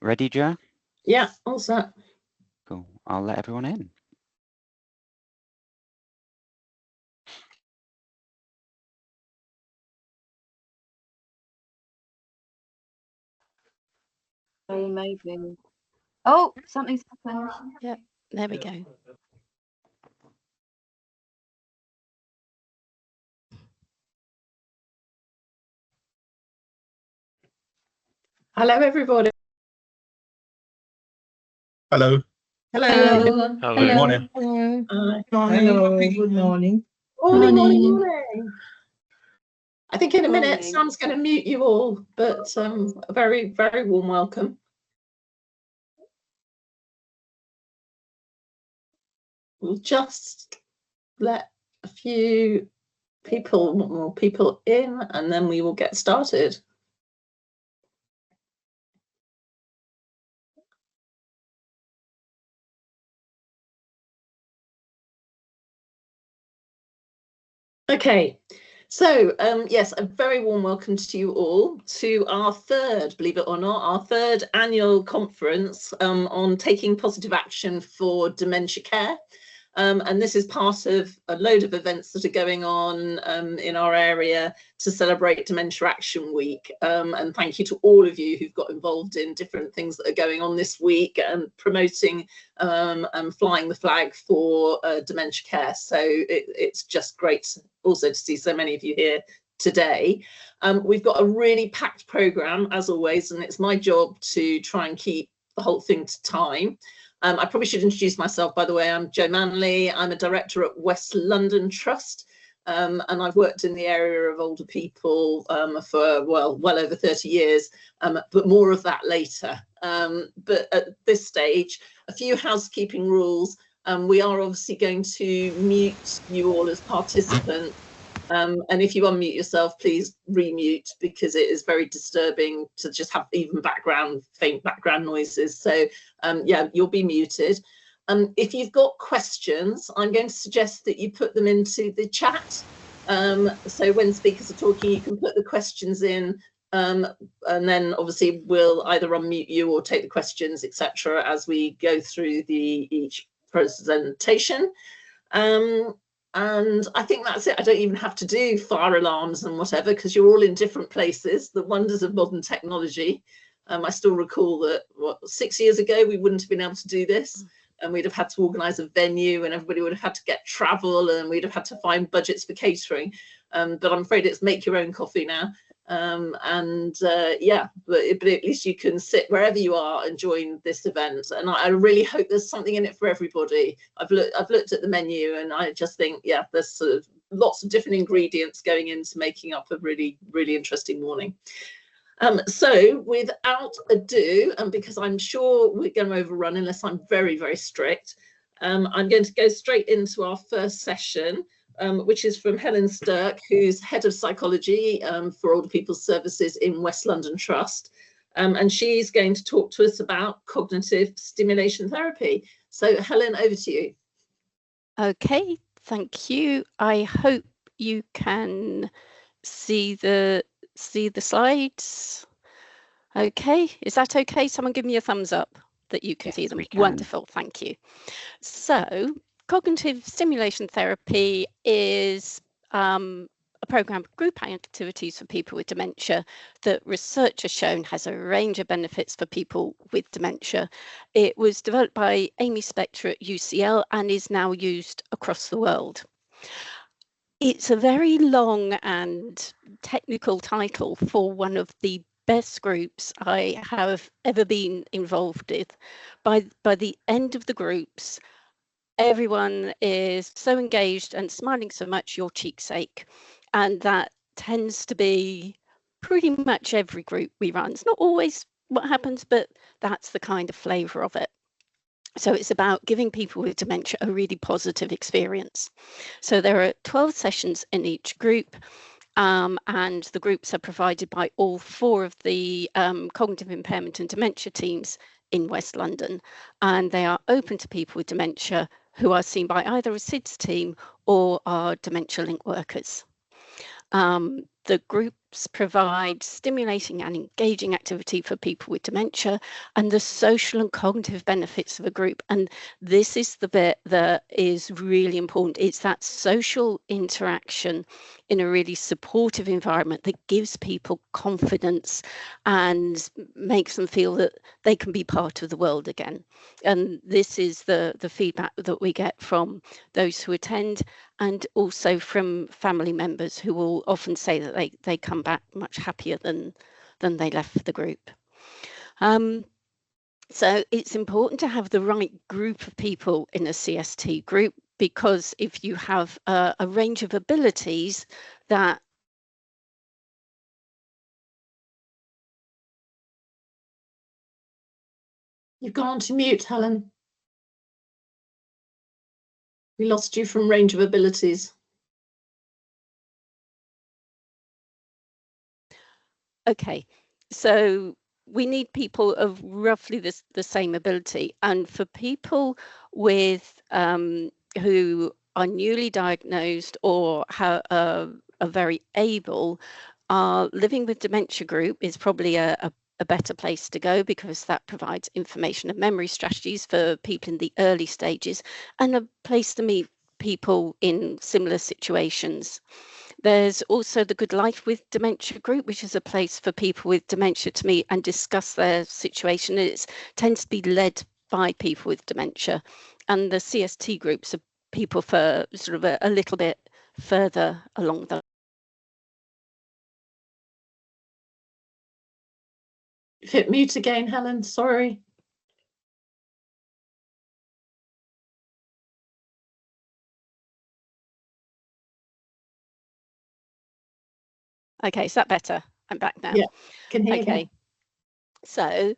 Ready, Jo? Yeah, all set. Cool. I'll let everyone in. Maybe. Oh, something's happened. Yep, there we go. Hello, everybody. Hello. Hello. Hello. Good morning. Hello. Hello. Good morning. Morning. I think in a minute, Morning. Sam's going to mute you all, but a very, very warm welcome. We'll just let a few more people in, and then we will get started. Okay, so yes, a very warm welcome to you all to our third, believe it or not, our third annual conference on taking positive action for dementia care. And this is part of a load of events that are going on in our area to celebrate Dementia Action Week. And thank you to all of you who've got involved in different things that are going on this week and promoting and flying the flag for dementia care. So it's just great also to see so many of you here today. We've got a really packed programme as always, and it's my job to try and keep the whole thing to time. I probably should introduce myself, by the way. I'm Jo Manley. I'm a director at West London Trust, and I've worked in the area of older people for, well over 30 years, but more of that later. But at this stage, a few housekeeping rules. We are obviously going to mute you all as participants. And if you unmute yourself, please remute, because it is very disturbing to just have even faint background noises. So yeah, you'll be muted. If you've got questions, I'm going to suggest that you put them into the chat. So when speakers are talking, you can put the questions in, and then obviously we'll either unmute you or take the questions, etc., as we go through each presentation. And I think that's it. I don't even have to do fire alarms and whatever, because you're all in different places. The wonders of modern technology. I still recall that 6 years ago we wouldn't have been able to do this, and we'd have had to organise a venue, and everybody would have had to get travel, and we'd have had to find budgets for catering. But I'm afraid it's make your own coffee now. Yeah, but at least you can sit wherever you are and join this event, and I really hope there's something in it for everybody. I've looked at the menu, and I just think, yeah, there's sort of lots of different ingredients going into making up a really, really interesting morning. So without ado, and because I'm sure we're going to overrun unless I'm very, very strict, I'm going to go straight into our first session, which is from Helen Stirk, who's Head of Psychology for Older People's Services in West London Trust. And she's going to talk to us about cognitive stimulation therapy. So Helen, over to you. Okay, thank you. I hope you can see the slides. Okay, is that okay? Someone give me a thumbs up that you can see them. Wonderful, thank you. So cognitive stimulation therapy is a program of group activities for people with dementia that research has shown has a range of benefits for people with dementia. It was developed by Amy Spector at UCL and is now used across the world. It's a very long and technical title for one of the best groups I have ever been involved with. By the end of the groups, everyone is so engaged and smiling so much your cheeks ache, and that tends to be pretty much every group we run. It's not always what happens, but that's the kind of flavour of it. So it's about giving people with dementia a really positive experience. So there are 12 sessions in each group, and the groups are provided by all 4 of the cognitive impairment and dementia teams in West London, and they are open to people with dementia who are seen by either a SIDS team or our dementia link workers. The group provide stimulating and engaging activity for people with dementia, and the social and cognitive benefits of a group. And this is the bit that is really important. It's that social interaction in a really supportive environment that gives people confidence and makes them feel that they can be part of the world again. And this is the feedback that we get from those who attend, and also from family members who will often say that they come back much happier than they left the group. So it's important to have the right group of people in a CST group, because if you have a range of abilities that You've gone on to mute, Helen. We lost you from range of abilities. Okay, so we need people of roughly the same ability, and for people with who are newly diagnosed or are very able, living with dementia group is probably a better place to go, because that provides information and memory strategies for people in the early stages, and a place to meet people in similar situations. There's also the Good Life with Dementia group, which is a place for people with dementia to meet and discuss their situation. It tends to be led by people with dementia, and the CST groups are people for sort of a little bit further along the. Hit mute again, Helen, sorry. Okay, is that better? I'm back now. Yeah, can hear you. Okay, so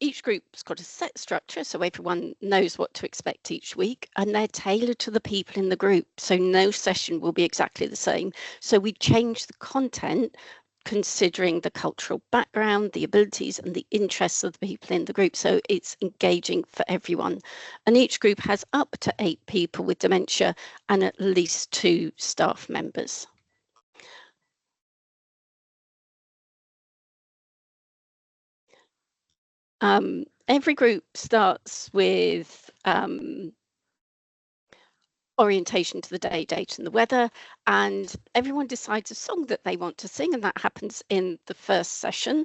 each group's got a set structure, so everyone knows what to expect each week, and they're tailored to the people in the group, so no session will be exactly the same. So we change the content considering the cultural background, the abilities and the interests of the people in the group, so it's engaging for everyone. And each group has up to 8 people with dementia and at least 2 staff members. Every group starts with orientation to the day, date and the weather, and everyone decides a song that they want to sing, and that happens in the first session.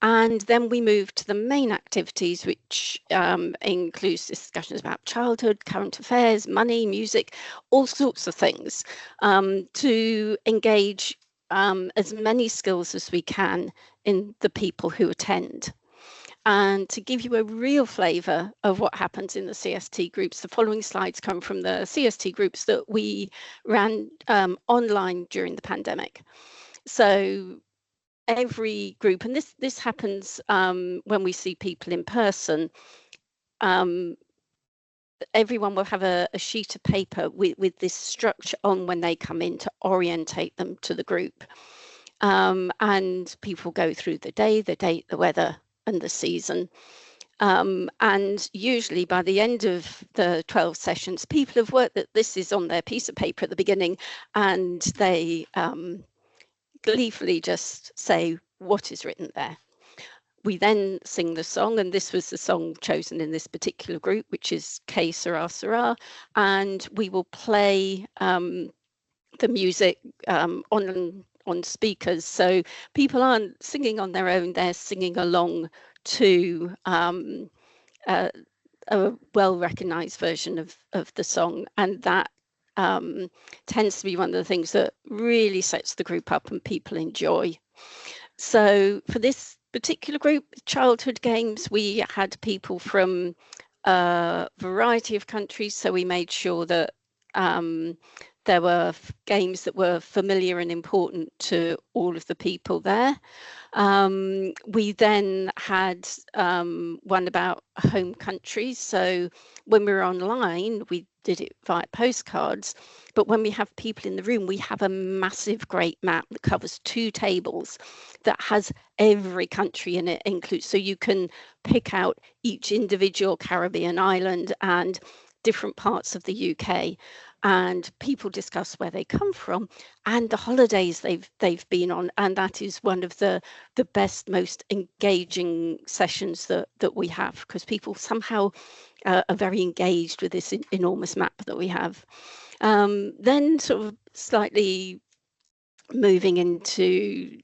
And then we move to the main activities, which includes discussions about childhood, current affairs, money, music, all sorts of things, to engage as many skills as we can in the people who attend. And to give you a real flavour of what happens in the CST groups, the following slides come from the CST groups that we ran online during the pandemic. So every group, and this happens when we see people in person, everyone will have a sheet of paper with this structure on when they come in to orientate them to the group. And people go through the day, the date, the weather and the season. And usually by the end of the 12 sessions, people have worked that this is on their piece of paper at the beginning, and they gleefully just say what is written there. We then sing the song, and this was the song chosen in this particular group, which is K Sarah Sarah, and we will play the music on speakers, so people aren't singing on their own, they're singing along to a well-recognized version of the song, and that tends to be one of the things that really sets the group up and people enjoy. So for this particular group, childhood games, we had people from a variety of countries, so we made sure that there were games that were familiar and important to all of the people there. We then had one about home countries. So when we were online, we did it via postcards. But when we have people in the room, we have a massive, great map that covers 2 tables that has every country in it included. So you can pick out each individual Caribbean island and different parts of the UK. and people discuss where they come from and the holidays they've been on, and that is one of the best, most engaging sessions that we have, because people somehow are very engaged with this enormous map that we have. Then sort of slightly moving into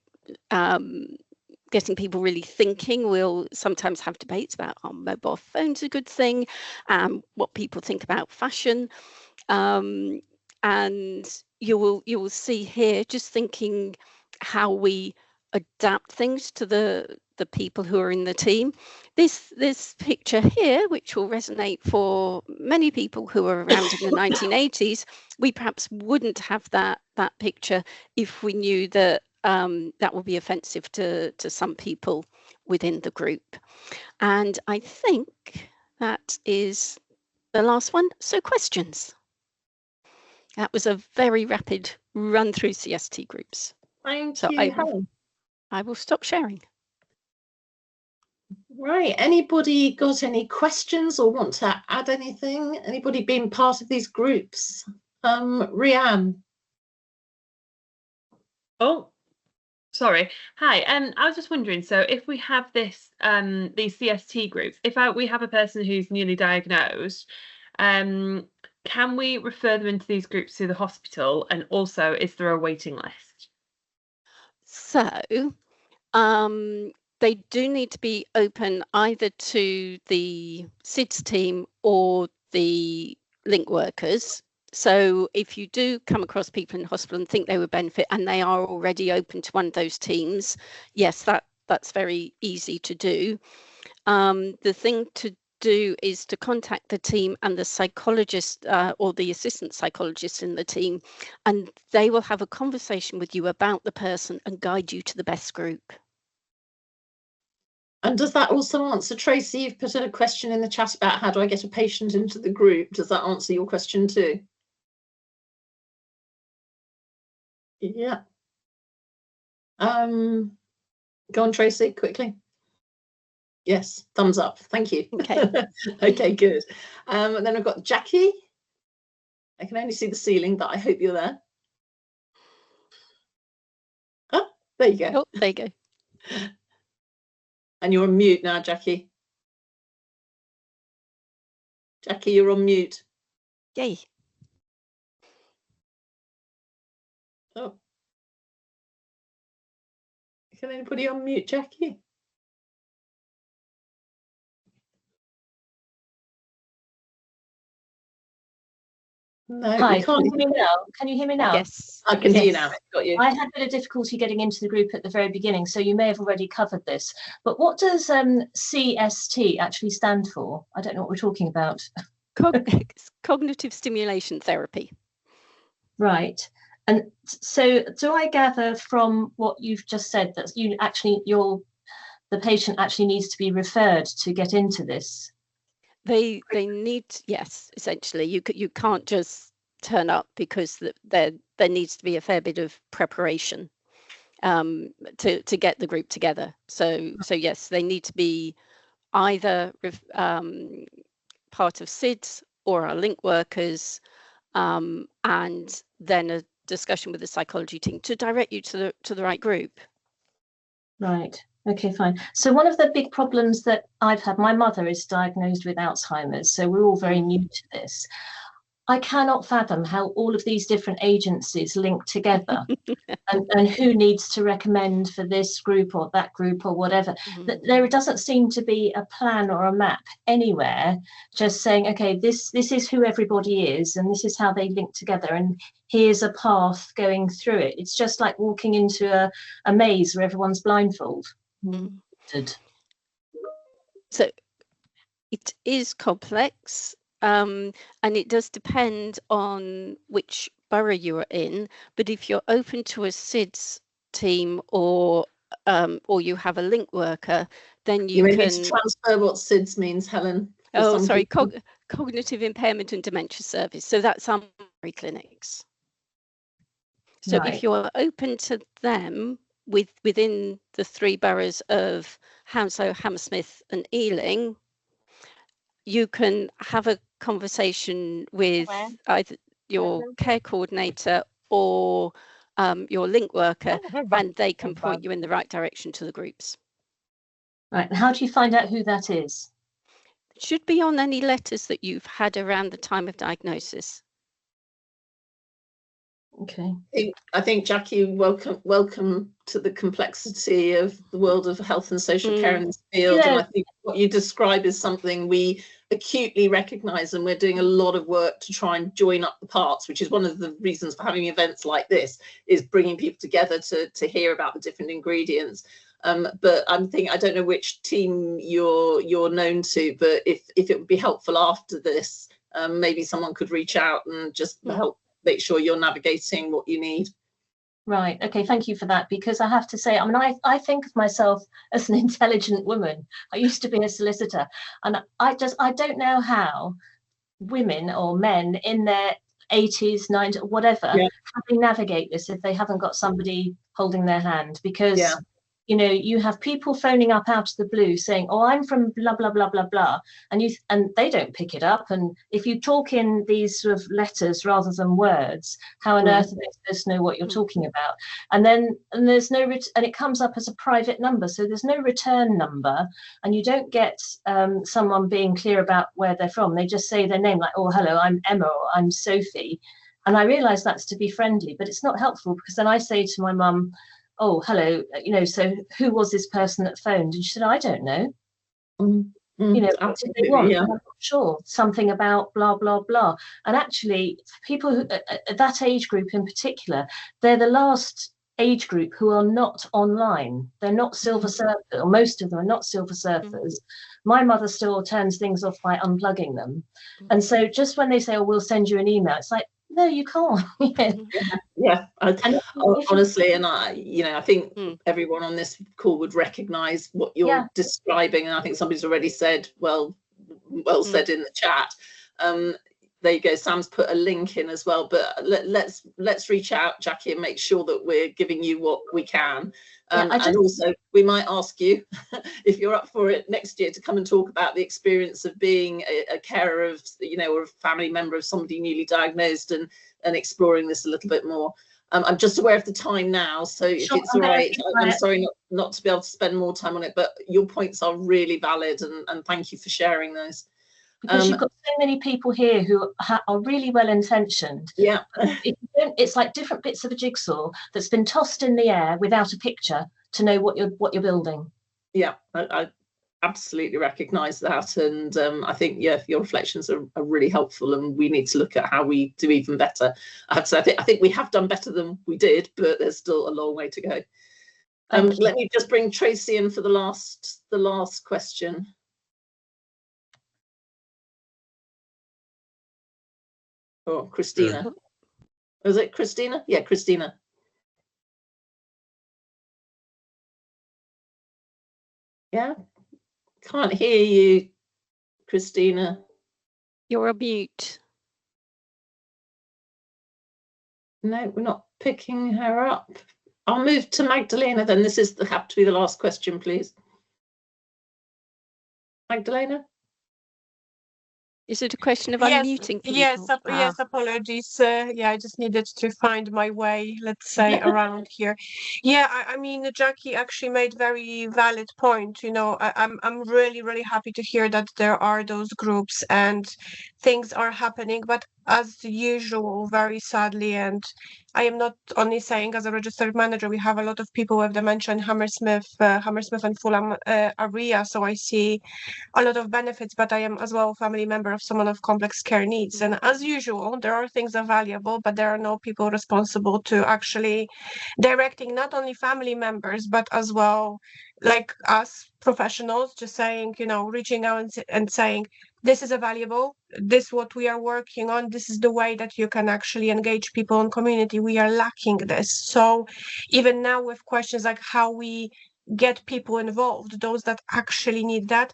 getting people really thinking. Will sometimes have debates about are mobile phones a good thing, what people think about fashion, and you will see here just thinking how we adapt things to the people who are in the team. This picture here, which will resonate for many people who are around in the 1980s, we perhaps wouldn't have that picture if we knew that that will be offensive to some people within the group. And I think that is the last one. So questions. That was a very rapid run through CST groups. Thank So you, Helen. I will stop sharing. Right, anybody got any questions or want to add anything? Anybody been part of these groups? Rianne. Oh, sorry. Hi. I was just wondering, so if we have this these CST groups, if we have a person who's newly diagnosed, can we refer them into these groups to the hospital? And also, is there a waiting list? So they do need to be open either to the SIDS team or the link workers. So if you do come across people in hospital and think they would benefit and they are already open to one of those teams, yes, that's very easy to do. The thing to do is to contact the team and the psychologist or the assistant psychologist in the team, and they will have a conversation with you about the person and guide you to the best group. And does that also answer, Tracy, you've put a question in the chat about how do I get a patient into the group? Does that answer your question too? Yeah. Go on, Tracy, quickly. Yes, thumbs up. Thank you. Okay. Okay, good. And then I've got Jackie. I can only see the ceiling, but I hope you're there. Oh, there you go. Oh, there you go. And you're on mute now, Jackie. Jackie, you're on mute. Yay. Oh. Can anybody unmute Jackie? No, Hi, we can you can't. hear me now? Can you hear me now? Yes. I can hear you Yes. now. Got you. I had a bit of difficulty getting into the group at the very beginning, so you may have already covered this. But what does CST actually stand for? I don't know what we're talking about. Cognitive stimulation therapy. Right. And so do I gather from what you've just said that the patient actually needs to be referred to get into this? They need, yes, essentially. You can't just turn up, because there needs to be a fair bit of preparation to get the group together. So yes, they need to be either part of SIDS or our link workers, and then a discussion with the psychology team to direct you to the right group. Right. Okay, fine. So one of the big problems that I've had, my mother is diagnosed with Alzheimer's, so we're all very new to this. I cannot fathom how all of these different agencies link together and who needs to recommend for this group or that group or whatever. There doesn't seem to be a plan or a map anywhere just saying, okay, this is who everybody is and this is how they link together and here's a path going through it. It's just like walking into a maze where everyone's blindfolded. So it is complex. And it does depend on which borough you are in. But if you're open to a SIDS team or you have a link worker, then you can. Need to transfer what SIDS means, Helen. Oh, sorry, cognitive impairment and dementia service. So that's our clinics. So Right. if you're open to them within the 3 boroughs of Hounslow, Hammersmith, and Ealing, you can have a conversation with either your care coordinator or your link worker, and they can point you in the right direction to the groups. Right, and how do you find out who that is? It should be on any letters that you've had around the time of diagnosis. Okay. I think Jackie, welcome to the complexity of the world of health and social care in this field. Yeah. And I think what you describe is something we acutely recognise, and we're doing a lot of work to try and join up the parts, which is one of the reasons for having events like this, is bringing people together to hear about the different ingredients. But I don't know which team you're known to, but if it would be helpful after this, maybe someone could reach out and just help make sure you're navigating what you need. Right. Okay. Thank you for that. Because I have to say, I mean, I think of myself as an intelligent woman. I used to be a solicitor, and I don't know how women or men in their 80s, 90s, whatever, how they navigate this if they haven't got somebody holding their hand. Because you know, you have people phoning up out of the blue saying, oh, I'm from blah, blah, blah, blah, blah. And they don't pick it up. And if you talk in these sort of letters rather than words, how on earth are they supposed to know what you're talking about? And there's no, and it comes up as a private number. So there's no return number, and you don't get someone being clear about where they're from. They just say their name, like, oh, hello, I'm Emma, or I'm Sophie. And I realise that's to be friendly, but it's not helpful, because then I say to my mum, oh, hello, you know, so who was this person that phoned? And she said, I don't know. You know, what did they want? I'm not sure. Something about blah, blah, blah. And actually, people who, at that age group in particular, they're the last age group who are not online. They're not silver surfers, or most of them are not silver surfers. My mother still turns things off by unplugging them. And so just when they say, oh, we'll send you an email, it's like, no, you can't. Honestly, and I think everyone on this call would recognise what you're describing, and I think somebody's already said well said in the chat. There you go. Sam's put a link in as well, but let's reach out, Jackie, and make sure that we're giving you what we can. And also, we might ask you, if you're up for it, next year to come and talk about the experience of being a carer of, you know, or a family member of somebody newly diagnosed, and exploring this a little bit more. I'm just aware of the time now, so if it's all right, I'm sorry not to be able to spend more time on it, but your points are really valid, and thank you for sharing those. Because you've got so many people here who are really well intentioned. Yeah. It's like different bits of a jigsaw that's been tossed in the air without a picture to know what you're building. Yeah, I absolutely recognise that, and I think your reflections are really helpful, and we need to look at how we do even better. I think we have done better than we did, but there's still a long way to go. Let me just bring Tracy in for the last question. Oh, Christina. Was it Christina? Yeah, Christina. Yeah, can't hear you, Christina. You're on mute. No, we're not picking her up. I'll move to Magdalena then. This is have to be the last question, please. Magdalena? Is it a question of unmuting people? Yes, apologies. I just needed to find my way, let's say, around here. Yeah, I mean, Jackie actually made very valid point. You know, I'm really, really happy to hear that there are those groups and things are happening, but as usual, very sadly, and I am not only saying as a registered manager, we have a lot of people with dementia in Hammersmith and Fulham area, so I see a lot of benefits, but I am as well a family member of someone of complex care needs. And as usual, there are things that are valuable, but there are no people responsible to actually directing not only family members, but as well, like us professionals, just saying, you know, reaching out and saying, this is valuable, this is what we are working on, this is the way that you can actually engage people in community. We are lacking this. So even now with questions like how we get people involved, those that actually need that,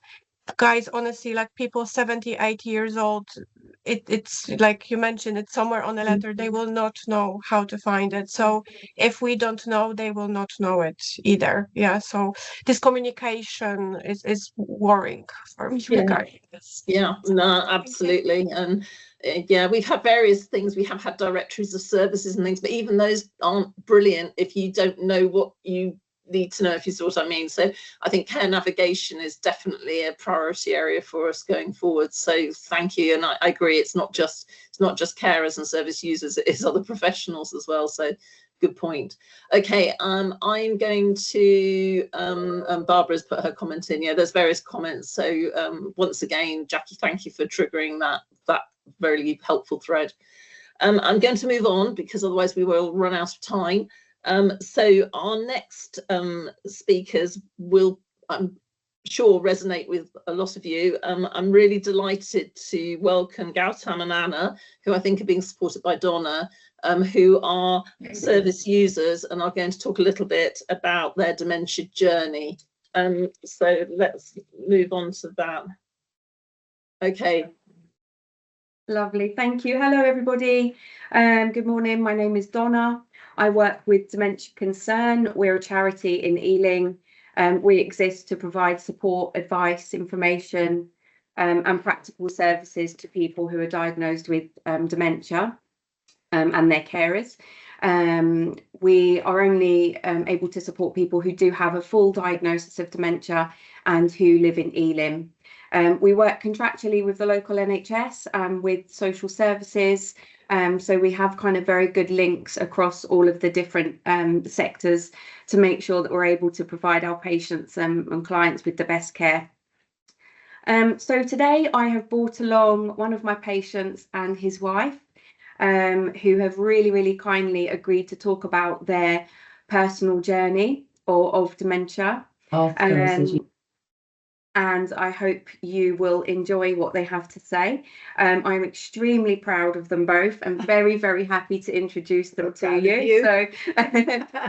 guys, honestly, like people 78 years old, it's like you mentioned, it's somewhere on a letter, they will not know how to find it. So if we don't know, they will not know it either. Yeah, so this communication is worrying for me regarding this. Yeah, no, absolutely. And Yeah, we've had various things. We have had directories of services and things, but even those aren't brilliant if you don't know what you need to know, if you see what I mean. So I think care navigation is definitely a priority area for us going forward. So thank you, and I agree. It's not just carers and service users; it is other professionals as well. So good point. Okay, I'm going to Barbara's put her comment in. Yeah, there's various comments. So once again, Jackie, thank you for triggering that very helpful thread. I'm going to move on because otherwise we will run out of time. So our next speakers will, I'm sure, resonate with a lot of you. I'm really delighted to welcome Guatam and Anna, who I think are being supported by Donna, who are service users and are going to talk a little bit about their dementia journey. So let's move on to that. Okay. Lovely, thank you. Hello, everybody. Good morning. My name is Donna. I work with Dementia Concern. We're a charity in Ealing. We exist to provide support, advice, information, and practical services to people who are diagnosed with dementia and their carers. We are only able to support people who do have a full diagnosis of dementia and who live in Ealing. We work contractually with the local NHS and with social services, so we have kind of very good links across all of the different sectors to make sure that we're able to provide our patients and clients with the best care. So today I have brought along one of my patients and his wife, who have really kindly agreed to talk about their personal journey of dementia. And I hope you will enjoy what they have to say. I'm extremely proud of them both and very happy to introduce them to you. So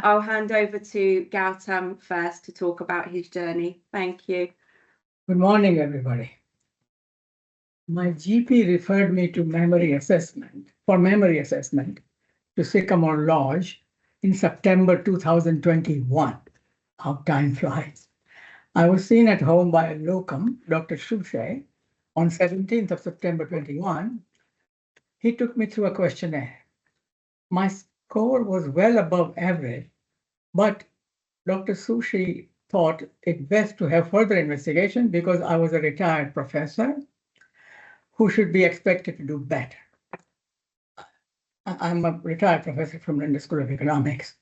I'll hand over to Guatam first to talk about his journey. Thank you. Good morning, everybody. My GP referred me to memory assessment to Sycamore Lodge in September 2021. How time flies. I was seen at home by a locum, Dr. Suruthy, on 17th of September 21. He took me through a questionnaire. My score was well above average, but Dr. Suruthy thought it best to have further investigation because I was a retired professor who should be expected to do better. I'm a retired professor from London School of Economics.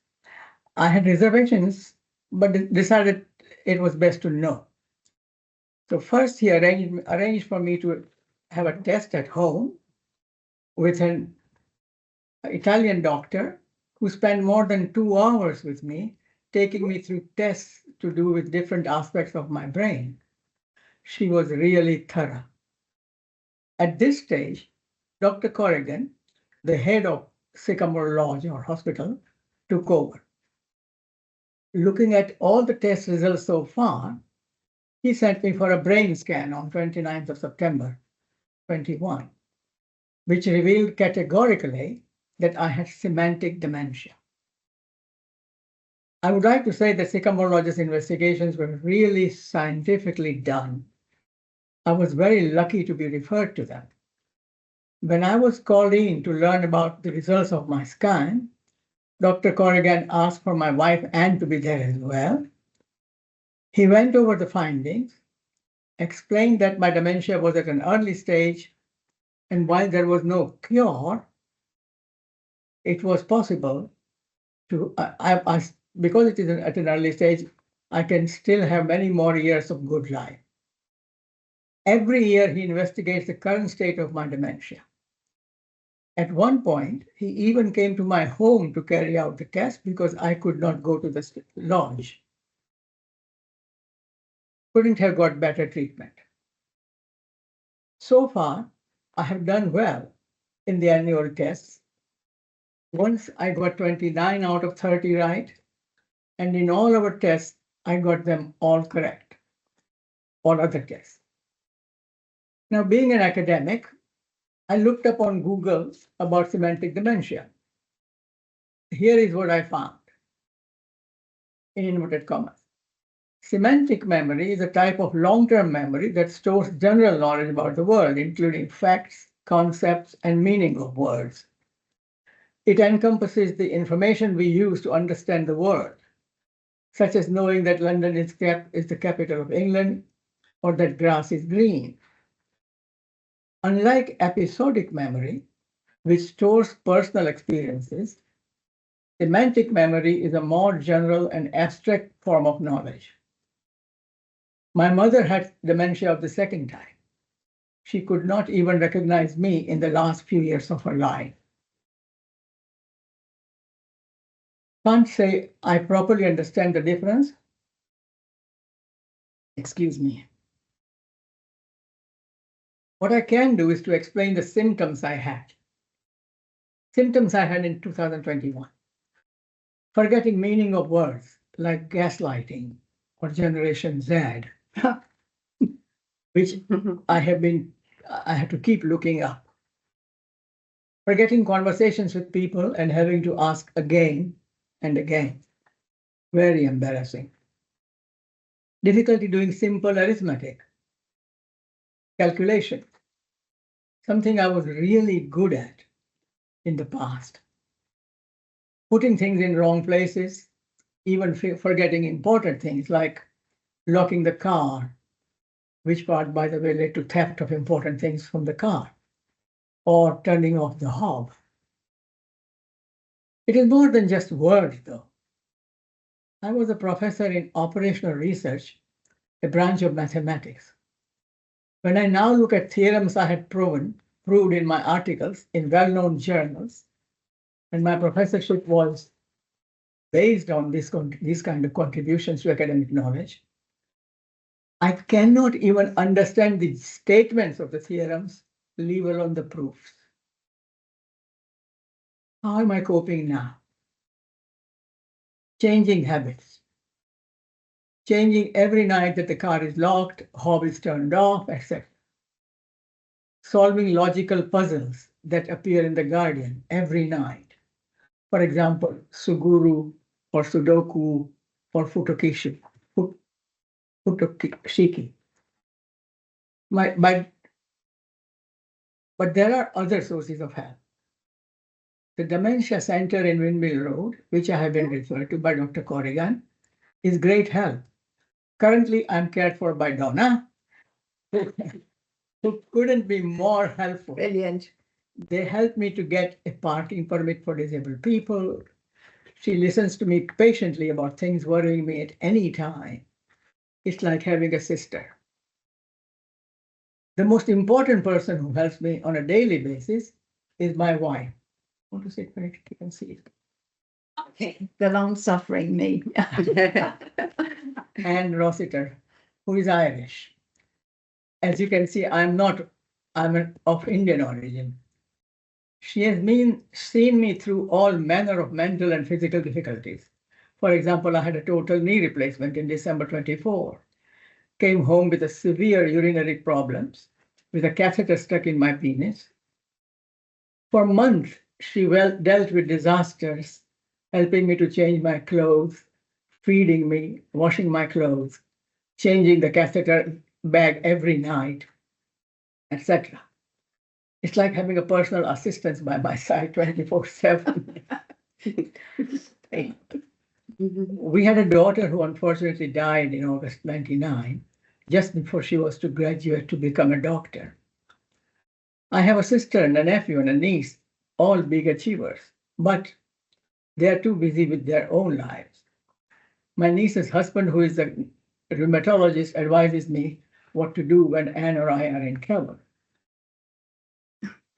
I had reservations, but decided it was best to know. So first he arranged for me to have a test at home with an Italian doctor who spent more than 2 hours with me, taking me through tests to do with different aspects of my brain. She was really thorough. At this stage, Dr. Corrigan, the head of Sycamore Lodge or hospital, took over. Looking at all the test results so far, he sent me for a brain scan on 29th of September 21, which revealed categorically that I had semantic dementia. I would like to say that Sycamore Lodge's investigations were really scientifically done. I was very lucky to be referred to them. When I was called in to learn about the results of my scan, Dr. Corrigan asked for my wife Anne to be there as well. He went over the findings, explained that my dementia was at an early stage, and while there was no cure, it was possible to, because it is at an early stage, I can still have many more years of good life. Every year he investigates the current state of my dementia. At one point, he even came to my home to carry out the test because I could not go to the lodge. Couldn't have got better treatment. So far, I have done well in the annual tests. Once I got 29 out of 30 right, and in all our tests, I got them all correct, all other tests. Now, being an academic, I looked up on Google about semantic dementia. Here is what I found in inverted commas. Semantic memory is a type of long-term memory that stores general knowledge about the world, including facts, concepts, and meaning of words. It encompasses the information we use to understand the world, such as knowing that London is the capital of England or that grass is green. Unlike episodic memory, which stores personal experiences, semantic memory is a more general and abstract form of knowledge. My mother had dementia of the second type. She could not even recognize me in the last few years of her life. Can't say I properly understand the difference. Excuse me. What I can do is to explain the symptoms I had. Symptoms I had in 2021. Forgetting meaning of words like gaslighting or Generation Z, which I have to keep looking up. Forgetting conversations with people and having to ask again and again. Very embarrassing. Difficulty doing simple arithmetic. Calculation. Something I was really good at in the past. Putting things in wrong places, even forgetting important things like locking the car, which part, by the way, led to theft of important things from the car, or turning off the hob. It is more than just words, though. I was a professor in operational research, a branch of mathematics. When I now look at theorems I had proved in my articles in well-known journals, and my professorship was based on these kind of contributions to academic knowledge, I cannot even understand the statements of the theorems, leave alone the proofs. How am I coping now? Changing habits. Changing every night that the car is locked, hob is turned off, etc. Solving logical puzzles that appear in The Guardian every night. For example, Suguru or Sudoku or Futoshiki. But there are other sources of help. The Dementia Center in Windmill Road, which I have been referred to by Dr. Corrigan, is great help. Currently, I'm cared for by Donna, who couldn't be more helpful. Brilliant. They helped me to get a parking permit for disabled people. She listens to me patiently about things worrying me at any time. It's like having a sister. The most important person who helps me on a daily basis is my wife. I want to sit where you can see it. Okay, the long-suffering me. And Rossiter, who is Irish. As you can see, I'm of Indian origin. She has seen me through all manner of mental and physical difficulties. For example, I had a total knee replacement in December 24. Came home with a severe urinary problems, with a catheter stuck in my penis. For months, she dealt with disasters, helping me to change my clothes, feeding me, washing my clothes, changing the catheter bag every night, etc. It's like having a personal assistant by my side 24/7. We had a daughter who unfortunately died in August 99, just before she was to graduate to become a doctor. I have a sister and a nephew and a niece, all big achievers, but they are too busy with their own lives. My niece's husband, who is a rheumatologist, advises me what to do when Anne or I are in trouble.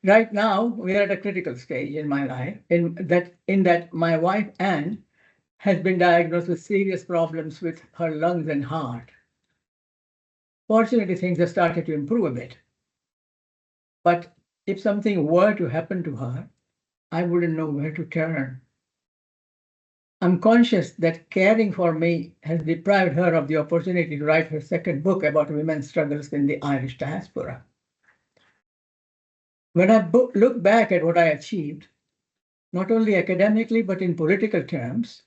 Right now, we are at a critical stage in my life, in that my wife, Anne, has been diagnosed with serious problems with her lungs and heart. Fortunately, things have started to improve a bit. But if something were to happen to her, I wouldn't know where to turn. I'm conscious that caring for me has deprived her of the opportunity to write her second book about women's struggles in the Irish diaspora. When I look back at what I achieved, not only academically, but in political terms,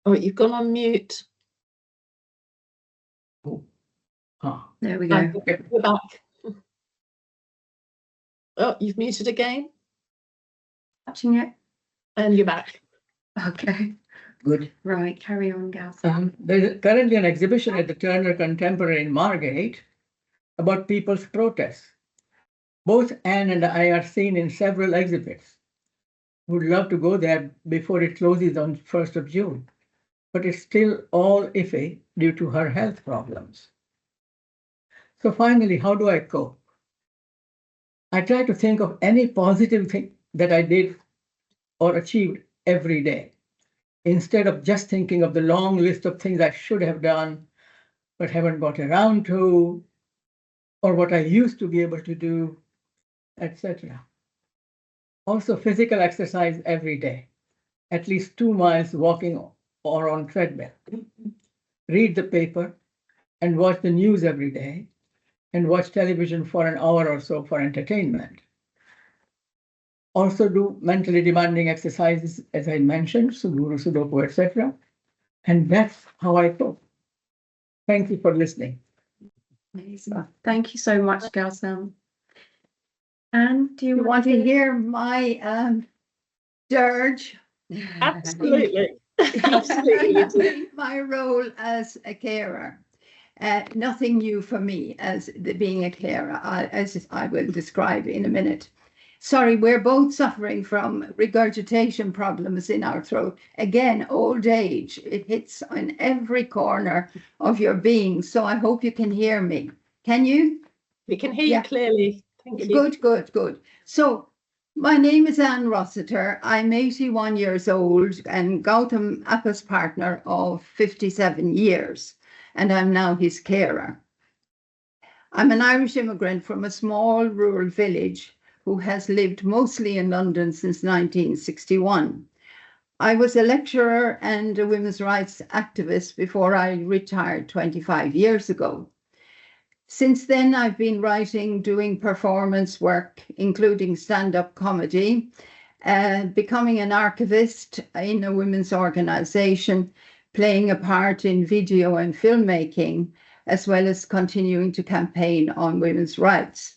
oh, you've gone on mute. There we go. You're back. Oh, you've muted again. Watching it. And you're back. Okay. Good. Right, carry on, Gaz. There's currently an exhibition at the Turner Contemporary in Margate about people's protests. Both Anne and I are seen in several exhibits. Would love to go there before it closes on 1st of June, but it's still all iffy due to her health problems. So finally, how do I cope? I try to think of any positive thing that I did or achieved every day, instead of just thinking of the long list of things I should have done, but haven't got around to, or what I used to be able to do, etc. Also, physical exercise every day, at least 2 miles walking or on treadmill. Read the paper and watch the news every day, and watch television for an hour or so for entertainment. Also do mentally demanding exercises, as I mentioned, Suduru, Sudoku, etc. And that's how I cope. Thank you for listening. Amazing. Thank you so much, Gautam. Anne, do you want to hear my dirge? Absolutely. Absolutely. My role as a carer. Nothing new for me as being a carer, as I will describe in a minute. Sorry, we're both suffering from regurgitation problems in our throat. Again, old age, it hits in every corner of your being. So I hope you can hear me. Can you? We can hear you clearly. Thank you. Good, good, good. So my name is Anne Rossiter. I'm 81 years old and Guatam Appa's partner of 57 years. And I'm now his carer. I'm an Irish immigrant from a small rural village who has lived mostly in London since 1961. I was a lecturer and a women's rights activist before I retired 25 years ago. Since then, I've been writing, doing performance work, including stand-up comedy, becoming an archivist in a women's organization, playing a part in video and filmmaking, as well as continuing to campaign on women's rights.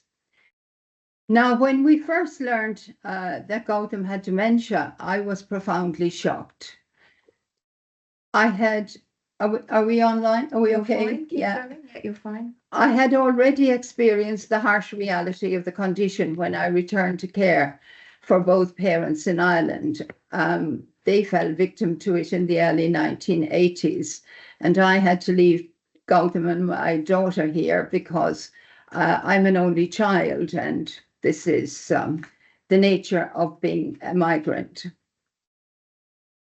Now, when we first learned that Guatam had dementia, I was profoundly shocked. I had, are we online? Are we okay? Yeah, you're fine. I had already experienced the harsh reality of the condition when I returned to care for both parents in Ireland. They fell victim to it in the early 1980s, and I had to leave Guatam and my daughter here because I'm an only child, and this is the nature of being a migrant.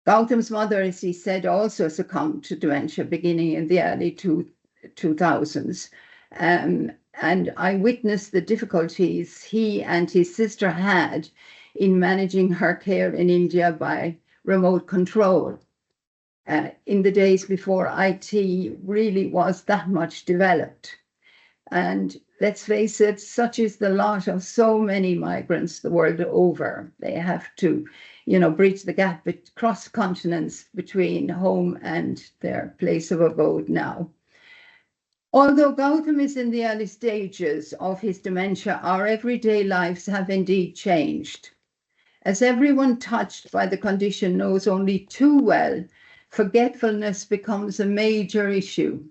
Gautam's mother, as he said, also succumbed to dementia beginning in the early 2000s. And I witnessed the difficulties he and his sister had in managing her care in India by remote control. In the days before IT really was that much developed. And let's face it, such is the lot of so many migrants the world over. They have to, bridge the gap across continents between home and their place of abode now. Although Guatam is in the early stages of his dementia, our everyday lives have indeed changed. As everyone touched by the condition knows only too well, forgetfulness becomes a major issue.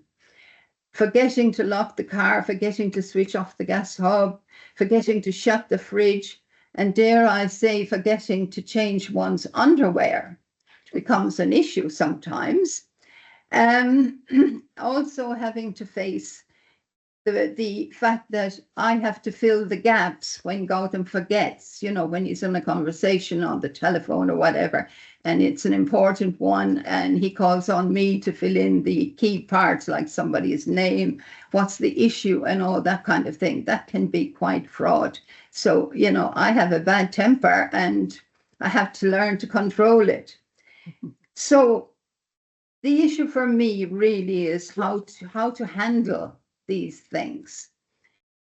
Forgetting to lock the car, forgetting to switch off the gas hob, forgetting to shut the fridge, and dare I say, forgetting to change one's underwear becomes an issue sometimes. Also having to face the fact that I have to fill the gaps when Guatam forgets, when he's in a conversation on the telephone or whatever, and it's an important one, and he calls on me to fill in the key parts like somebody's name, what's the issue, and all that kind of thing. That can be quite fraught. So, I have a bad temper and I have to learn to control it. So the issue for me really is how to handle these things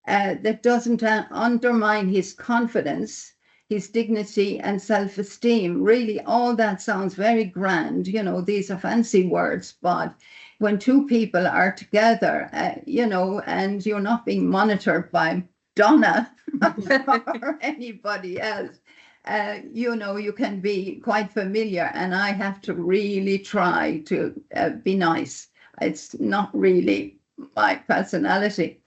that doesn't undermine his confidence his dignity and self-esteem. Really, all that sounds very grand. You know, these are fancy words, but when two people are together, you know, and you're not being monitored by Donna or anybody else, you know, you can be quite familiar, and I have to really try to be nice. It's not really my personality.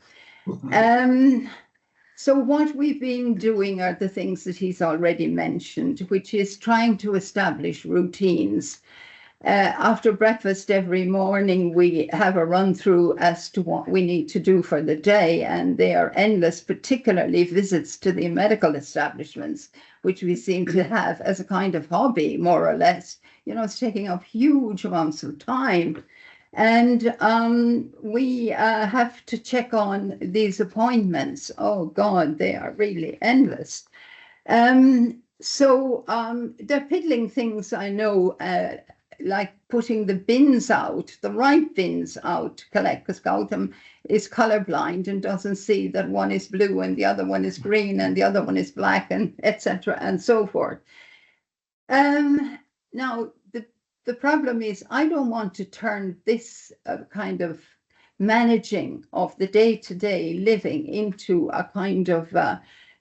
So what we've been doing are the things that he's already mentioned, which is trying to establish routines. After breakfast every morning, we have a run through as to what we need to do for the day, and they are endless, particularly visits to the medical establishments, which we seem to have as a kind of hobby, more or less. You know, it's taking up huge amounts of time. And we have to check on these appointments. Oh God, they are really endless. So they're piddling things, I know, like putting the bins out, the right bins out to collect, because Guatam is colorblind and doesn't see that one is blue and the other one is green and the other one is black, and etc. and so forth. Now, the problem is I don't want to turn this kind of managing of the day-to-day living into a kind of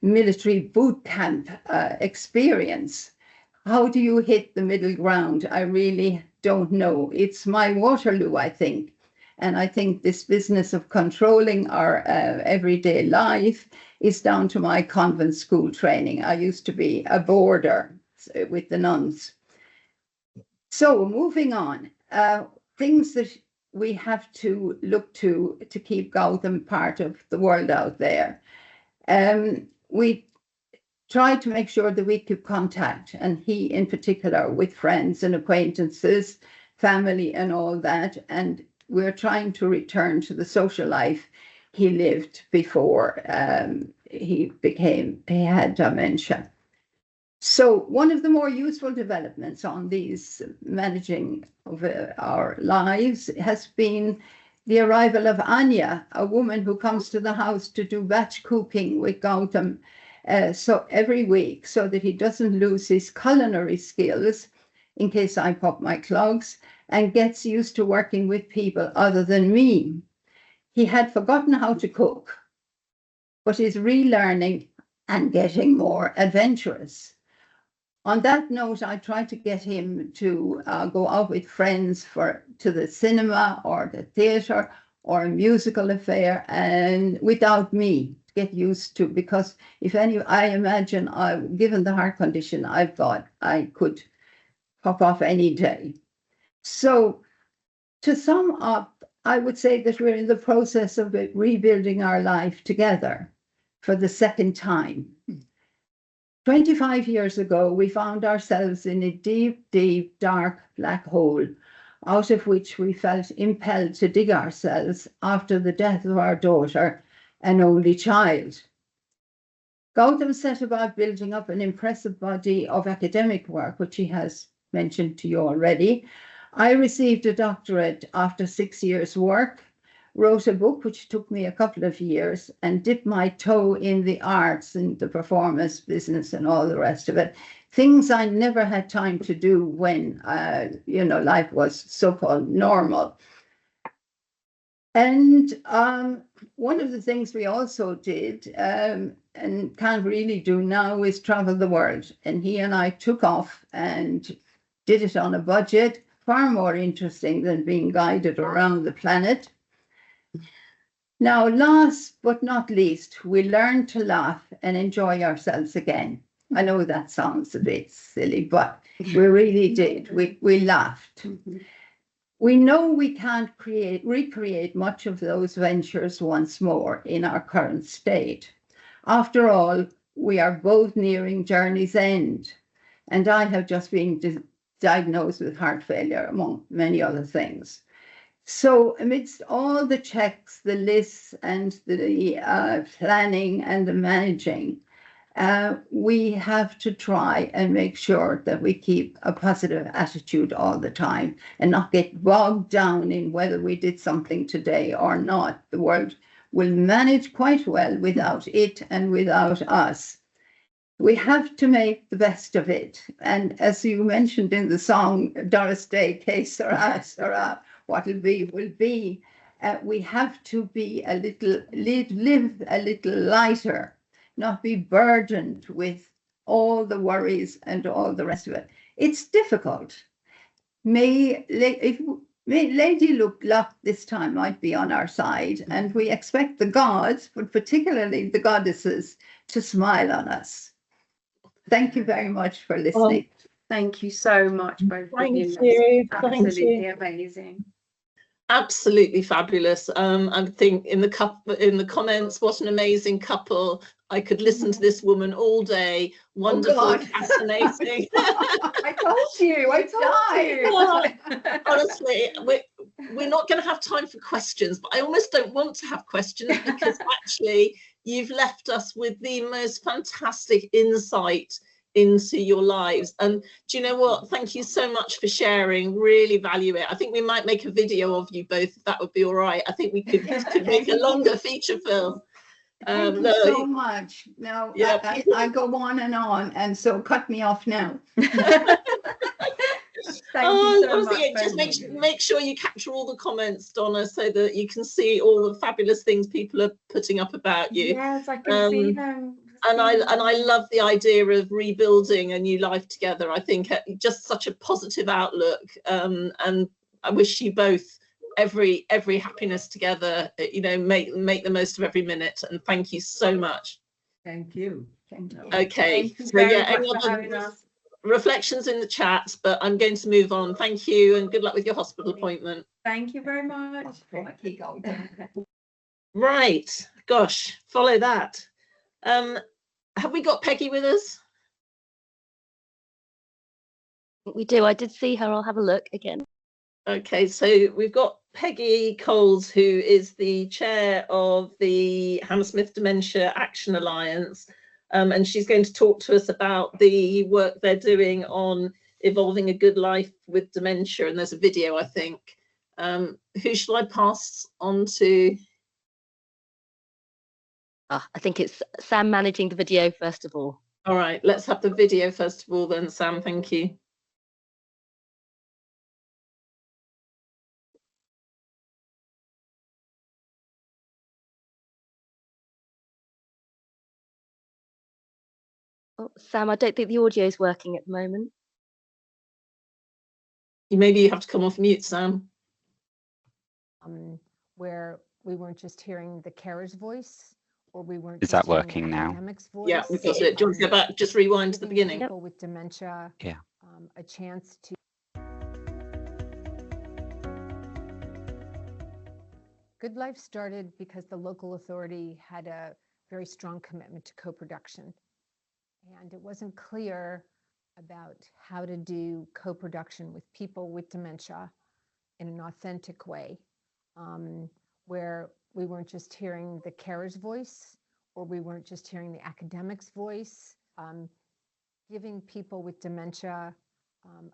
military boot camp experience. How do you hit the middle ground? I really don't know. It's my Waterloo, I think. And I think this business of controlling our everyday life is down to my convent school training. I used to be a boarder with the nuns. So moving on, things that we have to look to keep Guatam part of the world out there. We try to make sure that we keep contact, and he in particular, with friends and acquaintances, family and all that. And we're trying to return to the social life he lived before he had dementia. So one of the more useful developments on these managing of our lives has been the arrival of Anya, a woman who comes to the house to do batch cooking with Guatam so every week, so that he doesn't lose his culinary skills in case I pop my clogs, and gets used to working with people other than me. He had forgotten how to cook, but is relearning and getting more adventurous. On that note, I tried to get him to go out with friends to the cinema or the theatre or a musical affair, and without me, to get used to, because I imagine, given the heart condition I've got, I could pop off any day. So to sum up, I would say that we're in the process of rebuilding our life together for the second time. 25 years ago, we found ourselves in a deep, deep, dark black hole, out of which we felt impelled to dig ourselves after the death of our daughter, an only child. Guatam set about building up an impressive body of academic work, which he has mentioned to you already. I received a doctorate after 6 years' work, wrote a book which took me a couple of years, and dipped my toe in the arts and the performance business and all the rest of it. Things I never had time to do when, life was so-called normal. And one of the things we also did, and can't really do now, is travel the world. And he and I took off and did it on a budget, far more interesting than being guided around the planet. Now, last but not least, we learned to laugh and enjoy ourselves again. I know that sounds a bit silly, but we really did. We laughed. We know we can't recreate much of those ventures once more in our current state. After all, we are both nearing journey's end, and I have just been diagnosed with heart failure, among many other things. So amidst all the checks, the lists, and the planning and the managing, we have to try and make sure that we keep a positive attitude all the time and not get bogged down in whether we did something today or not. The world will manage quite well without it and without us. we have to make the best of it. And as you mentioned in the song, Doris Day, Que sera, sera, what'll be, will be. We have to be a little, live a little lighter, not be burdened with all the worries and all the rest of it. It's difficult. Lady Luck this time might be on our side, and we expect the gods, but particularly the goddesses, to smile on us. Thank you very much for listening. Thank you so much, both of you. Thank Absolutely you. amazing. Absolutely fabulous. I think in the comments, what an amazing couple. I could listen to this woman all day. Wonderful, fascinating. I told you. Honestly, we're not going to have time for questions, but I almost don't want to have questions because actually you've left us with the most fantastic insight into your lives. And do you know what? Thank you so much for sharing. Really value it. I think we might make a video of you both, if that would be all right. I think we could make a longer feature film. Thank you so much. No, yeah. I go on, and so cut me off now. Thank you so much. Just make sure you capture all the comments, Donna, so that you can see all the fabulous things people are putting up about you. Yes, I can see them. And I love the idea of rebuilding a new life together. I think just such a positive outlook. And I wish you both every happiness together. You know, make the most of every minute. And thank you so much. Thank you. Thank you. Okay. Thank you So very yeah, much any for having other us. reflections in the chat? But I'm going to move on. Thank you, and good luck with your hospital appointment. Thank you very much. Right. Gosh, follow that. Have we got Peggy with us? We do. I did see her. I'll have a look again. Okay, so we've got Peggy Coles, who is the chair of the Hammersmith Dementia Action Alliance, and she's going to talk to us about the work they're doing on evolving a good life with dementia. And there's a video, I think. Who shall I pass on to? I think it's Sam managing the video first of all. All right, let's have the video first of all then, Sam. Thank you. Oh, Sam, I don't think the audio is working at the moment. Maybe you have to come off mute, Sam. Where we weren't just hearing the carer's voice, or we weren't. Is that working now? Yeah, we've got it. Do you want to go back? Just rewind to the beginning. People with dementia, yeah, a chance to. Good Life started because the local authority had a very strong commitment to co-production, and it wasn't clear about how to do co-production with people with dementia in an authentic way, where we weren't just hearing the carer's voice, or we weren't just hearing the academic's voice, giving people with dementia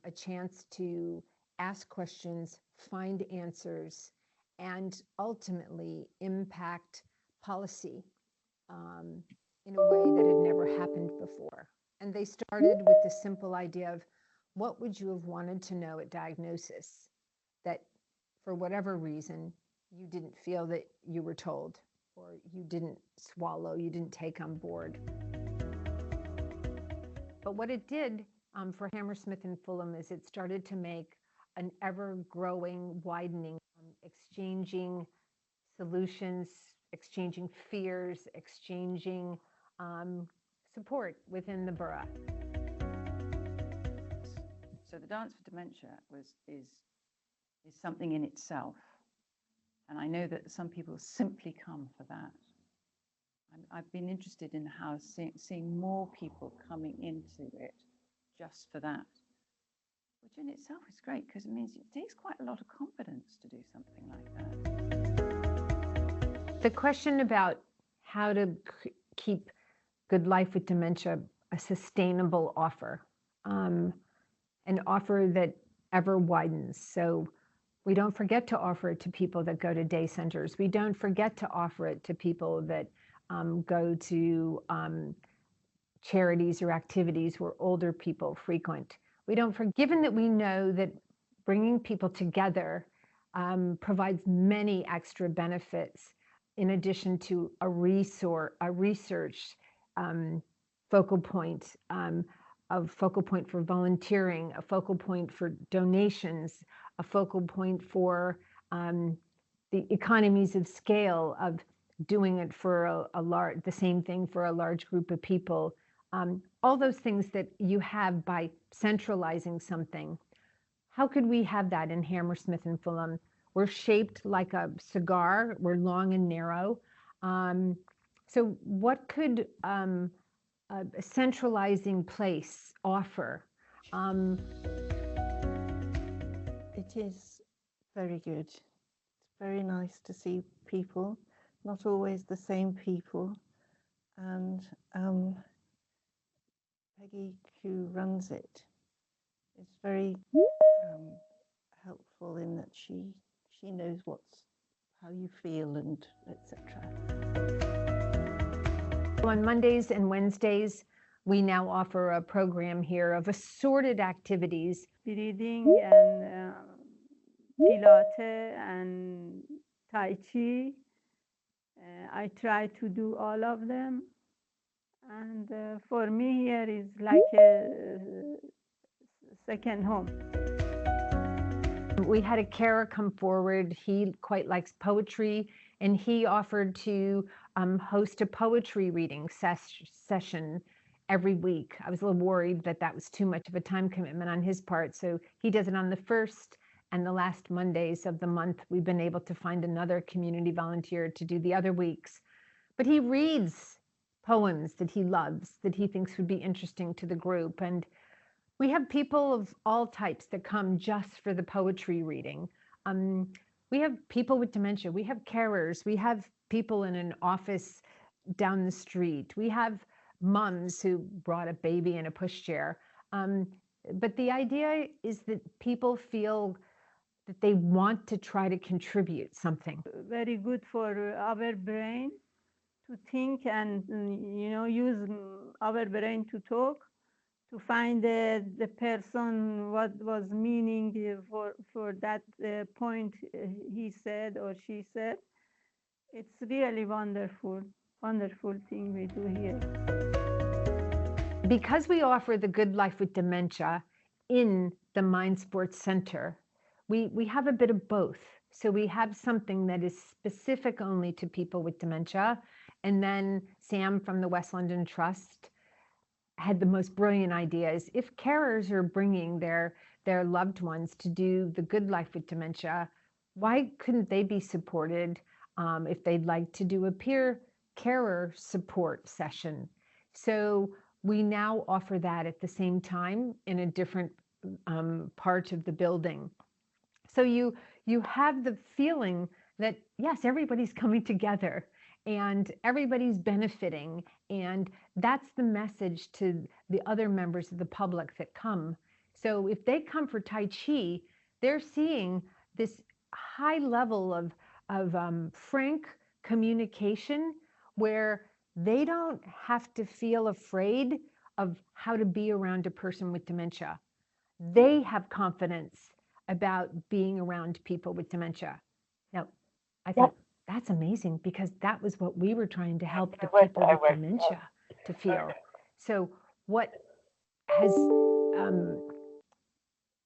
a chance to ask questions, find answers, and ultimately impact policy in a way that had never happened before. And they started with the simple idea of, what would you have wanted to know at diagnosis that for whatever reason you didn't feel that you were told, or you didn't swallow, you didn't take on board? But what it did for Hammersmith and Fulham is it started to make an ever-growing, widening, exchanging solutions, exchanging fears, exchanging support within the borough. So the Dance for Dementia is something in itself, and I know that some people simply come for that. I've been interested in how seeing more people coming into it just for that, which in itself is great, because it means it takes quite a lot of confidence to do something like that. The question about how to keep Good Life with Dementia a sustainable offer, an offer that ever widens. So we don't forget to offer it to people that go to day centers. We don't forget to offer it to people that go to charities or activities where older people frequent. We don't forget, given that we know that bringing people together provides many extra benefits in addition to a research focal point, a focal point for volunteering, a focal point for donations, a focal point for the economies of scale of doing it for the same thing for a large group of people. All those things that you have by centralizing something. How could we have that in Hammersmith and Fulham? We're shaped like a cigar. We're long and narrow. So what could a centralizing place offer? It is very good. It's very nice to see people, not always the same people. And Peggy, who runs it, is very helpful in that she knows how you feel and etc. On Mondays and Wednesdays, we now offer a program here of assorted activities. Breathing and Pilates and Tai Chi. I try to do all of them. And for me, here is like a second home. We had a carer come forward. He quite likes poetry, and he offered to host a poetry reading session every week. I was a little worried that that was too much of a time commitment on his part, so he does it on the first and the last Mondays of the month. We've been able to find another community volunteer to do the other weeks. But he reads poems that he loves, that he thinks would be interesting to the group. And we have people of all types that come just for the poetry reading. We have people with dementia. We have carers. We have people in an office down the street. We have moms who brought a baby in a pushchair. But the idea is that people feel that they want to try to contribute something. Very good for our brain to think and, use our brain to talk, to find the person what was meaning for that point he said or she said. It's really wonderful thing we do here. Because we offer the Good Life with Dementia in the Mind Sports Center, we have a bit of both. So we have something that is specific only to people with dementia. And then Sam from the West London Trust had the most brilliant ideas. If carers are bringing their loved ones to do the Good Life with Dementia, why couldn't they be supported if they'd like to do a peer carer support session? So we now offer that at the same time in a different part of the building. So you have the feeling that, yes, everybody's coming together and everybody's benefiting. And that's the message to the other members of the public that come. So if they come for Tai Chi, they're seeing this high level of frank communication where they don't have to feel afraid of how to be around a person with dementia. They have confidence about being around people with dementia. Now, I thought that's amazing because that was what we were trying to help the people with dementia to feel. So what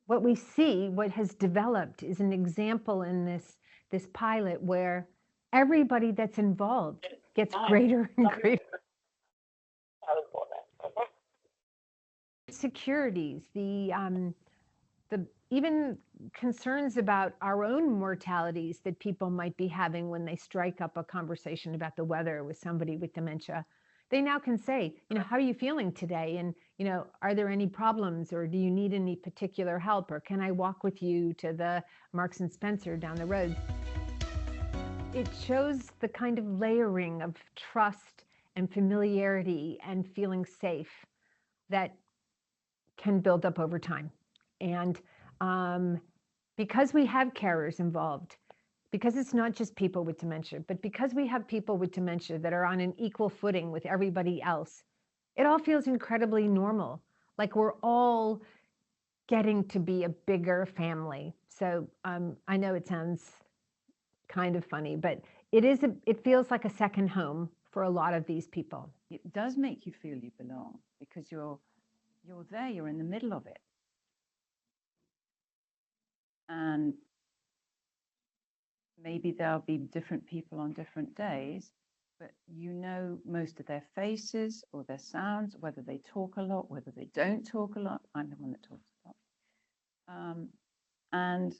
we see, what has developed is an example in this pilot where everybody that's involved gets greater and greater. Securities, the even concerns about our own mortalities that people might be having when they strike up a conversation about the weather with somebody with dementia. They now can say, how are you feeling today? And, are there any problems or do you need any particular help? Or can I walk with you to the Marks and Spencer down the road? It shows the kind of layering of trust and familiarity and feeling safe that can build up over time. And because we have carers involved, because it's not just people with dementia, but because we have people with dementia that are on an equal footing with everybody else, it all feels incredibly normal, like we're all getting to be a bigger family. So I know it sounds kind of funny, but it feels like a second home for a lot of these people. It does make you feel you belong because you're there, you're in the middle of it. And maybe there'll be different people on different days, but you know most of their faces or their sounds, whether they talk a lot, whether they don't talk a lot. I'm the one that talks a lot. And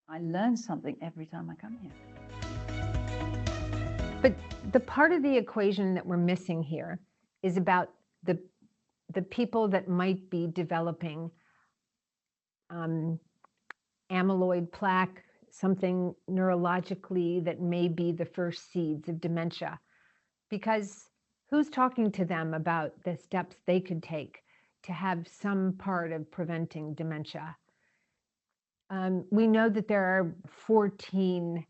I learn something every time I come here. But the part of the equation that we're missing here is about the people that might be developing amyloid plaque, something neurologically that may be the first seeds of dementia. Because who's talking to them about the steps they could take to have some part of preventing dementia? We know that there are 14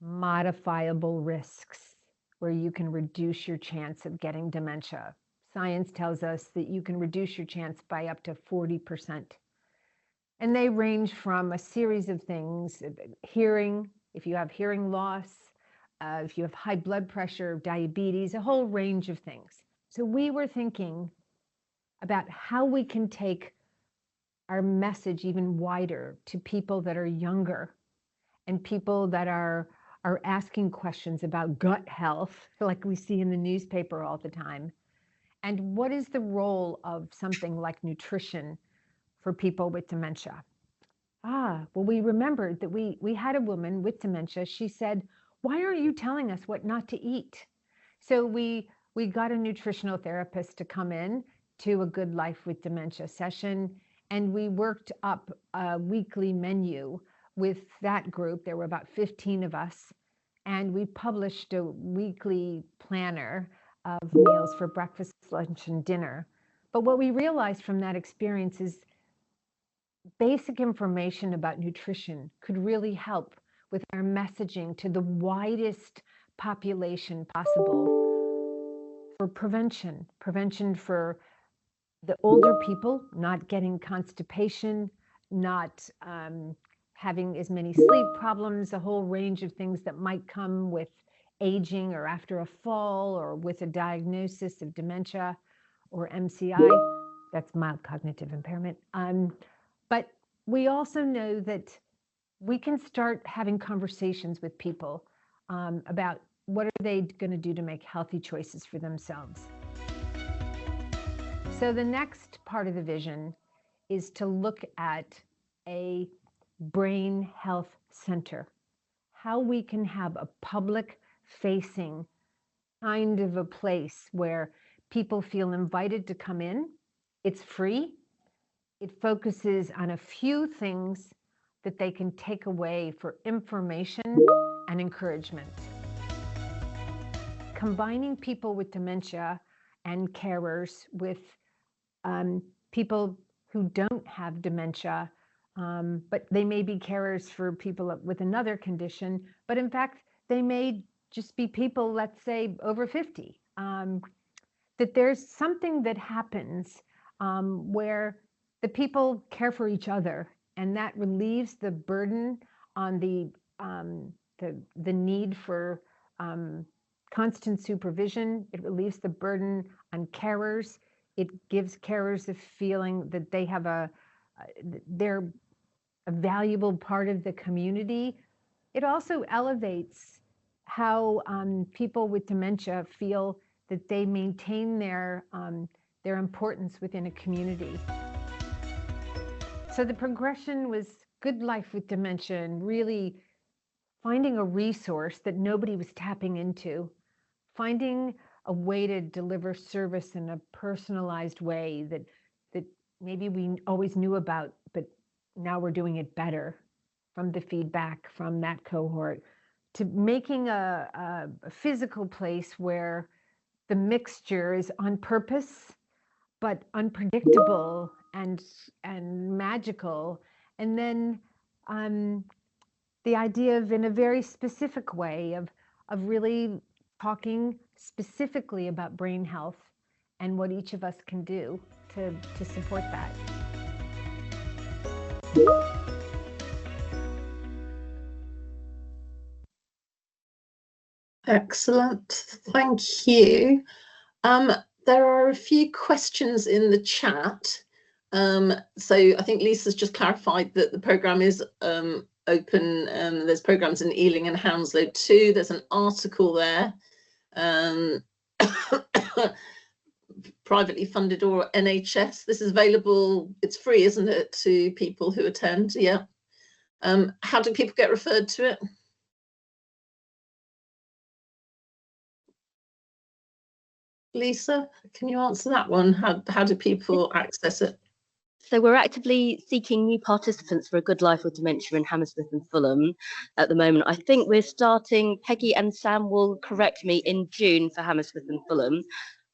modifiable risks where you can reduce your chance of getting dementia. Science tells us that you can reduce your chance by up to 40%. And they range from a series of things: hearing, if you have hearing loss, if you have high blood pressure, diabetes, a whole range of things. So we were thinking about how we can take our message even wider to people that are younger and people that are asking questions about gut health, like we see in the newspaper all the time. And what is the role of something like nutrition for people with dementia? Well, we remembered that we had a woman with dementia. She said, "Why aren't you telling us what not to eat?" So we got a nutritional therapist to come in to a Good Life with Dementia session, and we worked up a weekly menu with that group. There were about 15 of us, and we published a weekly planner of meals for breakfast, lunch, and dinner. But what we realized from that experience is basic information about nutrition could really help with our messaging to the widest population possible for prevention for the older people, not getting constipation, not having as many sleep problems, a whole range of things that might come with aging or after a fall or with a diagnosis of dementia or MCI. That's mild cognitive impairment. But we also know that we can start having conversations with people about what are they going to do to make healthy choices for themselves. So the next part of the vision is to look at a brain health center, how we can have a public-facing kind of a place where people feel invited to come in. It's free. It focuses on a few things that they can take away for information and encouragement. Combining people with dementia and carers with people who don't have dementia, but they may be carers for people with another condition, but in fact, they may just be people, let's say, over 50. That there's something that happens where the people care for each other, and that relieves the burden on the need for constant supervision. It relieves the burden on carers. It gives carers a feeling that they have they're a valuable part of the community. It also elevates how people with dementia feel that they maintain their importance within a community. So the progression was Good Life with Dementia and really finding a resource that nobody was tapping into, finding a way to deliver service in a personalized way that maybe we always knew about, but now we're doing it better from the feedback from that cohort, to making a physical place where the mixture is on purpose, but unpredictable and magical. And then the idea of, in a very specific way, of really talking specifically about brain health and what each of us can do to support that. Excellent, thank you. There are a few questions in the chat. So I think Lisa's just clarified that the programme is open. There's programmes in Ealing and Hounslow too. There's an article there. Privately funded or NHS. This is available, it's free, isn't it, to people who attend? Yeah. How do people get referred to it? Lisa, can you answer that one? How do people access it? So we're actively seeking new participants for A Good Life with Dementia in Hammersmith and Fulham at the moment. I think we're starting, Peggy and Sam will correct me, in June for Hammersmith and Fulham.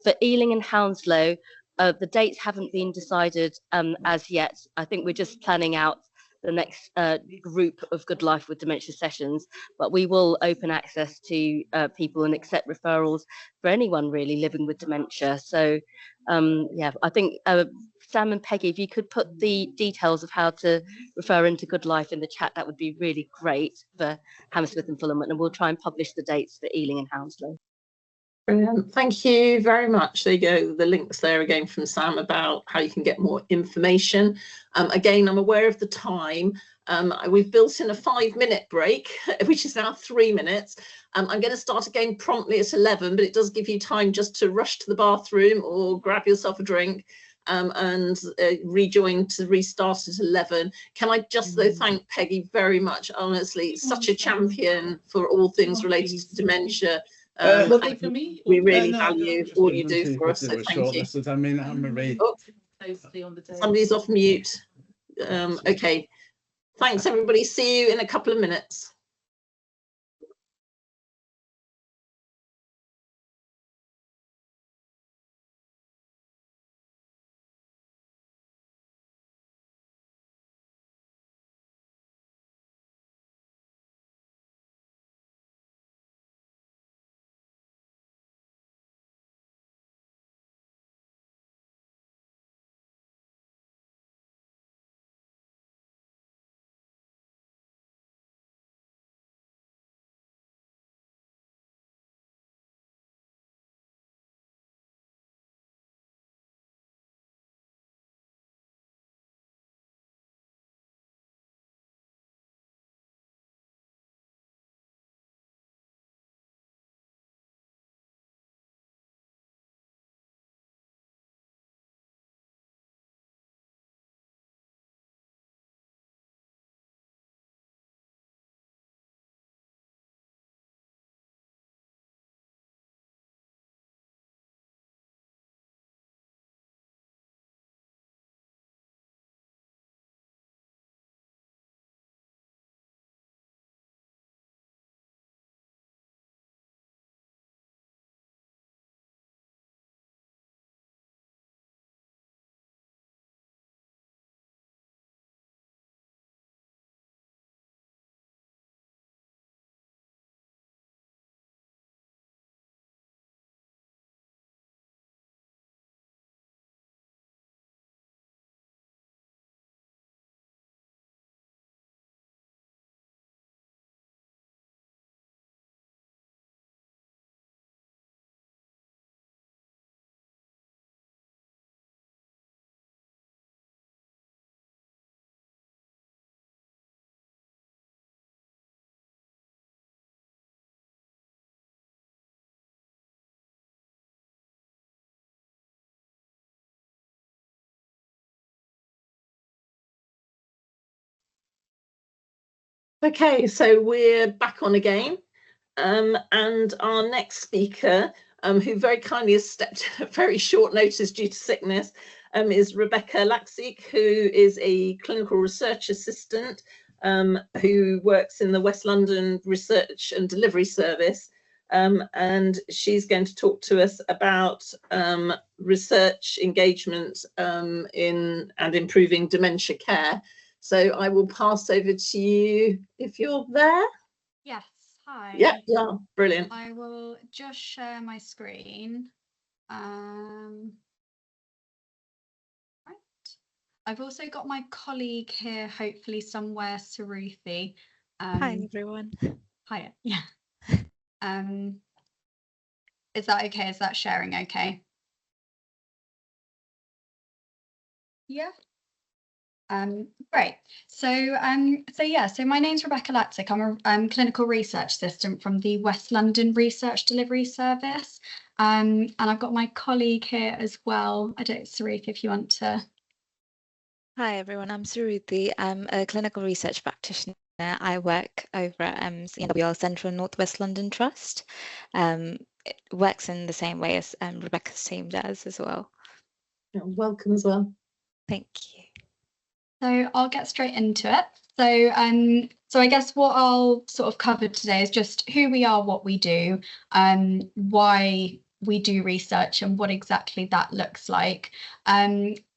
For Ealing and Hounslow, the dates haven't been decided as yet. I think we're just planning out the next group of Good Life with Dementia sessions, but we will open access to people and accept referrals for anyone really living with dementia. So yeah, I think Sam and Peggy, if you could put the details of how to refer into Good Life in the chat, that would be really great for Hammersmith and Fulham, and we'll try and publish the dates for Ealing and Hounslow. Brilliant. Thank you very much. There you go. The links there again from Sam about how you can get more information. Again, I'm aware of the time. We've built in a 5-minute break, which is now 3 minutes. I'm going to start again promptly at 11, but it does give you time just to rush to the bathroom or grab yourself a drink and rejoin to restart at 11. Can I just though thank Peggy very much, honestly, such a champion for all things related to dementia. We really value all you do for us, so thank you. I mean, I'm a Oh, somebody's off mute. Okay, thanks everybody. See you in a couple of minutes. Okay, so we're back on again, and our next speaker, who very kindly has stepped in at very short notice due to sickness, is Rebeka Laczik, who is a clinical research assistant who works in the West London Research and Delivery Service, and she's going to talk to us about research engagement in and improving dementia care. So I will pass over to you if you're there. Yes. Hi. Yeah, brilliant. I will just share my screen. Right. I've also got my colleague here, hopefully somewhere, Suruthy. Hi, everyone. Hiya. Yeah. Is that okay? Is that sharing okay? Yeah. Great. So my name's Rebeka Laczik. I'm a clinical research assistant from the West London Research Delivery Service. And I've got my colleague here as well. I don't, Suruthy, if you want to. Hi, everyone. I'm Suruthy. I'm a clinical research practitioner. I work over at CNWL Central Northwest London Trust. It works in the same way as Rebeka's team does as well. Welcome as well. Thank you. So I'll get straight into it. So I guess what I'll sort of cover today is just who we are, what we do, why we do research and what exactly that looks like.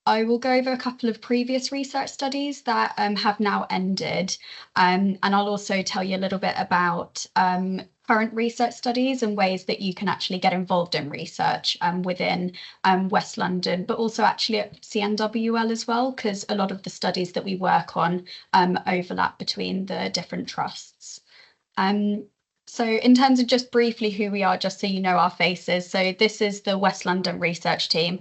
I will go over a couple of previous research studies that have now ended, and I'll also tell you a little bit about current research studies and ways that you can actually get involved in research within West London, but also actually at CNWL as well, because a lot of the studies that we work on overlap between the different trusts. So in terms of just briefly who we are, just so you know our faces. So this is the West London research team.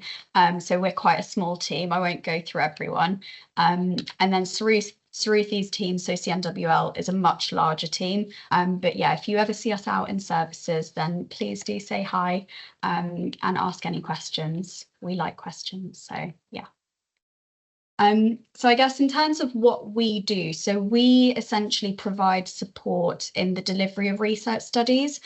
So we're quite a small team. I won't go through everyone. And then Suruthy's team, so CNWL, is a much larger team. But yeah, if you ever see us out in services, then please do say hi and ask any questions. We like questions, so yeah. So I guess in terms of what we do, so we essentially provide support in the delivery of research studies,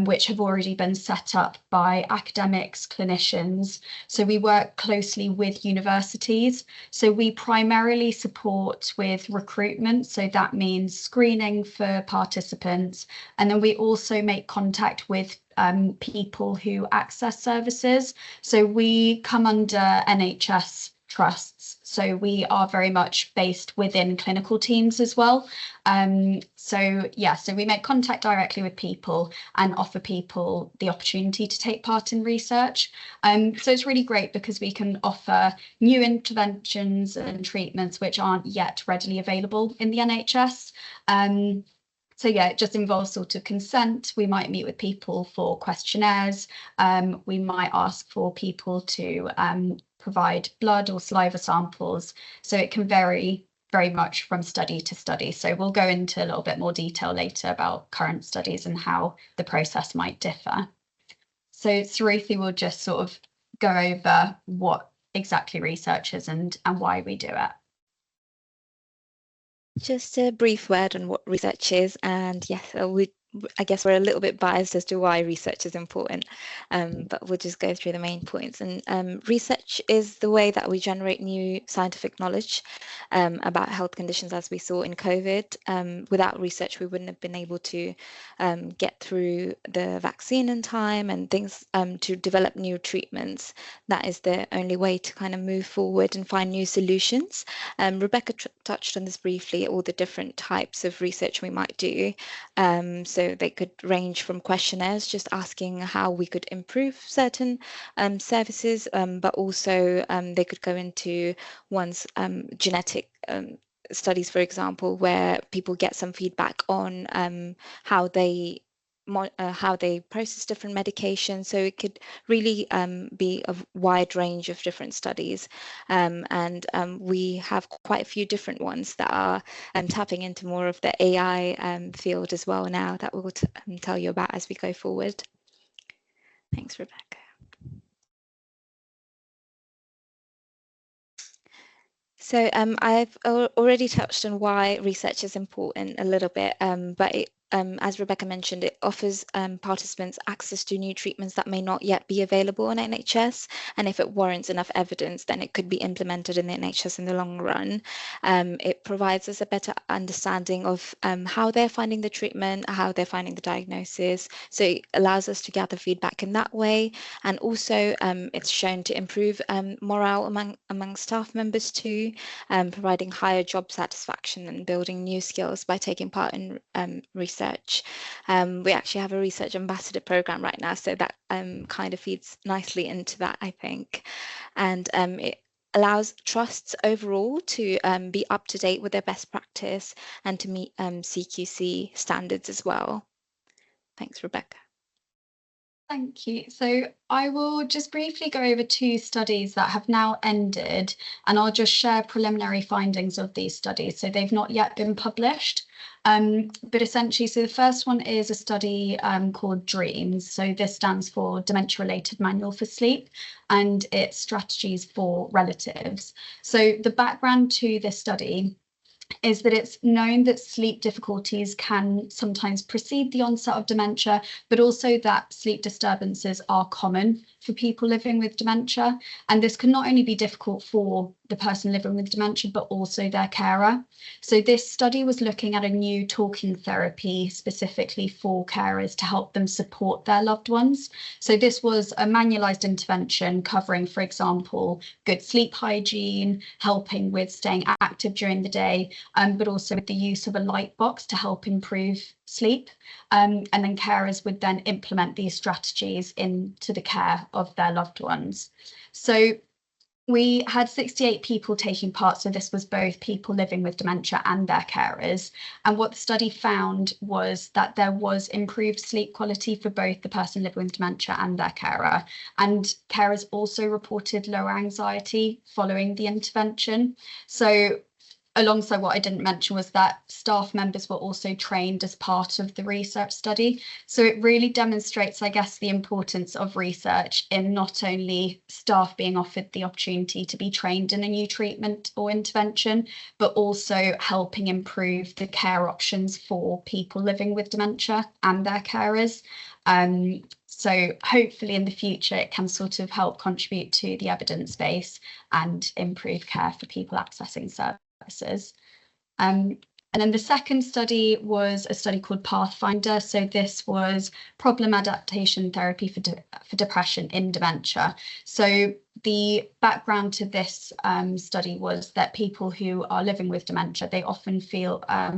which have already been set up by academics, clinicians. So we work closely with universities. So we primarily support with recruitment. So that means screening for participants. And then we also make contact with people who access services. So we come under NHS trusts. So we are very much based within clinical teams as well. So we make contact directly with people and offer people the opportunity to take part in research. So it's really great because we can offer new interventions and treatments which aren't yet readily available in the NHS. So yeah, it just involves sort of consent. We might meet with people for questionnaires. We might ask for people to provide blood or saliva samples. So it can vary very much from study to study. So we'll go into a little bit more detail later about current studies and how the process might differ. So Suruthy will just sort of go over what exactly research is and why we do it. Just a brief word on what research is, and yes, I guess we're a little bit biased as to why research is important, but we'll just go through the main points. And research is the way that we generate new scientific knowledge about health conditions, as we saw in COVID. Without research, we wouldn't have been able to get through the vaccine in time and things to develop new treatments. That is the only way to kind of move forward and find new solutions. Rebeka touched on this briefly, all the different types of research we might do. So they could range from questionnaires, just asking how we could improve certain services, but also they could go into one's genetic studies, for example, where people get some feedback on how they process different medications. So it could really be a wide range of different studies. And we have quite a few different ones that are tapping into more of the AI field as well now that we'll tell you about as we go forward. Thanks, Rebeka. So I've already touched on why research is important a little bit, but as Rebeka mentioned, it offers participants access to new treatments that may not yet be available in NHS. And if it warrants enough evidence, then it could be implemented in the NHS in the long run. It provides us a better understanding of how they're finding the treatment, how they're finding the diagnosis. So it allows us to gather feedback in that way. And also it's shown to improve morale among staff members too, providing higher job satisfaction and building new skills by taking part in research. research. We actually have a research ambassador program right now, so that kind of feeds nicely into that, I think. And it allows trusts overall to be up to date with their best practice and to meet CQC standards as well. Thanks, Rebeka. Thank you. So I will just briefly go over 2 studies that have now ended, and I'll just share preliminary findings of these studies. So they've not yet been published, but essentially, so the first one is a study called DREAMS. So this stands for Dementia-Related Manual for Sleep, and it's strategies for relatives. So the background to this study is that it's known that sleep difficulties can sometimes precede the onset of dementia, but also that sleep disturbances are common for people living with dementia. And this can not only be difficult for the person living with dementia, but also their carer. So this study was looking at a new talking therapy specifically for carers to help them support their loved ones. So this was a manualized intervention covering, for example, good sleep hygiene, helping with staying active during the day, but also with the use of a light box to help improve sleep. And then carers would then implement these strategies into the care of their loved ones. So we had 68 people taking part, so this was both people living with dementia and their carers. And what the study found was that there was improved sleep quality for both the person living with dementia and their carer. And carers also reported lower anxiety following the intervention. So alongside what I didn't mention was that staff members were also trained as part of the research study. So it really demonstrates, I guess, the importance of research in not only staff being offered the opportunity to be trained in a new treatment or intervention, but also helping improve the care options for people living with dementia and their carers. So hopefully in the future, it can sort of help contribute to the evidence base and improve care for people accessing services. And then the second study was a study called Pathfinder. So this was problem adaptation therapy for depression in dementia. So the background to this study was that people who are living with dementia, they often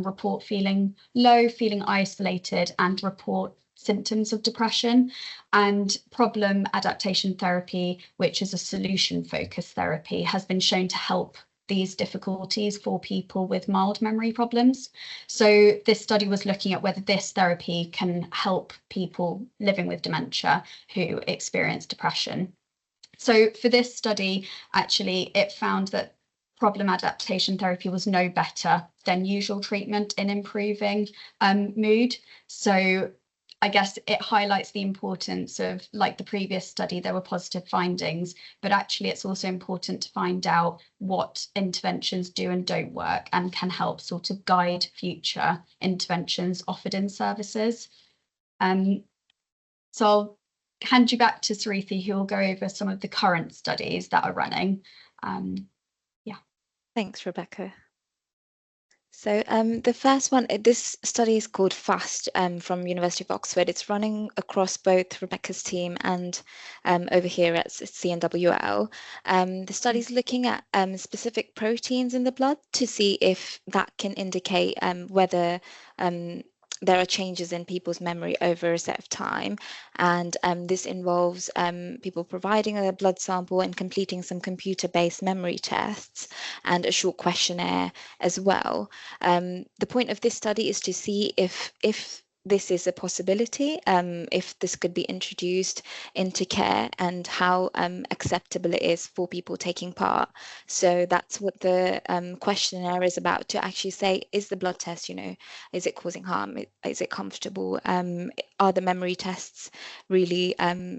report feeling low, feeling isolated, and report symptoms of depression. And problem adaptation therapy, which is a solution-focused therapy, has been shown to help these difficulties for people with mild memory problems. So this study was looking at whether this therapy can help people living with dementia who experience depression. So for this study, actually, it found that problem adaptation therapy was no better than usual treatment in improving mood. So I guess it highlights the importance of, like the previous study, there were positive findings, but actually it's also important to find out what interventions do and don't work and can help sort of guide future interventions offered in services. So I'll hand you back to Suruthy, who will go over some of the current studies that are running. Yeah. Thanks, Rebeka. So the first one, this study is called FAST from University of Oxford. It's running across both Rebeka's team and over here at CNWL. The study is looking at specific proteins in the blood to see if that can indicate whether there are changes in people's memory over a set of time. And this involves people providing a blood sample and completing some computer-based memory tests and a short questionnaire as well. The point of this study is to see if this is a possibility, if this could be introduced into care and how acceptable it is for people taking part. So that's what the questionnaire is about, to actually say, is the blood test, is it causing harm? Is it comfortable? Are the memory tests really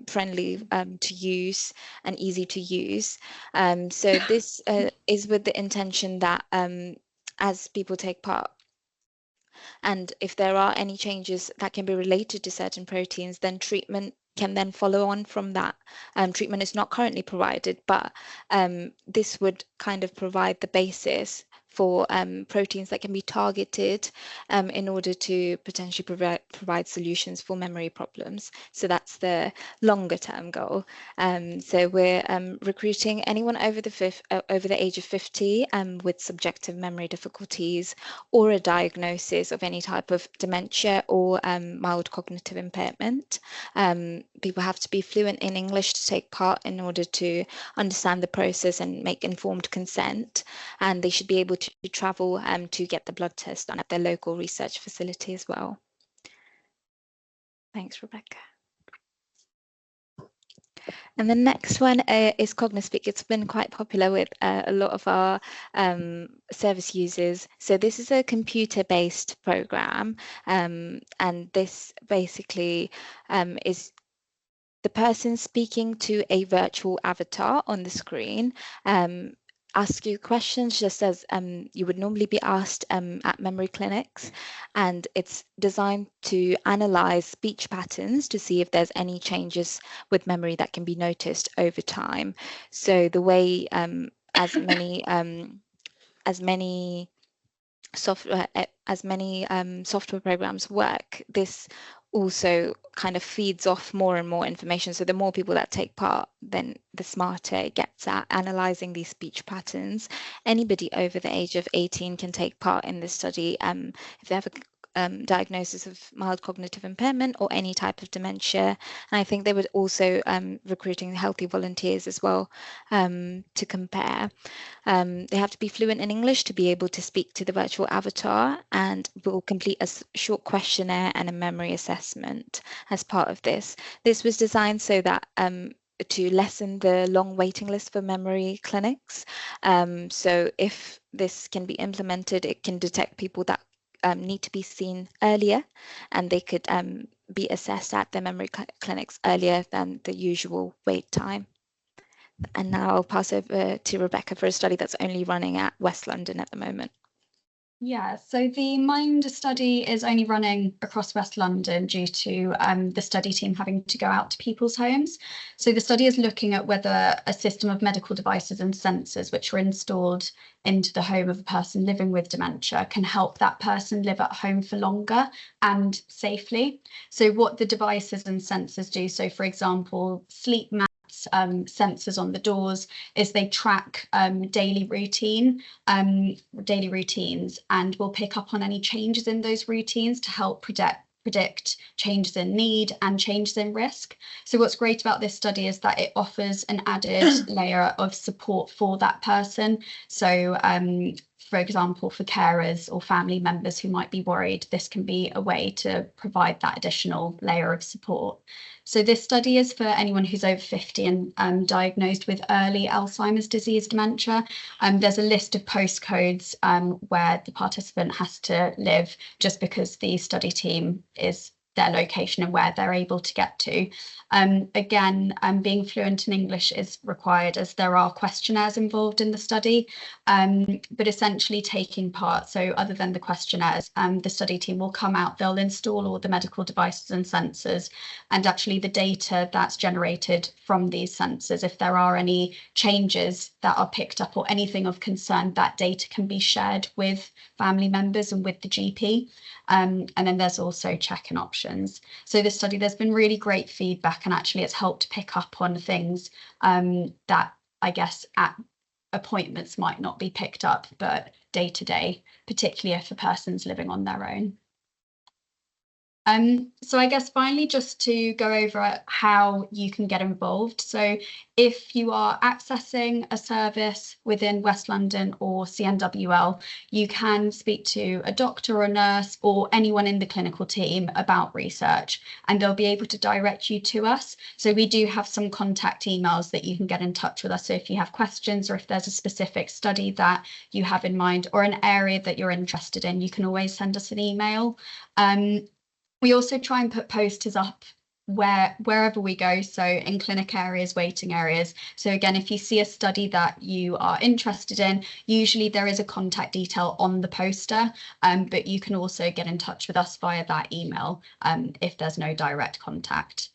friendly to use and easy to use? So this is with the intention that as people take part, and if there are any changes that can be related to certain proteins, then treatment can then follow on from that. Treatment is not currently provided, but this would kind of provide the basis for proteins that can be targeted in order to potentially provide solutions for memory problems. So that's the longer term goal. So we're recruiting anyone over the age of 50 with subjective memory difficulties or a diagnosis of any type of dementia or mild cognitive impairment. People have to be fluent in English to take part in order to understand the process and make informed consent, and they should be able to travel to get the blood test done at their local research facility as well. Thanks, Rebecca. And the next one is Cognospeak. It's been quite popular with a lot of our service users. So this is a computer-based program, and this basically is the person speaking to a virtual avatar on the screen. Ask you questions just as you would normally be asked at memory clinics, and it's designed to analyze speech patterns to see if there's any changes with memory that can be noticed over time. So the way as many software programs work, this also kind of feeds off more and more information. So the more people that take part, then the smarter it gets at analyzing these speech patterns. Anybody over the age of 18 can take part in this study if they have a diagnosis of mild cognitive impairment or any type of dementia. And I think they were also recruiting healthy volunteers as well to compare. They have to be fluent in English to be able to speak to the virtual avatar, and will complete a short questionnaire and a memory assessment as part of this. This was designed so that to lessen the long waiting list for memory clinics. So if this can be implemented, it can detect people that need to be seen earlier, and they could be assessed at their memory clinics earlier than the usual wait time. And now I'll pass over to Rebecca for a study that's only running at West London at the moment. Yeah, so the MIND study is only running across West London due to the study team having to go out to people's homes. So the study is looking at whether a system of medical devices and sensors which are installed into the home of a person living with dementia can help that person live at home for longer and safely. So what the devices and sensors do, so for example, sleep mats, sensors on the doors, is they track daily routines, and will pick up on any changes in those routines to help predict changes in need and changes in risk. So what's great about this study is that it offers an added layer of support for that person. So for example, for carers or family members who might be worried, this can be a way to provide that additional layer of support. So this study is for anyone who's over 50 and diagnosed with early Alzheimer's disease dementia. There's a list of postcodes where the participant has to live, just because the study team is their location and where they're able to get to. Again, being fluent in English is required, as there are questionnaires involved in the study, but essentially taking part. So other than the questionnaires, the study team will come out, they'll install all the medical devices and sensors, and actually the data that's generated from these sensors, if there are any changes that are picked up or anything of concern, that data can be shared with family members and with the GP. And then there's also check-in options. So this study, there's been really great feedback, and actually it's helped pick up on things that I guess at appointments might not be picked up, but day to day, particularly if a person's living on their own. So I guess finally, just to go over how you can get involved. So if you are accessing a service within West London or CNWL, you can speak to a doctor or a nurse or anyone in the clinical team about research, and they'll be able to direct you to us. So we do have some contact emails that you can get in touch with us. So if you have questions, or if there's a specific study that you have in mind or an area that you're interested in, you can always send us an email. We also try and put posters up wherever we go, so in clinic areas, waiting areas. So again, if you see a study that you are interested in, usually there is a contact detail on the poster, but you can also get in touch with us via that email if there's no direct contact.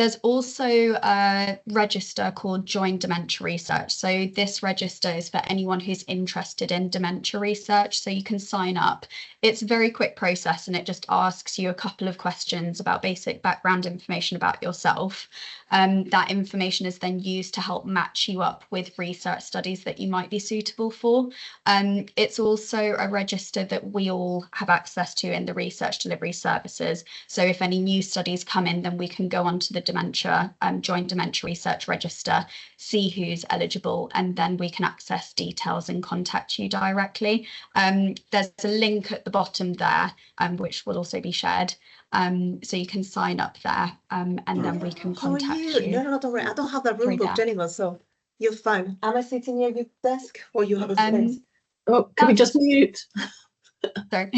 There's also a register called Join Dementia Research. So this register is for anyone who's interested in dementia research. So you can sign up. It's a very quick process, and it just asks you a couple of questions about basic background information about yourself. That information is then used to help match you up with research studies that you might be suitable for. It's also a register that we all have access to in the research delivery services. So if any new studies come in, then we can go onto the Joint Dementia Research Register, see who's eligible, and then we can access details and contact you directly. There's a link at the bottom there, which will also be shared. So you can sign up there, and then we can contact you. No, don't worry. I don't have that room booked anyway, so you're fine. Am I sitting near your desk, or you have a space? Oh, can we just mute? Sorry.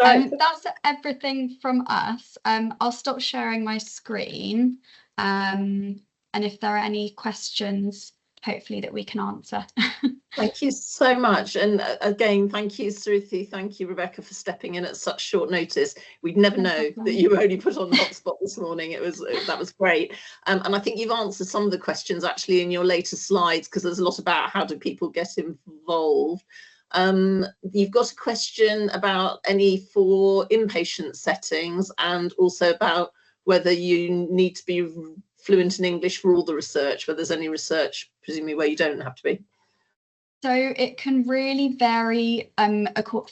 That's everything from us. I'll stop sharing my screen, and if there are any questions, hopefully that we can answer. Thank you so much, and again, thank you, Suruthy. Thank you, Rebeka, for stepping in at such short notice. We'd never know that you were only put on the hotspot this morning. That was great, and I think you've answered some of the questions actually in your later slides, because there's a lot about how do people get involved. You've got a question about any for inpatient settings, and also about whether you need to be fluent in English for all the research, whether there's any research, presumably, where you don't have to be. So it can really vary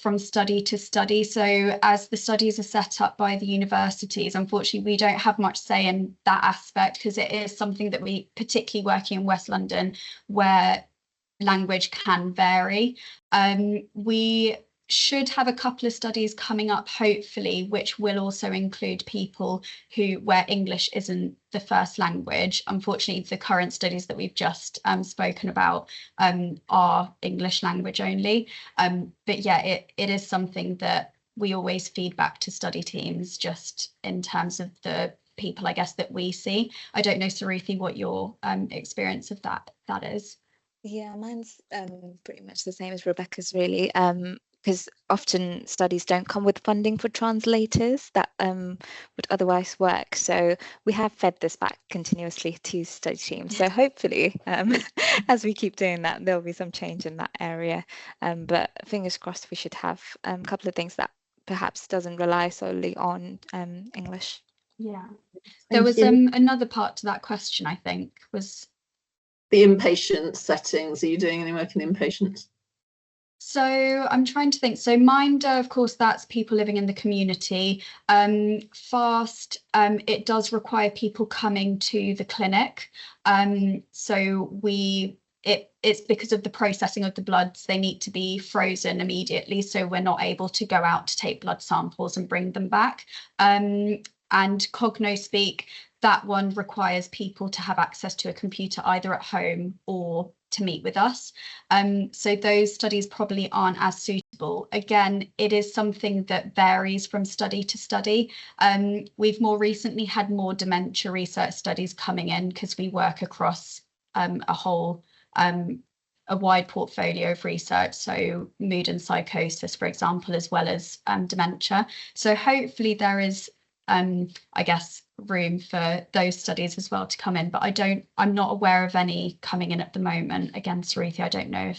from study to study. So as the studies are set up by the universities, unfortunately, we don't have much say in that aspect, because it is something that we, particularly working in West London, where language can vary. We should have a couple of studies coming up, hopefully, which will also include people where English isn't the first language. Unfortunately, the current studies that we've just spoken about are English language only. But yeah, it is something that we always feed back to study teams, just in terms of the people, I guess, that we see. I don't know, Suruthy, what your experience of that is. Yeah, mine's pretty much the same as Rebeka's, really, because often studies don't come with funding for translators that would otherwise work. So we have fed this back continuously to study teams. So hopefully, as we keep doing that, there'll be some change in that area. But fingers crossed, we should have a couple of things that perhaps doesn't rely solely on English. Yeah. There was another part to that question, I think, was the inpatient settings. Are you doing any work in inpatients? So I'm trying to think. So Minder, of course, that's people living in the community. FAST, it does require people coming to the clinic. So it's because of the processing of the bloods, they need to be frozen immediately. So we're not able to go out to take blood samples and bring them back. And CognoSpeak, that one requires people to have access to a computer either at home or to meet with us. So those studies probably aren't as suitable. Again, it is something that varies from study to study. We've more recently had more dementia research studies coming in, because we work across a wide portfolio of research, so mood and psychosis, for example, as well as dementia. So hopefully there is I guess, room for those studies as well to come in, but I'm not aware of any coming in at the moment. Again, Suruthy, I don't know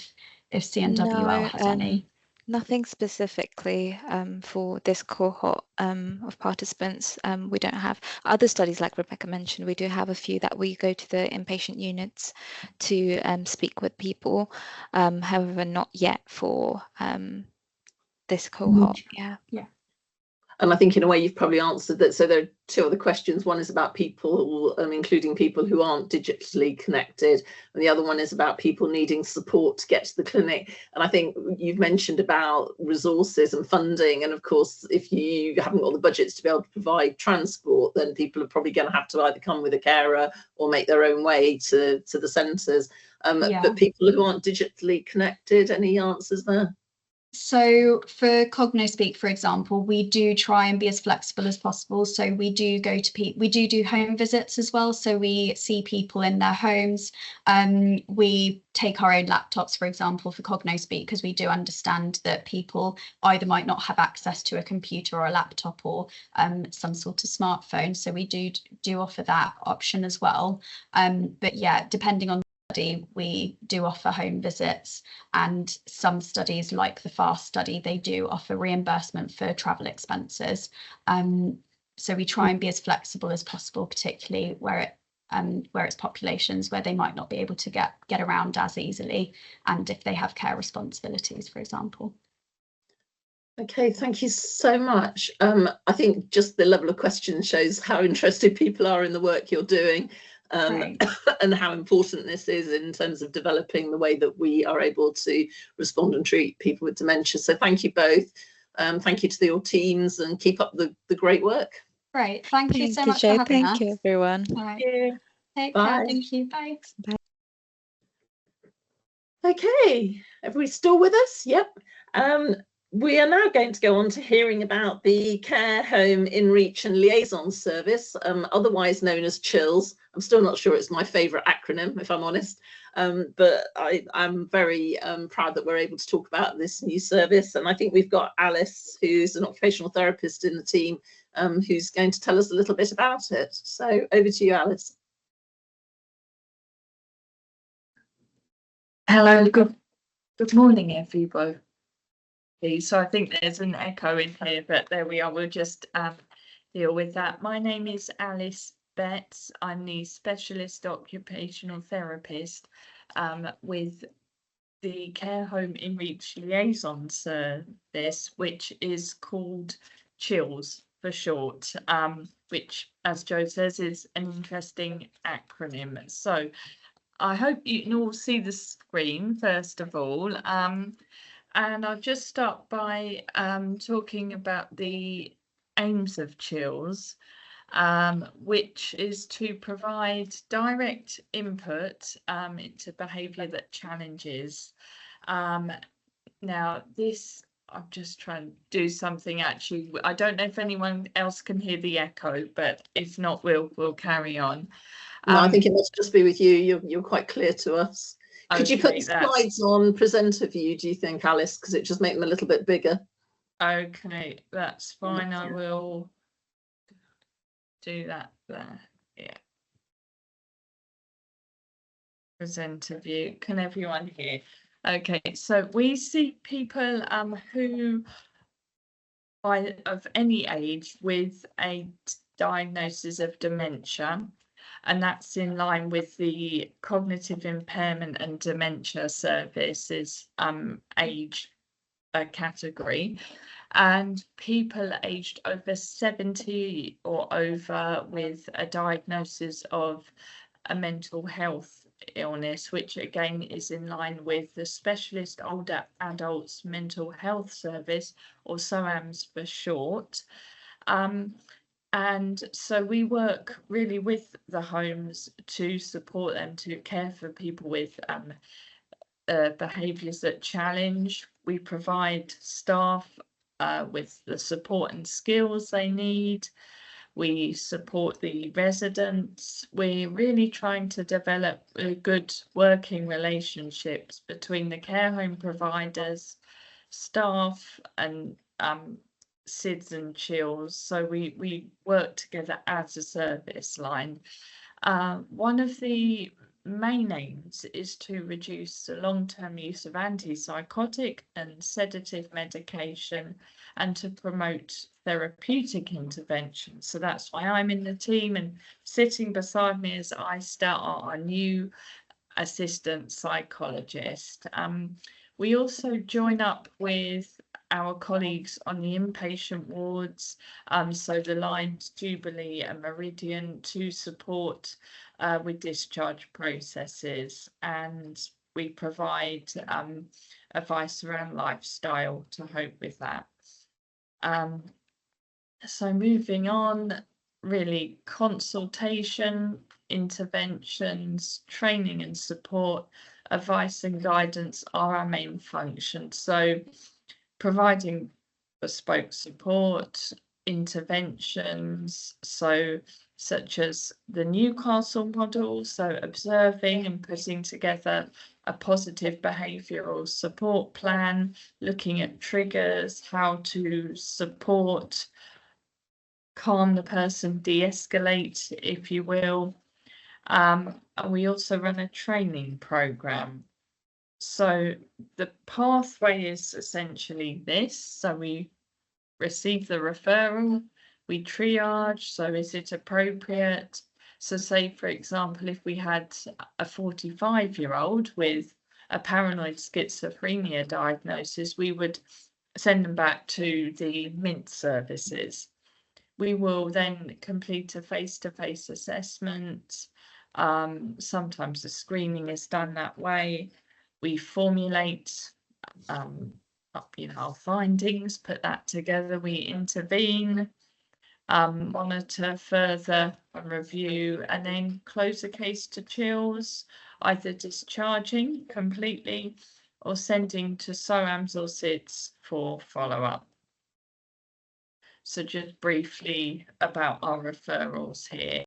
if CNWL has any. Nothing specifically for this cohort of participants. We don't have other studies, like Rebeka mentioned. We do have a few that we go to the inpatient units to speak with people, however, not yet for this cohort. Yeah. And I think in a way you've probably answered that. So there are two other questions. One is about people, including people who aren't digitally connected. And the other one is about people needing support to get to the clinic. And I think you've mentioned about resources and funding. And of course, if you haven't got the budgets to be able to provide transport, then people are probably going to have to either come with a carer or make their own way to the centres. But people who aren't digitally connected, any answers there? So for CognoSpeak, for example, we do try and be as flexible as possible. So we do go to we do home visits as well. So we see people in their homes. We take our own laptops, for example, for CognoSpeak, because we do understand that people either might not have access to a computer or a laptop or some sort of smartphone. So we do offer that option as well. But yeah, depending on we do offer home visits, and some studies like the FAST study, they do offer reimbursement for travel expenses. So we try and be as flexible as possible, particularly where it's populations where they might not be able to get around as easily, and if they have care responsibilities, for example. Okay, thank you so much. I think just the level of questions shows how interested people are in the work you're doing. And how important this is in terms of developing the way that we are able to respond and treat people with dementia. So thank you both. Thank you to your teams, and keep up the great work. Great. Thank you so much for having us. Thank you, everyone. All right. Take Bye. care. Thank you. Bye. Bye. Okay, everybody still with us? Yep. We are now going to go on to hearing about the Care Home InReach and Liaison service, otherwise known as CHILLS. I'm still not sure it's my favourite acronym, if I'm honest, but I'm very proud that we're able to talk about this new service. And I think we've got Alice, who's an occupational therapist in the team, who's going to tell us a little bit about it. So over to you, Alice. Hello, good morning, everybody. So I think there's an echo in here, but there we are. We'll just deal with that. My name is Alice Betts. I'm the specialist occupational therapist with the Care Home InReach Liaison service, which is called CHILLS for short, which, as Joe says, is an interesting acronym. So I hope you can all see the screen, first of all. And I'll just start by talking about the aims of CHILLS, which is to provide direct input into behaviour that challenges. Now, this, I'm just trying to do something actually. I don't know if anyone else can hear the echo, but if not, we'll carry on. No, I think it must just be with you. You're quite clear to us. Could you put the slides on presenter view, do you think, Alice? Because it just make them a little bit bigger. Okay, that's fine. I will do that there. Yeah. Presenter view. Can everyone hear? Okay, so we see people who of any age with a diagnosis of dementia, and that's in line with the cognitive impairment and dementia services age category, and people aged over 70 or over with a diagnosis of a mental health illness, which again is in line with the Specialist Older Adults Mental Health Service, or SOAMS for short. And so we work really with the homes to support them to care for people with behaviours that challenge. We provide staff with the support and skills they need. We support the residents. We're really trying to develop good working relationships between the care home providers, staff, and SIDS and CHILLS. So we work together as a service line. One of the main aims is to reduce the long-term use of antipsychotic and sedative medication, and to promote therapeutic intervention. So that's why I'm in the team, and sitting beside me is Ista, our new assistant psychologist. We also join up with our colleagues on the inpatient wards, so the Lines, Jubilee and Meridian, to support with discharge processes, and we provide advice around lifestyle to help with that. So moving on, really consultation, interventions, training and support, advice and guidance are our main functions. So providing bespoke support, interventions, such as the Newcastle model, so observing and putting together a positive behavioural support plan, looking at triggers, how to support, calm the person, de-escalate, if you will. And we also run a training programme. So the pathway is essentially this. So we receive the referral, we triage, so is it appropriate? So say, for example, if we had a 45-year-old with a paranoid schizophrenia diagnosis, we would send them back to the MINT services. We will then complete a face-to-face assessment. Sometimes the screening is done that way. We formulate our findings, put that together, we intervene, monitor further and review, and then close the case to chills, either discharging completely or sending to SOAMs or SIDS for follow-up. So just briefly about our referrals here.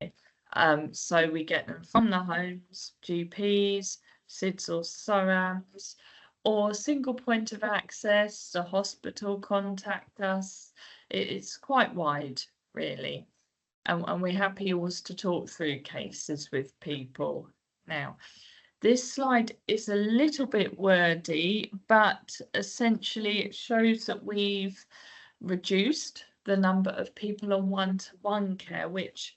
So we get them from the homes, GPs, SIDS or SOAMs, or single point of access, the hospital contact us. It's quite wide, really. And we're happy always to talk through cases with people. Now, this slide is a little bit wordy, but essentially it shows that we've reduced the number of people on one-to-one care, which,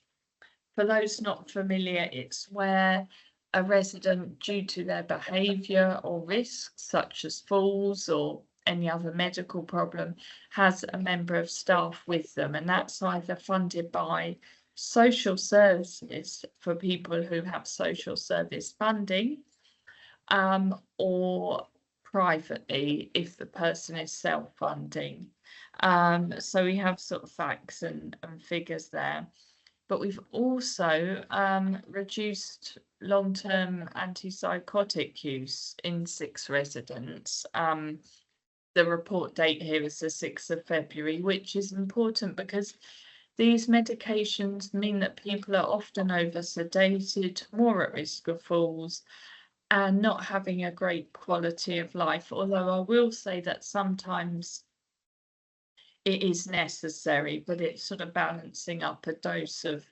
for those not familiar, it's where a resident, due to their behaviour or risks such as falls or any other medical problem, has a member of staff with them, and that's either funded by social services for people who have social service funding, or privately if the person is self-funding. So we have sort of facts and figures there. But we've also reduced long-term antipsychotic use in 6 residents. The report date here is the 6th of February, which is important because these medications mean that people are often over-sedated, more at risk of falls, and not having a great quality of life. Although I will say that sometimes it is necessary, but it's sort of balancing up a dose of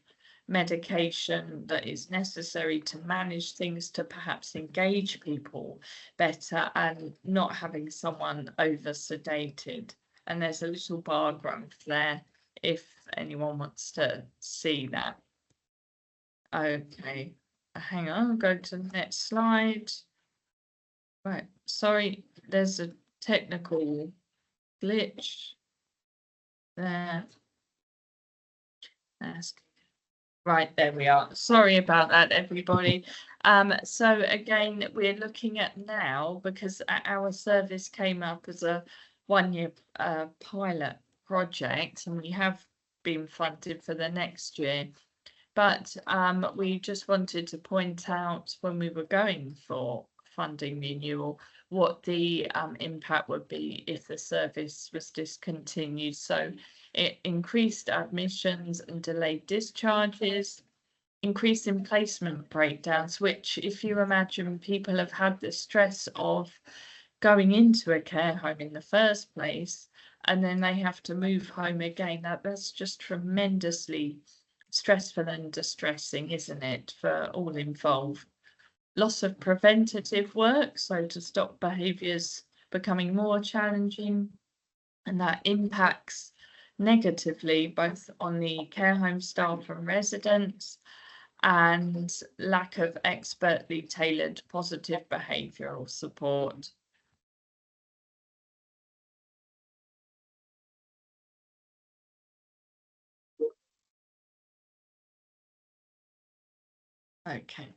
medication that is necessary to manage things, to perhaps engage people better, and not having someone over sedated. And there's a little bar graph there if anyone wants to see that. Okay, hang on, I'll go to the next slide. Right, sorry, there's a technical glitch there. Right, there we are. Sorry about that, everybody. So again, we're looking at now, because our service came up as a one-year pilot project, and we have been funded for the next year. But we just wanted to point out, when we were going for funding renewal, what the impact would be if the service was discontinued. So it increased admissions and delayed discharges, increase in placement breakdowns, which, if you imagine, people have had the stress of going into a care home in the first place, and then they have to move home again. That's just tremendously stressful and distressing, isn't it, for all involved? Loss of preventative work, so to stop behaviours becoming more challenging, and that impacts negatively both on the care home staff and residents, and lack of expertly tailored positive behavioural support. Okay,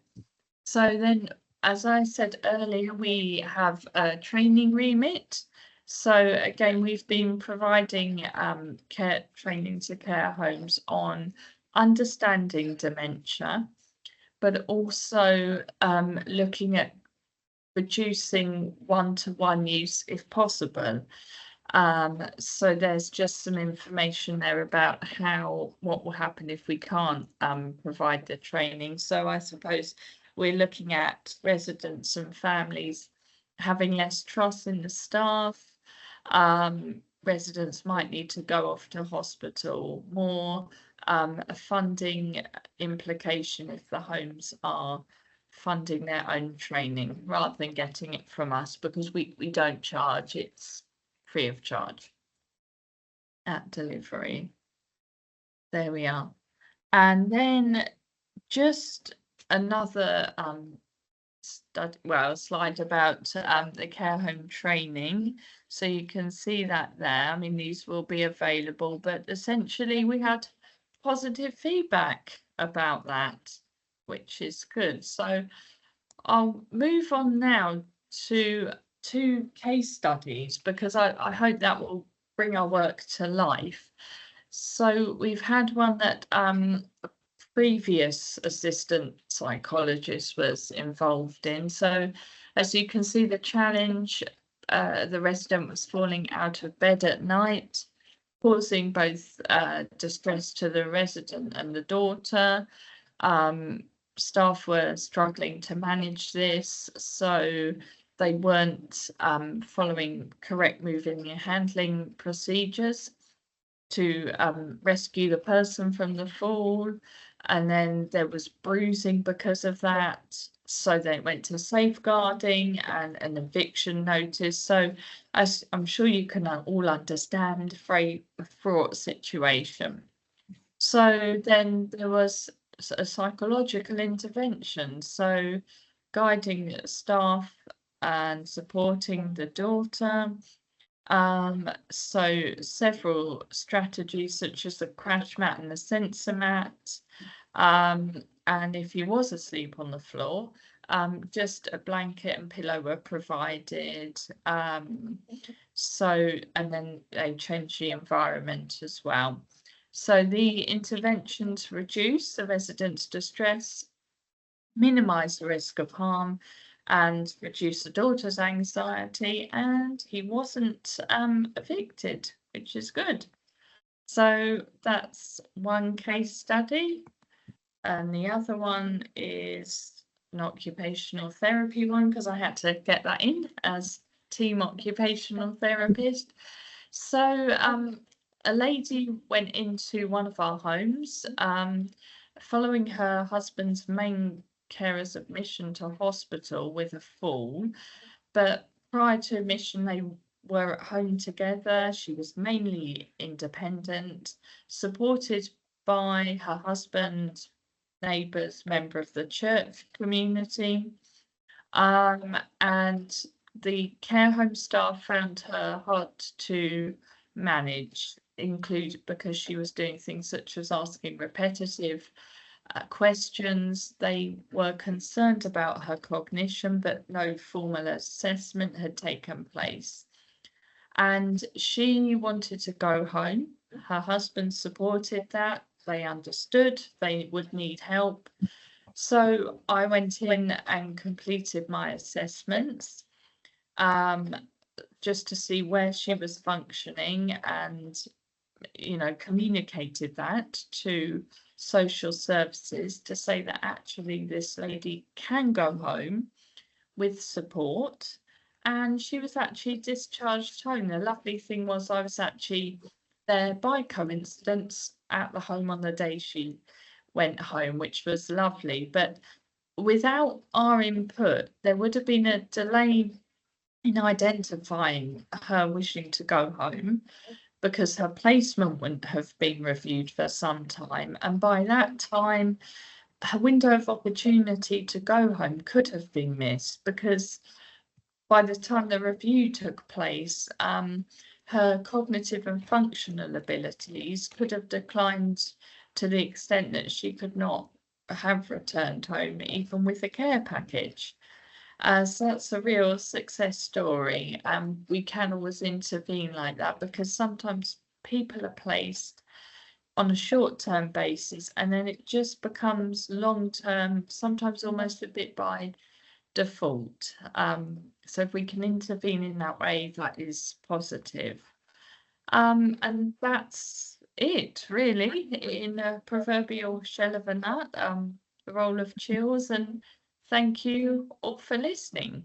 so then, as I said earlier, we have a training remit. So again, we've been providing care training to care homes on understanding dementia, but also looking at reducing one-to-one use if possible. So there's just some information there about what will happen if we can't provide the training. So I suppose we're looking at residents and families having less trust in the staff. Residents might need to go off to hospital more. A funding implication if the homes are funding their own training rather than getting it from us, because we don't charge, it's free of charge at delivery. There we are. And then just another slide about the care home training. So you can see that there. I mean, these will be available, but essentially we had positive feedback about that, which is good. So I'll move on now to 2 case studies, because I hope that will bring our work to life. So we've had one that previous assistant psychologist was involved in. So as you can see, the challenge, the resident was falling out of bed at night, causing both distress to the resident and the daughter. Staff were struggling to manage this, so they weren't following correct moving and handling procedures to rescue the person from the fall. And then there was bruising because of that, so they went to safeguarding and an eviction notice. So as I'm sure you can all understand, a fraught situation. So then there was a psychological intervention, so guiding staff and supporting the daughter. So several strategies such as the crash mat and the sensor mat. And if he was asleep on the floor, just a blanket and pillow were provided. So, and then they changed the environment as well. So the interventions reduce the resident's distress, minimize the risk of harm, and reduce the daughter's anxiety, and he wasn't evicted, which is good. So that's one case study. And the other one is an occupational therapy one, because I had to get that in as team occupational therapist. So a lady went into one of our homes following her husband's main carer's admission to hospital with a fall, but prior to admission they were at home together. She was mainly independent, supported by her husband, neighbours, member of the church community, and the care home staff found her hard to manage, because she was doing things such as asking repetitive questions. They were concerned about her cognition, but no formal assessment had taken place. And she wanted to go home. Her husband supported that. They understood they would need help. So I went in and completed my assessments, just to see where she was functioning, and communicated that to social services to say that actually this lady can go home with support. And she was actually discharged home. The lovely thing was I was actually there by coincidence at the home on the day she went home, which was lovely. But without our input, there would have been a delay in identifying her wishing to go home, because her placement wouldn't have been reviewed for some time. And by that time, her window of opportunity to go home could have been missed, because by the time the review took place, her cognitive and functional abilities could have declined to the extent that she could not have returned home, even with a care package. So that's a real success story. We can always intervene like that, because sometimes people are placed on a short-term basis and then it just becomes long-term, sometimes almost a bit by default. So if we can intervene in that way, that is positive. And that's it, really, in a proverbial shell of a nut, the role of chills. And thank you all for listening.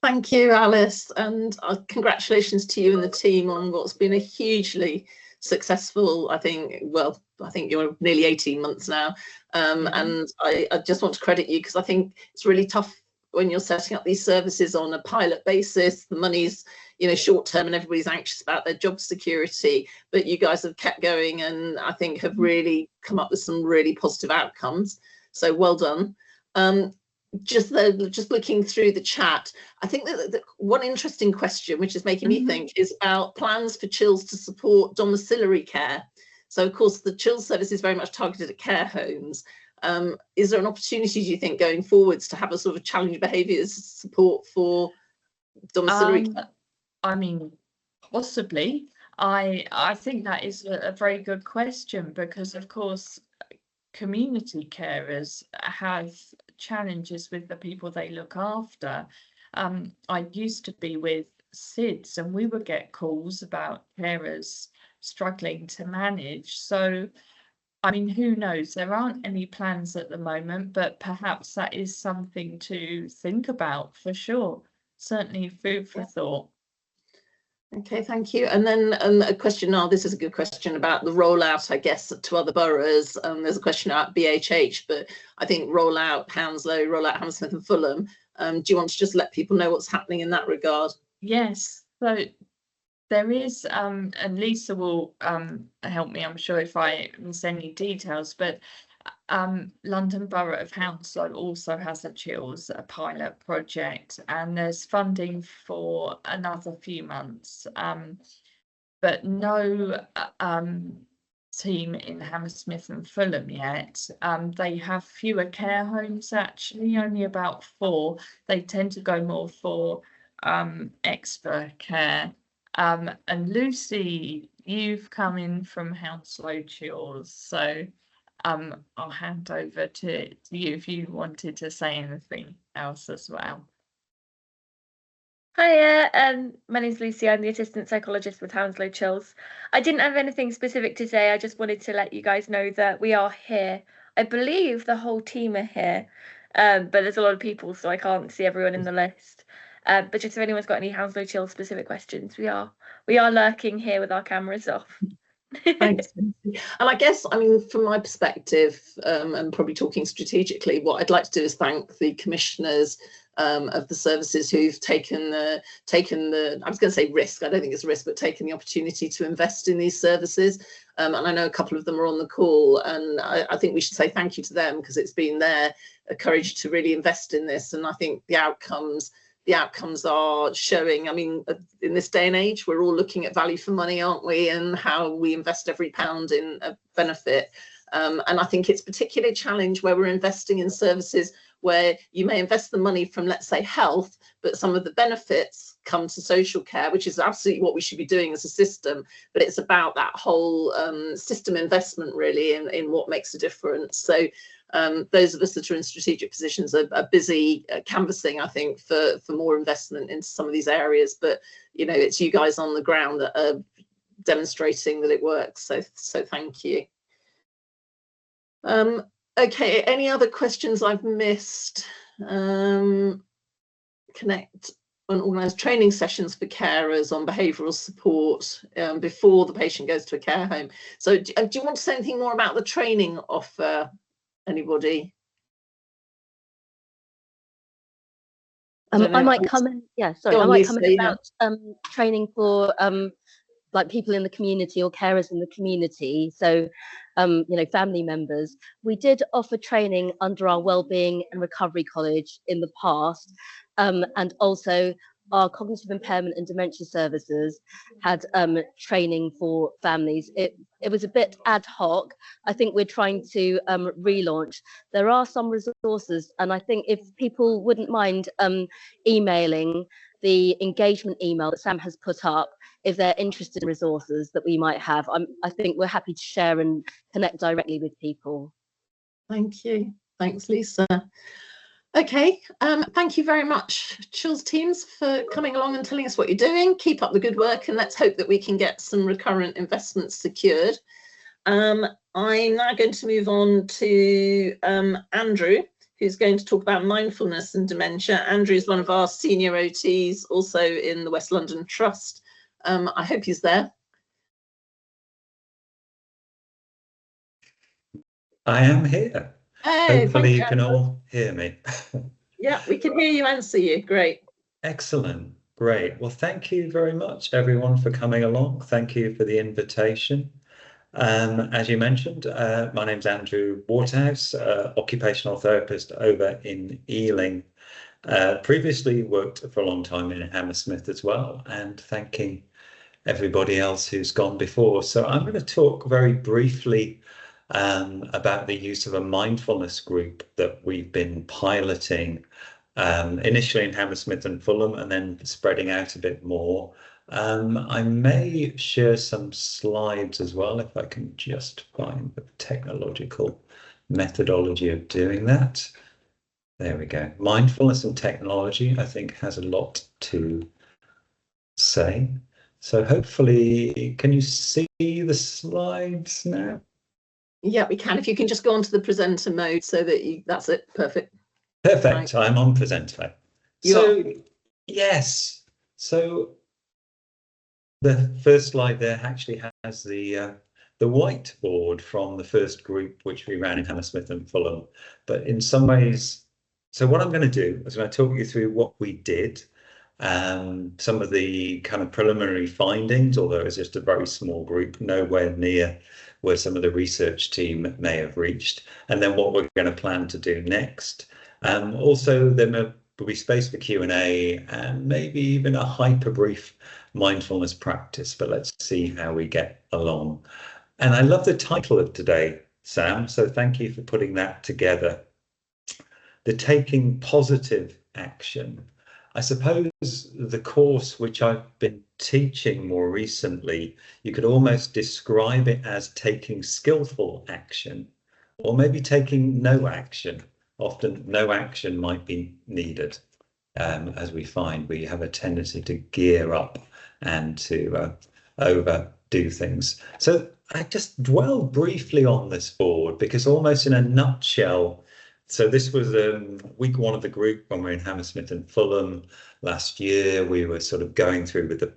Thank you, Alice, and congratulations to you and the team on what's been a hugely successful, I think you're nearly 18 months now, and I just want to credit you, because I think it's really tough when you're setting up these services on a pilot basis. The money's short term and everybody's anxious about their job security, but you guys have kept going and I think have really come up with some really positive outcomes, so well done. Just looking through the chat, I think that one interesting question, which is making me think, is about plans for chills to support domiciliary care. So of course the chills service is very much targeted at care homes. Is there an opportunity, do you think, going forwards to have a sort of challenge behaviours support for domiciliary care? I mean, possibly. I think that is a very good question, because of course community carers have challenges with the people they look after. I used to be with SIDS and we would get calls about carers struggling to manage. So, I mean, who knows? There aren't any plans at the moment, but perhaps that is something to think about for sure. Certainly food for thought. Okay, thank you. And then a question now, this is a good question about the rollout, I guess, to other boroughs. There's a question about BHH, but I think rollout Hounslow, rollout Hammersmith and Fulham. Do you want to just let people know what's happening in that regard? Yes, so there is, and Lisa will help me, I'm sure, if I miss any details, but London Borough of Hounslow also has a chills, a pilot project, and there's funding for another few months, but no team in Hammersmith and Fulham yet. They have fewer care homes, actually, only about 4. They tend to go more for extra care. And Lucy, you've come in from Hounslow Chills, so I'll hand over to you if you wanted to say anything else as well. Hiya, my name's Lucy. I'm the assistant psychologist with Hounslow Chills. I didn't have anything specific to say. I just wanted to let you guys know that we are here. I believe the whole team are here, but there's a lot of people, so I can't see everyone in the list. But just if anyone's got any Hounslow Chills specific questions, we are lurking here with our cameras off. Thanks. And I guess, I mean, from my perspective, and probably talking strategically, what I'd like to do is thank the commissioners of the services who've taken the I was going to say risk, I don't think it's a risk, but taken the opportunity to invest in these services. And I know a couple of them are on the call, and I think we should say thank you to them, because it's been their courage to really invest in this. And I think the outcomes are showing. I mean, in this day and age, we're all looking at value for money, aren't we, and how we invest every pound in a benefit. And I think it's particularly a challenge where we're investing in services where you may invest the money from, let's say, health, but some of the benefits come to social care, which is absolutely what we should be doing as a system. But it's about that whole system investment, really, in what makes a difference. So those of us that are in strategic positions are busy canvassing, I think, for more investment into some of these areas. But, you know, it's you guys on the ground that are demonstrating that it works. So thank you. Okay, any other questions I've missed? Connect and organise training sessions for carers on behavioural support before the patient goes to a care home. So do you want to say anything more about the training offer, anybody? I might come in, yeah, sorry, I might come in about training for like people in the community or carers in the community. So, you know, family members. We did offer training under our Wellbeing and Recovery College in the past, and also our cognitive impairment and dementia services had training for families. It was a bit ad hoc. I think we're trying to relaunch. There are some resources, and I think if people wouldn't mind emailing the engagement email that Sam has put up, if they're interested in resources that we might have, I think we're happy to share and connect directly with people. Thank you. Thanks, Lisa. Okay, thank you very much, Chills teams, for coming along and telling us what you're doing. Keep up the good work, and let's hope that we can get some recurrent investments secured. I'm now going to move on to Andrew, who's going to talk about mindfulness and dementia. Andrew is one of our senior OTs, also in the West London Trust. I hope he's there. I am here. Hey, hopefully you can all hear me. Yeah, we can hear you and see you. Great. Excellent. Great. Well, thank you very much, everyone, for coming along. Thank you for the invitation. As you mentioned, my name's Andrew Waterhouse, occupational therapist over in Ealing. Previously worked for a long time in Hammersmith as well, and thanking everybody else who's gone before. So I'm going to talk very briefly about the use of a mindfulness group that we've been piloting initially in Hammersmith and Fulham, and then spreading out a bit more. I may share some slides as well, if I can just find the technological methodology of doing that. There we go. Mindfulness and technology, I think, has a lot to say. So hopefully, can you see the slides now? Yeah, we can. If you can just go onto the presenter mode so that that's it. Perfect. Perfect. Right. I'm on presenter. Yes. So the first slide there actually has the whiteboard from the first group which we ran in Hammersmith and Fulham. But in some ways, so what I'm going to do is I'm going to talk you through what we did, some of the kind of preliminary findings, although it's just a very small group, nowhere near where some of the research team may have reached, and then what we're going to plan to do next. Also, there will be space for Q&A and maybe even a hyper brief mindfulness practice, but let's see how we get along. And I love the title of today, Sam, so thank you for putting that together. The Taking Positive Action. I suppose the course which I've been teaching more recently, you could almost describe it as taking skillful action, or maybe taking no action. Often no action might be needed. As we find, we have a tendency to gear up and to overdo things. So I just dwell briefly on this board because almost in a nutshell, so this was week one of the group when we were in Hammersmith and Fulham last year. We were sort of going through with the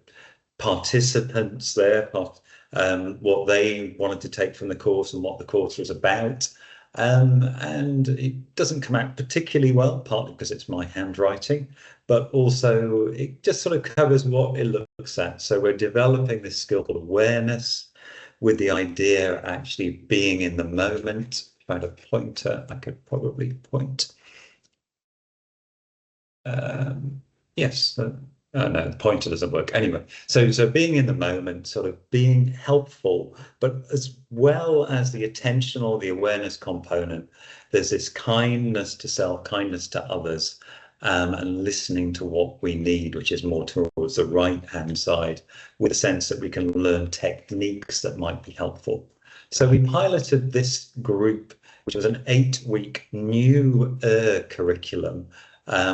participants there, what they wanted to take from the course and what the course was about. And it doesn't come out particularly well, partly because it's my handwriting, but also it just sort of covers what it looks at. So we're developing this skill called awareness, with the idea of actually being in the moment. If I had a pointer, I could probably point. Yes. No, the pointer doesn't work. Anyway, so being in the moment, sort of being helpful, but as well as the attentional, the awareness component, there's this kindness to self, kindness to others, and listening to what we need, which is more towards the right-hand side, with a sense that we can learn techniques that might be helpful. So we piloted this group, which was an 8-week new curriculum,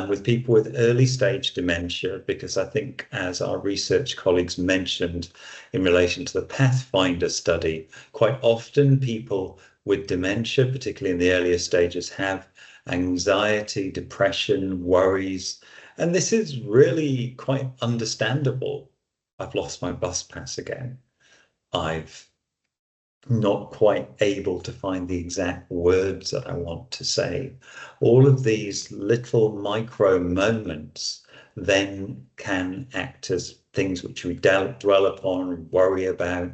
with people with early stage dementia, because I think, as our research colleagues mentioned in relation to the Pathfinder study, quite often people with dementia, particularly in the earlier stages, have anxiety, depression, worries, and this is really quite understandable. I've lost my bus pass again. I've not quite able to find the exact words that I want to say. All of these little micro moments then can act as things which we dwell upon, worry about,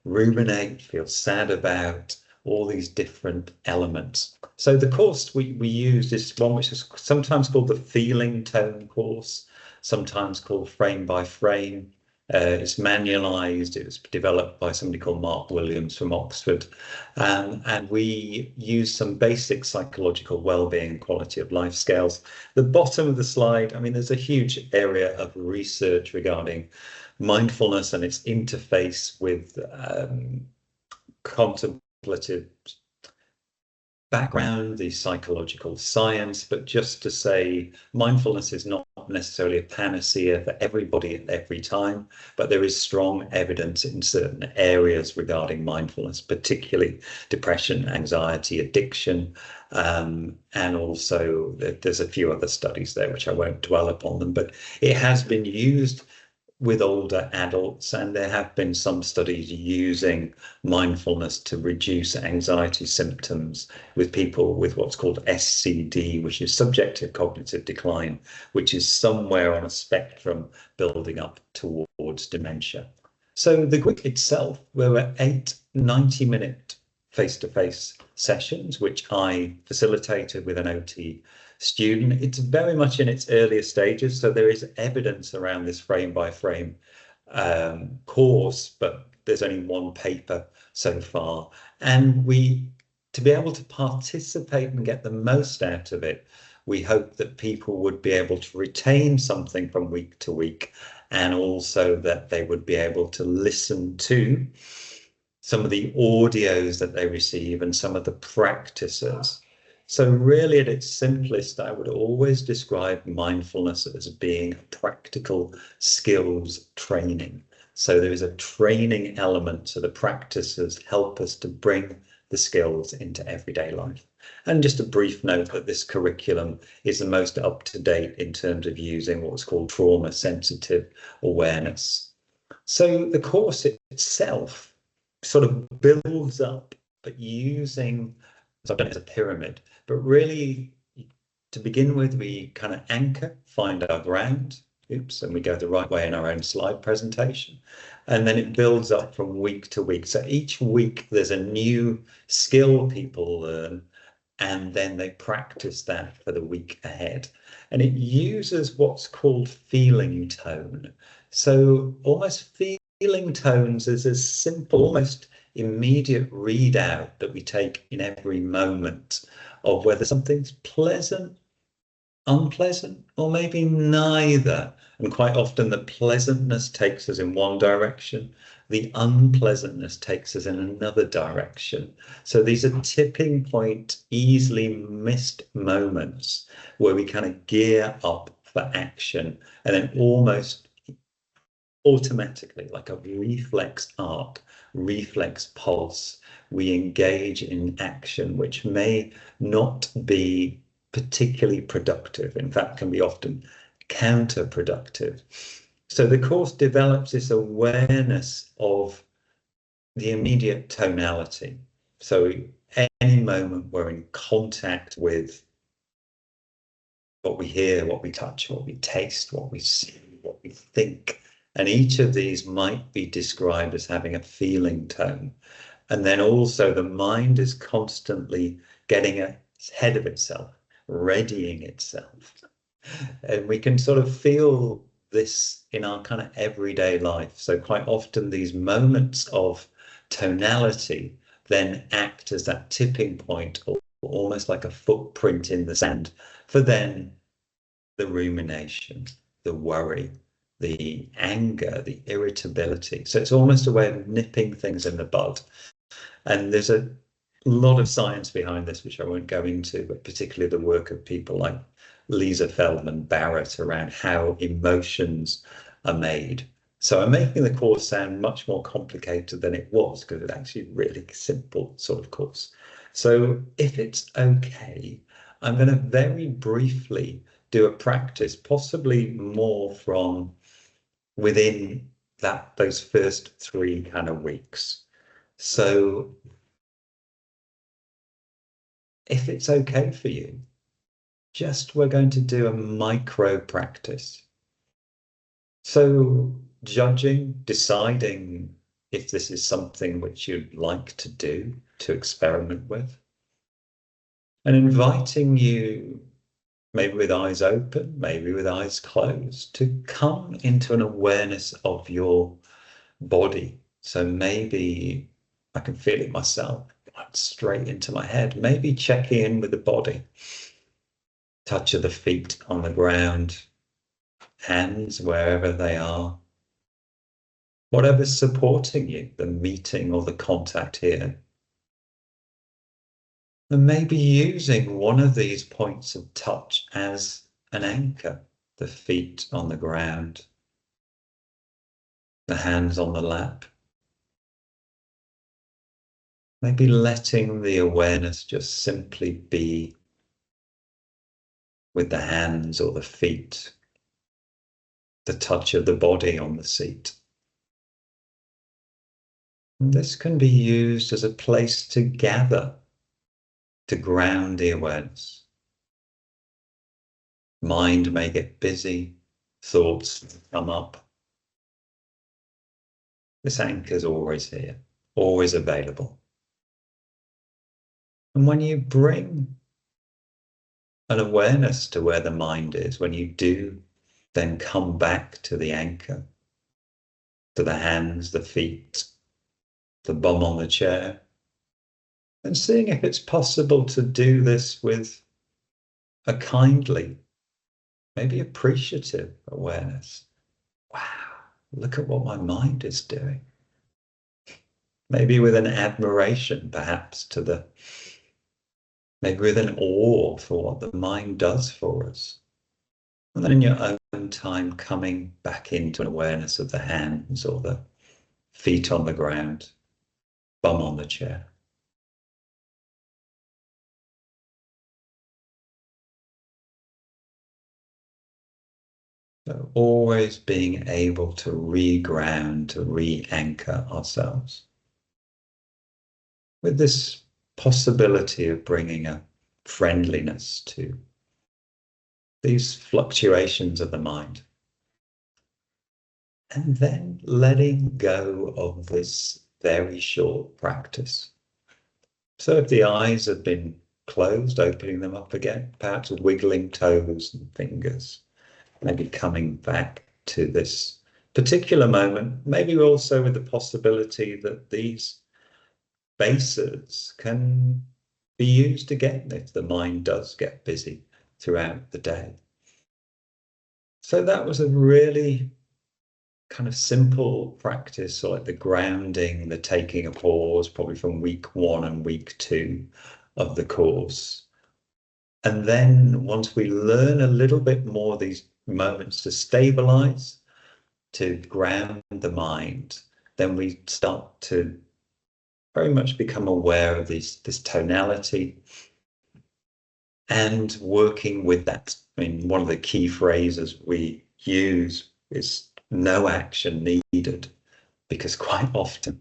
ruminate, feel sad about, all these different elements. So the course we used is one which is sometimes called the Feeling Tone course, sometimes called Frame by Frame. It's manualized. It was developed by somebody called Mark Williams from Oxford, and we use some basic psychological well-being, quality of life scales. The bottom of the slide, I mean, there's a huge area of research regarding mindfulness and its interface with contemplative background, the psychological science, but just to say mindfulness is not necessarily a panacea for everybody at every time, but there is strong evidence in certain areas regarding mindfulness, particularly depression, anxiety, addiction, and also there's a few other studies there which I won't dwell upon them, but it has been used with older adults, and there have been some studies using mindfulness to reduce anxiety symptoms with people with what's called SCD, which is subjective cognitive decline, which is somewhere on a spectrum building up towards dementia. So the group itself, there were 8 90-minute face-to-face sessions, which I facilitated with an OT student. It's very much in its earlier stages, so there is evidence around this frame-by-frame course, but there's only one paper so far. And to be able to participate and get the most out of it, we hope that people would be able to retain something from week to week, and also that they would be able to listen to some of the audios that they receive and some of the practices. So really at its simplest, I would always describe mindfulness as being practical skills training. So there is a training element, so the practices help us to bring the skills into everyday life. And just a brief note that this curriculum is the most up-to-date in terms of using what's called trauma-sensitive awareness. So the course itself sort of builds up, but using, so I've done it as a pyramid, but really to begin with, we kind of anchor, find our ground, and we go the right way in our own slide presentation. And then it builds up from week to week. So each week there's a new skill people learn, and then they practice that for the week ahead. And it uses what's called feeling tone. So almost feeling tones is a simple, almost immediate readout that we take in every moment of whether something's pleasant, unpleasant, or maybe neither. And quite often the pleasantness takes us in one direction, the unpleasantness takes us in another direction. So these are tipping point, easily missed moments where we kind of gear up for action, and then almost automatically, like a reflex arc, reflex pulse, we engage in action, which may not be particularly productive. In fact, can be often counterproductive. So the course develops this awareness of the immediate tonality. So any moment we're in contact with what we hear, what we touch, what we taste, what we see, what we think. And each of these might be described as having a feeling tone. And then also the mind is constantly getting ahead of itself, readying itself. And we can sort of feel this in our kind of everyday life. So quite often these moments of tonality then act as that tipping point, or almost like a footprint in the sand, for then the rumination, the worry, the anger, the irritability. So it's almost a way of nipping things in the bud. And there's a lot of science behind this, which I won't go into, but particularly the work of people like Lisa Feldman Barrett around how emotions are made. So I'm making the course sound much more complicated than it was, because it's actually a really simple sort of course. So if it's okay, I'm going to very briefly do a practice, possibly more from within those first 3 kind of weeks. So if it's okay for you, we're going to do a micro practice. So judging, deciding if this is something which you'd like to do, to experiment with, and inviting you, maybe with eyes open, maybe with eyes closed, to come into an awareness of your body. So maybe I can feel it myself, straight into my head, maybe checking in with the body. Touch of the feet on the ground, hands wherever they are. Whatever's supporting you, the meeting or the contact here. And maybe using one of these points of touch as an anchor, the feet on the ground, the hands on the lap. Maybe letting the awareness just simply be with the hands or the feet, the touch of the body on the seat. And this can be used as a place to gather, to ground the awareness. Mind may get busy, thoughts come up. This anchor is always here, always available. And when you bring an awareness to where the mind is, when you do then come back to the anchor, to the hands, the feet, the bum on the chair, and seeing if it's possible to do this with a kindly, maybe appreciative awareness. Wow, look at what my mind is doing. Maybe with an admiration, perhaps, maybe with an awe for what the mind does for us. And then in your own time, coming back into an awareness of the hands or the feet on the ground, bum on the chair. So always being able to re-ground, to re-anchor ourselves with this possibility of bringing a friendliness to these fluctuations of the mind. And then letting go of this very short practice. So if the eyes have been closed, opening them up again, perhaps wiggling toes and fingers, maybe coming back to this particular moment, maybe also with the possibility that these bases can be used again if the mind does get busy throughout the day. So that was a really kind of simple practice, so like the grounding, the taking a pause, probably from week 1 and week 2 of the course. And then once we learn a little bit more of these moments to stabilize, to ground the mind, then we start to very much become aware of this tonality and working with that. I mean, one of the key phrases we use is no action needed, because quite often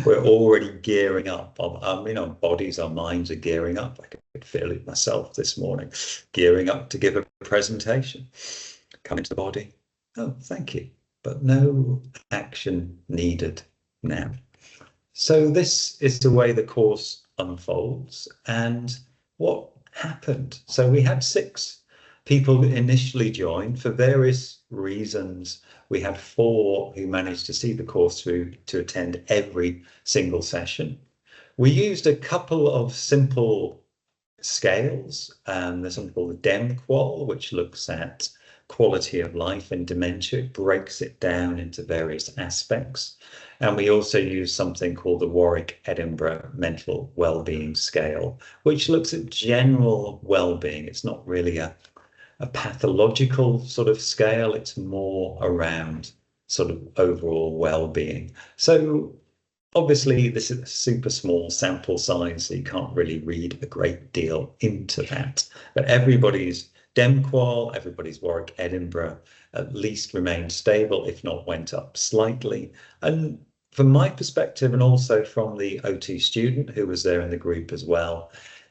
we're already gearing up. Our bodies, our minds are gearing up. I could feel it myself this morning, gearing up to give a presentation. Come into the body. Oh, thank you. But no action needed now. So this is the way the course unfolds. And what happened? So we had 6 people initially join for various reasons. We had 4 who managed to see the course through to attend every single session. We used a couple of simple scales. There's something called the DEMQUAL, which looks at quality of life in dementia. It breaks it down into various aspects. And we also use something called the Warwick-Edinburgh Mental Wellbeing Scale, which looks at general well-being. It's not really a pathological sort of scale. It's more around sort of overall well-being. So obviously this is a super small sample size, so you can't really read a great deal into that. But everybody's DEMQUAL, everybody's Warwick-Edinburgh at least remained stable, if not went up slightly. And from my perspective, and also from the OT student who was there in the group as well,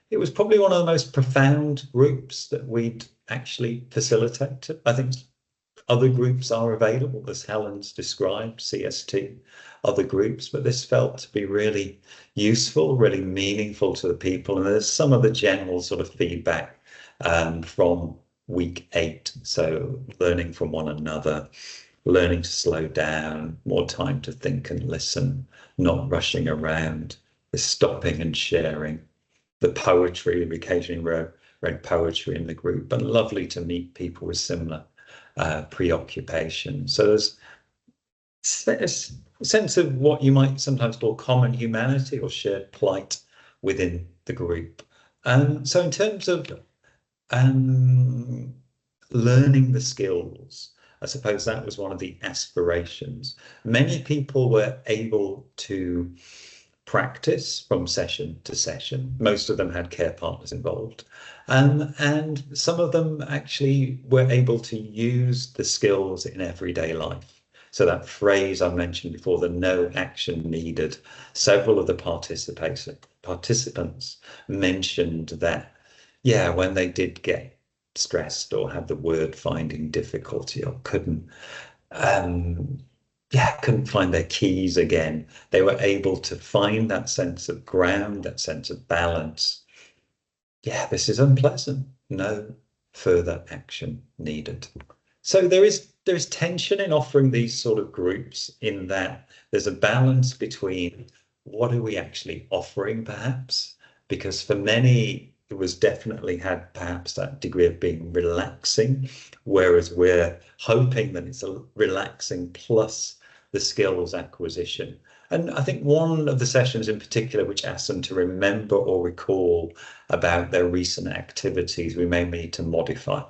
it was probably one of the most profound groups that we'd actually facilitated. I think other groups are available, as Helen's described, CST, other groups, but this felt to be really useful, really meaningful to the people. And there's some of the general sort of feedback from week 8. So learning from one another, learning to slow down, more time to think and listen, not rushing around, the stopping and sharing, the poetry. We occasionally read poetry in the group, and lovely to meet people with similar preoccupation. So there's a sense of what you might sometimes call common humanity or shared plight within the group. So in terms of learning the skills, I suppose that was one of the aspirations. Many people were able to practice from session to session. Most of them had care partners involved. And some of them actually were able to use the skills in everyday life. So that phrase I mentioned before, the no action needed, several of the participants mentioned that, yeah, when they did get stressed or had the word finding difficulty or couldn't find their keys again, they were able to find that sense of ground, that sense of balance. Yeah, this is unpleasant. No further action needed. So there is tension in offering these sort of groups, in that there's a balance between what are we actually offering, perhaps, because for many it was definitely had perhaps that degree of being relaxing, whereas we're hoping that it's a relaxing plus the skills acquisition. And I think one of the sessions in particular, which asked them to remember or recall about their recent activities, we may need to modify.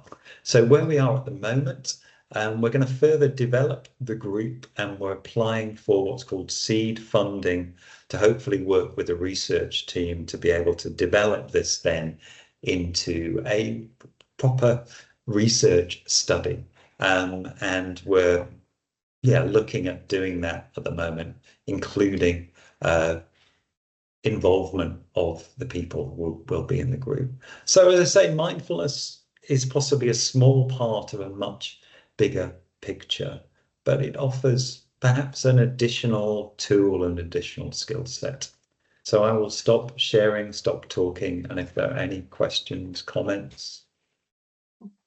So where we are at the moment, we're going to further develop the group, and we're applying for what's called seed funding to hopefully work with the research team to be able to develop this then into a proper research study. And we're looking at doing that at the moment, including involvement of the people who will be in the group. So as I say, mindfulness is possibly a small part of a much bigger picture, but it offers perhaps an additional tool and additional skill set. So I will stop sharing, stop talking, and if there are any questions, comments.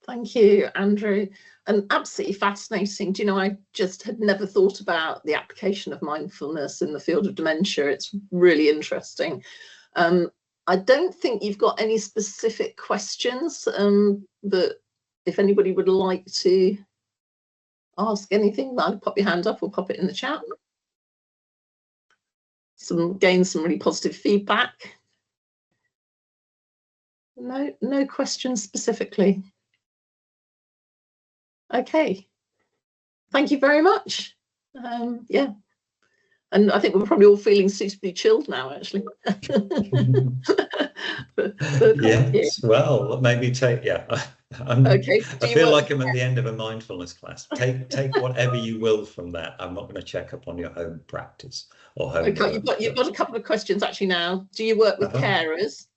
Thank you, Andrew. And absolutely fascinating. Do you know, I just had never thought about the application of mindfulness in the field of dementia. It's really interesting. I don't think you've got any specific questions, but if anybody would like to ask anything, either pop your hand up or pop it in the chat. Gain some really positive feedback. No questions specifically. Okay, thank you very much. Yeah, and I think we're probably all feeling suitably chilled now, actually. Yes, well, maybe take, okay. I feel like I'm at the end of a mindfulness class. Take whatever you will from that. I'm not going to check up on your home practice or home. Okay, you've got a couple of questions actually now. Do you work with carers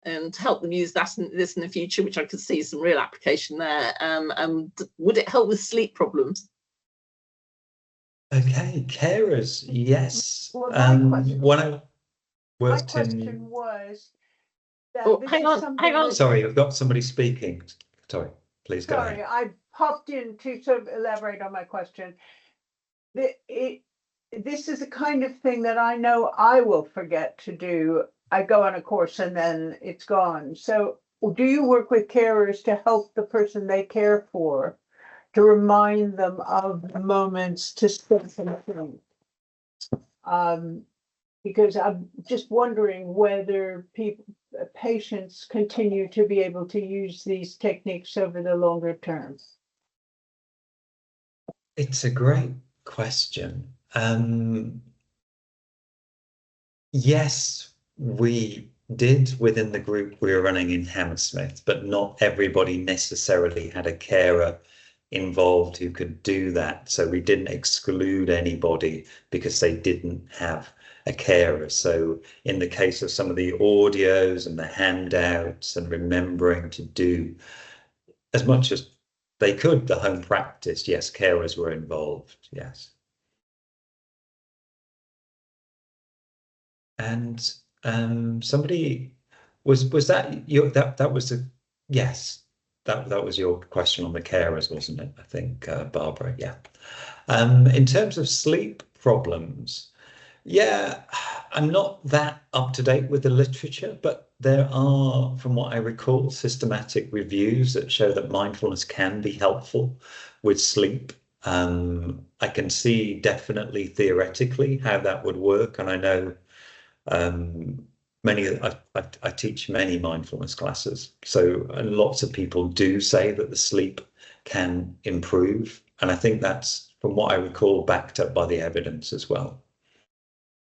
and help them use this in the future, which I could see some real application there? And would it help with sleep problems? Okay, carers, yes. Well, my question was that hang on. Sorry, I've got somebody speaking. Sorry, please go ahead. Sorry, I popped in to sort of elaborate on my question. This is the kind of thing that I know I will forget to do. I go on a course and then it's gone. So do you work with carers to help the person they care for, to remind them of the moments to spend something? Because I'm just wondering whether patients continue to be able to use these techniques over the longer term. It's a great question. Yes, we did within the group we were running in Hammersmith, but not everybody necessarily had a carer involved who could do that. So we didn't exclude anybody because they didn't have a carer. So in the case of some of the audios and the handouts and remembering to do as much as they could, the home practice, yes, carers were involved, yes. And somebody was that your that was a yes, that was your question on the carers, wasn't it? I think Barbara, yeah. In terms of sleep problems, yeah, I'm not that up to date with the literature, but there are, from what I recall, systematic reviews that show that mindfulness can be helpful with sleep. I can see definitely theoretically how that would work, and I know I teach many mindfulness classes, so lots of people do say that the sleep can improve, and I think that's, from what I recall, backed up by the evidence as well.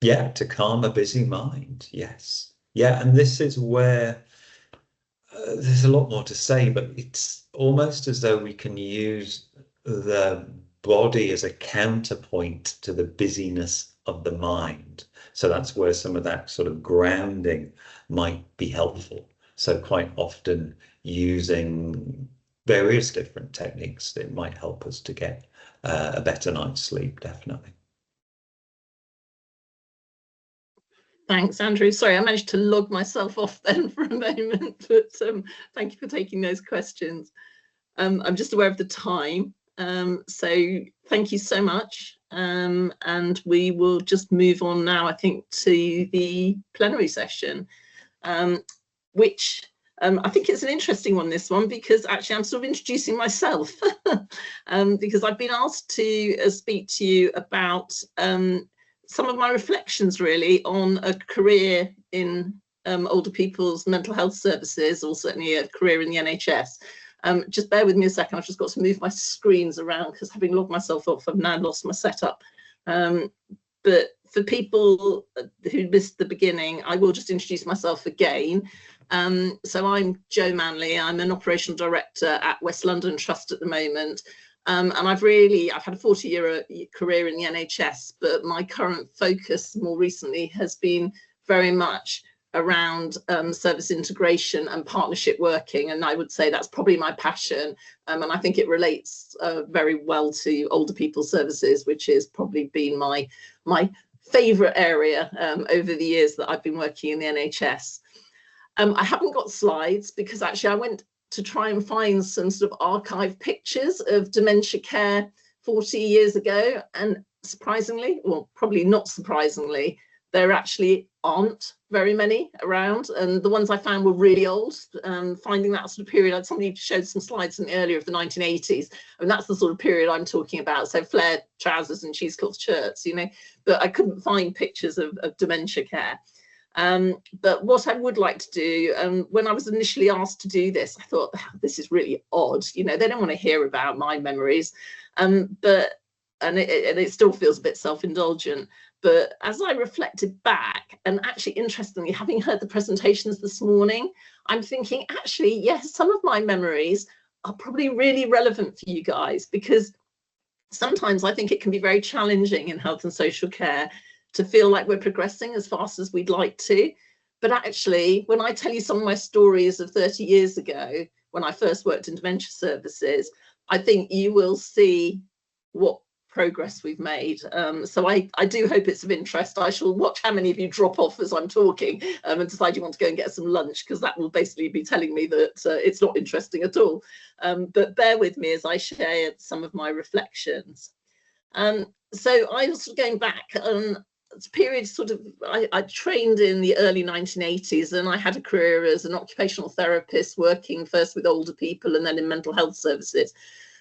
Yeah, to calm a busy mind. Yes. Yeah, and this is where there's a lot more to say, but it's almost as though we can use the body as a counterpoint to the busyness of the mind. So that's where some of that sort of grounding might be helpful. So quite often using various different techniques that might help us to get a better night's sleep, definitely. Thanks, Andrew. Sorry, I managed to log myself off then for a moment, but thank you for taking those questions. I'm just aware of the time, so thank you so much. And we will just move on now, I think, to the plenary session, which I think it's an interesting one, this one, because actually I'm sort of introducing myself because I've been asked to speak to you about some of my reflections really on a career in older people's mental health services, or certainly a career in the NHS. Just bear with me a second, I've just got to move my screens around because having logged myself off, I've now lost my setup. But for people who missed the beginning, I will just introduce myself again. So I'm Jo Manley, I'm an operational director at West London Trust at the moment. And I've had a 40-year career in the NHS, but my current focus more recently has been very much around service integration and partnership working, and I would say that's probably my passion, and I think it relates very well to older people's services, which has probably been my favourite area over the years that I've been working in the NHS. I haven't got slides because actually I went to try and find some sort of archive pictures of Dementia Care 40 years ago, and surprisingly, well, probably not surprisingly, there actually aren't very many around, and the ones I found were really old. Finding that sort of period, somebody showed some slides in the earlier of the 1980s, and that's the sort of period I'm talking about, so flared trousers and cheesecloth shirts, you know, but I couldn't find pictures of Dementia Care. But what I would like to do, when I was initially asked to do this, I thought, this is really odd, you know, they don't want to hear about my memories, and it still feels a bit self-indulgent. But as I reflected back, and actually interestingly, having heard the presentations this morning, I'm thinking, actually, yes, some of my memories are probably really relevant for you guys, because sometimes I think it can be very challenging in health and social care to feel like we're progressing as fast as we'd like to. But actually, when I tell you some of my stories of 30 years ago, when I first worked in dementia services, I think you will see what progress we've made. So I do hope it's of interest. I shall watch how many of you drop off as I'm talking and decide you want to go and get some lunch, because that will basically be telling me that it's not interesting at all. But bear with me as I share some of my reflections. So I was going back, it's a period I trained in the early 1980s, and I had a career as an occupational therapist, working first with older people and then in mental health services.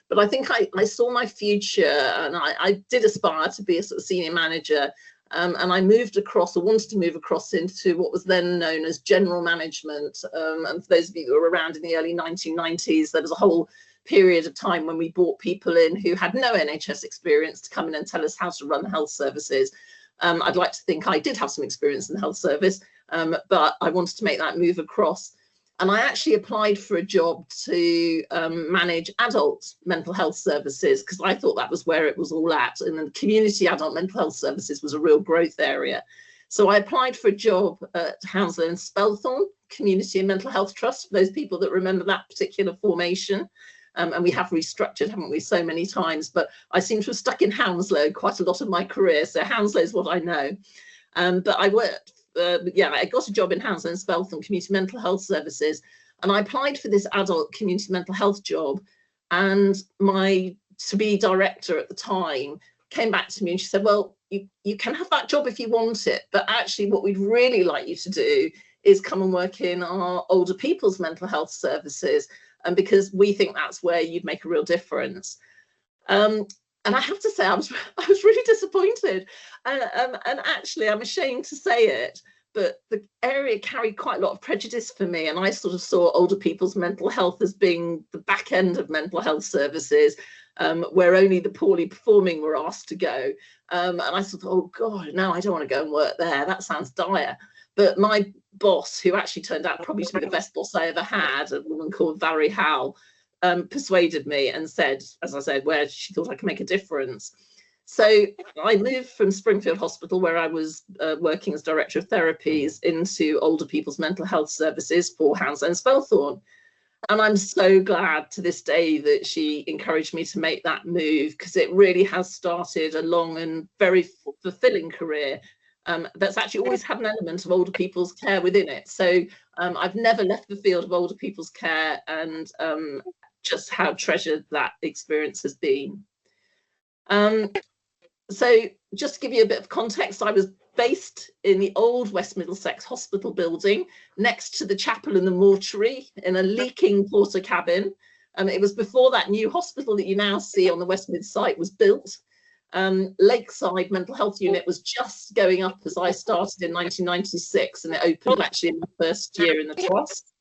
But I think I saw my future, and I did aspire to be a sort of senior manager, and I moved across, or wanted to move across, into what was then known as general management. And for those of you who were around in the early 1990s, there was a whole period of time when we brought people in who had no NHS experience to come in and tell us how to run the health services. I'd like to think I did have some experience in the health service, but I wanted to make that move across. And I actually applied for a job to manage adult mental health services, because I thought that was where it was all at. And the community adult mental health services was a real growth area. So I applied for a job at Hounslow and Spelthorne Community and Mental Health Trust, for those people that remember that particular formation. And we have restructured, haven't we, so many times, but I seem to have stuck in Hounslow quite a lot of my career. So Hounslow is what I know. But I worked, I got a job in Hounslow and Spelthorne Community Mental Health Services, and I applied for this adult community mental health job, and my to-be director at the time came back to me and she said, well, you can have that job if you want it, but actually what we'd really like you to do is come and work in our older people's mental health services, and because we think that's where you'd make a real difference. And I have to say, I was really disappointed. And actually, I'm ashamed to say it, but the area carried quite a lot of prejudice for me, and I sort of saw older people's mental health as being the back end of mental health services, where only the poorly performing were asked to go. And I thought, oh God, no, I don't want to go and work there. That sounds dire. But my boss, who actually turned out probably to be the best boss I ever had, a woman called Valerie Howell, persuaded me and said, as I said, where she thought I could make a difference. So I moved from Springfield Hospital, where I was working as Director of Therapies, into older people's mental health services for Hounslow and Spelthorne. And I'm so glad to this day that she encouraged me to make that move, because it really has started a long and very fulfilling career that's actually always had an element of older people's care within it. So I've never left the field of older people's care, and just how treasured that experience has been. So just to give you a bit of context, I was based in the old West Middlesex Hospital building next to the chapel and the mortuary in a leaking porter cabin. It was before that new hospital that you now see on the West Mid site was built. Lakeside Mental Health Unit was just going up as I started in 1996, and it opened actually in the first year in the trust.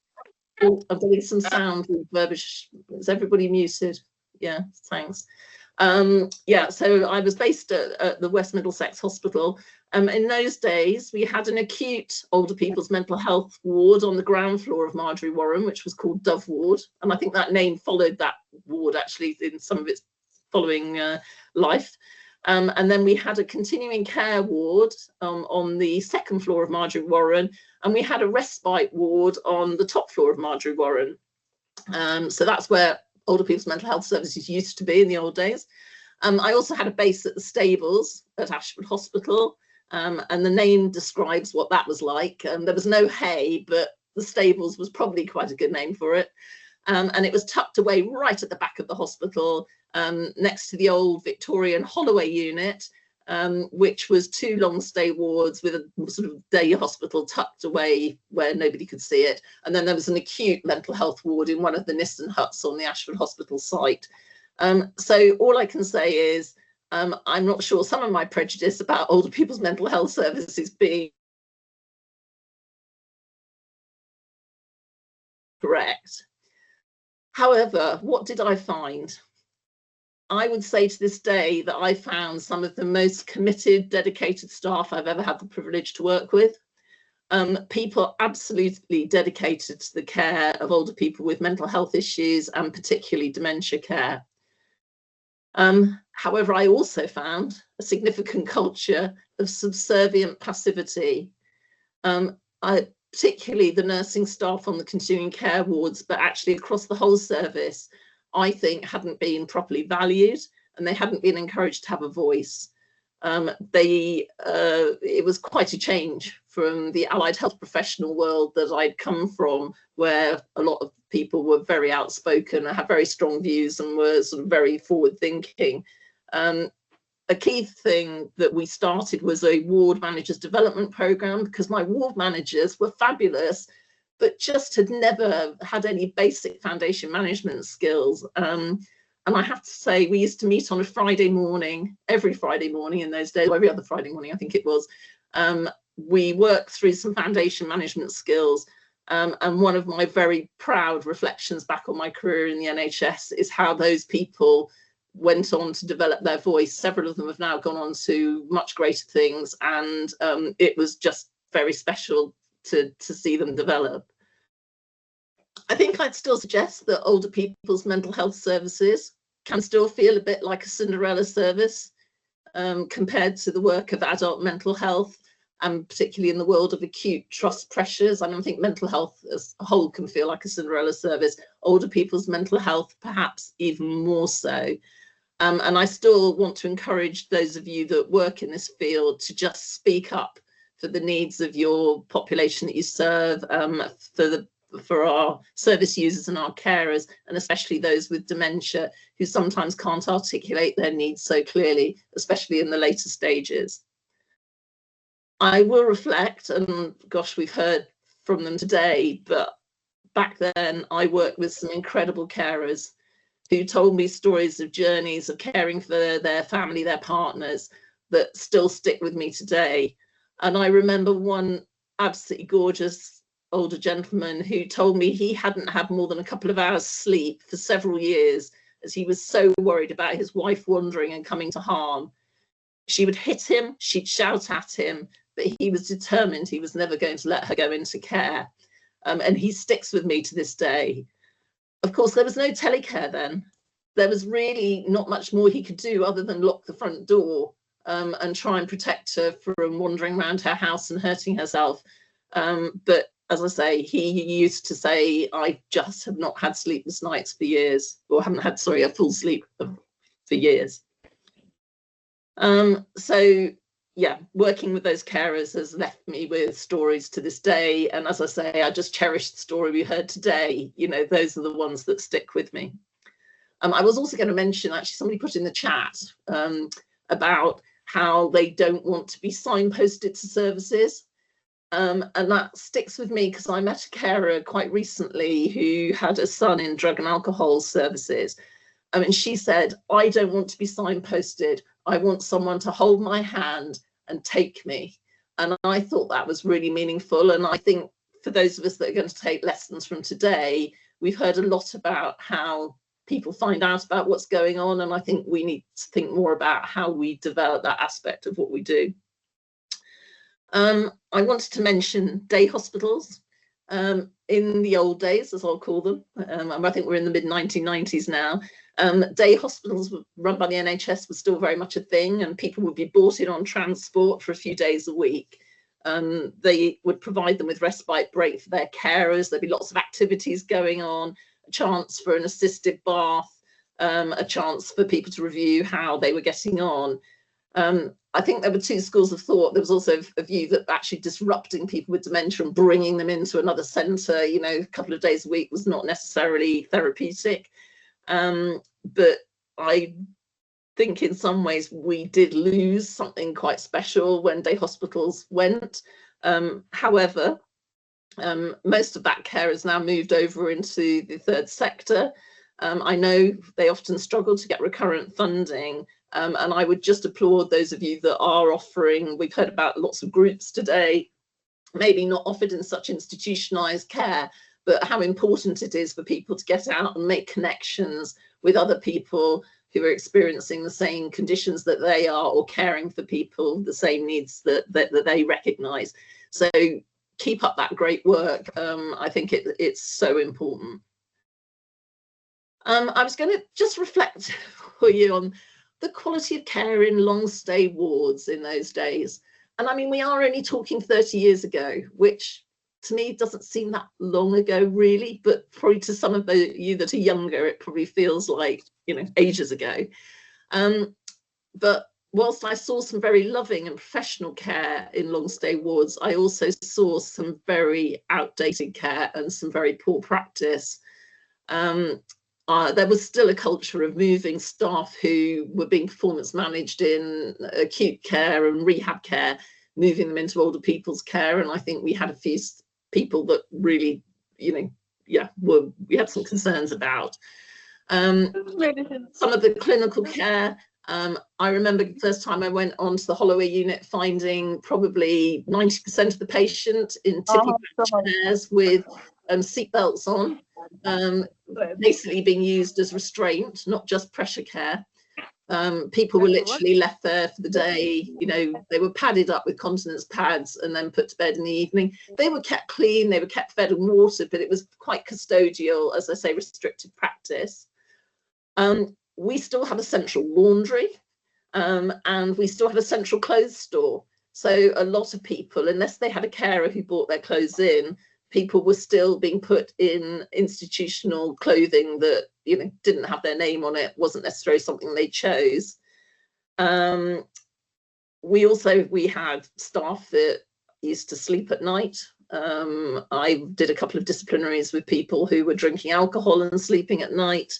Oh, I'm getting some sound reverbish. Is everybody muted? Yeah, thanks. Yeah, so I was based at the West Middlesex Hospital. In those days, we had an acute older people's mental health ward on the ground floor of Marjorie Warren, which was called Dove Ward. And I think that name followed that ward actually in some of its following life. And then we had a continuing care ward on the second floor of Marjorie Warren, and we had a respite ward on the top floor of Marjorie Warren. So that's where older people's mental health services used to be in the old days. I also had a base at the stables at Ashford Hospital, and the name describes what that was like. There was no hay, but the stables was probably quite a good name for it. And it was tucked away right at the back of the hospital, next to the old Victorian Holloway unit, which was 2 long stay wards with a sort of day hospital tucked away where nobody could see it. And then there was an acute mental health ward in one of the Niston huts on the Ashford Hospital site. So all I can say is, I'm not sure some of my prejudice about older people's mental health services being correct. However, what did I find? I would say to this day that I found some of the most committed, dedicated staff I've ever had the privilege to work with. People absolutely dedicated to the care of older people with mental health issues, and particularly dementia care. However, I also found a significant culture of subservient passivity. Particularly the nursing staff on the continuing care wards, but actually across the whole service, I think hadn't been properly valued, and they hadn't been encouraged to have a voice. It was quite a change from the allied health professional world that I'd come from, where a lot of people were very outspoken and had very strong views and were sort of very forward thinking. A key thing that we started was a ward managers development program, because my ward managers were fabulous, but just had never had any basic foundation management skills. And I have to say, we used to meet on a Friday morning, every Friday morning in those days, or every other Friday morning, I think it was. We worked through some foundation management skills. And one of my very proud reflections back on my career in the NHS is how those people went on to develop their voice. Several of them have now gone on to much greater things, and it was just very special to see them develop. I think I'd still suggest that older people's mental health services can still feel a bit like a Cinderella service compared to the work of adult mental health, and particularly in the world of acute trust pressures. I don't think mental health as a whole can feel like a Cinderella service. Older people's mental health perhaps even more so. And I still want to encourage those of you that work in this field to just speak up for the needs of your population that you serve, for our service users and our carers, and especially those with dementia who sometimes can't articulate their needs so clearly, especially in the later stages. I will reflect, and gosh, we've heard from them today, but back then I worked with some incredible carers who told me stories of journeys of caring for their family, their partners, that still stick with me today. And I remember one absolutely gorgeous older gentleman who told me he hadn't had more than a couple of hours sleep for several years, as he was so worried about his wife wandering and coming to harm. She would hit him, she'd shout at him, but he was determined he was never going to let her go into care. And he sticks with me to this day. Of course, there was no telecare then. There was really not much more he could do other than lock the front door and try and protect her from wandering around her house and hurting herself. But as I say, he used to say, I just have not had sleepless nights for years, or haven't had, sorry, a full sleep for years. So yeah, working with those carers has left me with stories to this day. And as I say, I just cherish the story we heard today. You know, those are the ones that stick with me. I was also going to mention, actually, somebody put in the chat about how they don't want to be signposted to services. And that sticks with me because I met a carer quite recently who had a son in drug and alcohol services. And she said, I don't want to be signposted. I want someone to hold my hand and take me. And I thought that was really meaningful. And I think for those of us that are going to take lessons from today, we've heard a lot about how people find out about what's going on. And I think we need to think more about how we develop that aspect of what we do. I wanted to mention day hospitals. In the old days, as I'll call them, I think we're in the mid-1990s now, day hospitals run by the NHS was still very much a thing, and people would be brought in on transport for a few days a week. They would provide them with respite break for their carers. There'd be lots of activities going on, a chance for an assisted bath, a chance for people to review how they were getting on. I think there were two schools of thought. There was also a view that actually disrupting people with dementia and bringing them into another centre, you know, a couple of days a week was not necessarily therapeutic. But I think in some ways we did lose something quite special when day hospitals went. However, most of that care has now moved over into the third sector. I know they often struggle to get recurrent funding. And I would just applaud those of you that are offering, we've heard about lots of groups today, maybe not offered in such institutionalized care, but how important it is for people to get out and make connections with other people who are experiencing the same conditions that they are, or caring for people, the same needs that they recognize. So keep up that great work. I think it's so important. I was going to just reflect for you on the quality of care in long stay wards in those days. And I mean, we are only talking 30 years ago, which to me doesn't seem that long ago really, but probably to some of you that are younger, it probably feels like, you know, ages ago. But whilst I saw some very loving and professional care in long stay wards, I also saw some very outdated care and some very poor practice. There was still a culture of moving staff who were being performance managed in acute care and rehab care, moving them into older people's care. And I think we had a few people that really, you know, yeah, we had some concerns about. Some of the clinical care, I remember the first time I went onto the Holloway unit finding probably 90% of the patient in tippy chairs with seatbelts on. Basically being used as restraint, not just pressure care. People were literally left there for the day, you know, they were padded up with continence pads and then put to bed in the evening. They were kept clean, they were kept fed on water, but it was quite custodial, as I say, restricted practice. We still have a central laundry and we still have a central clothes store. So a lot of people, unless they had a carer who brought their clothes in, people were still being put in institutional clothing that, you know, didn't have their name on it, wasn't necessarily something they chose. We had staff that used to sleep at night. I did a couple of disciplinaries with people who were drinking alcohol and sleeping at night.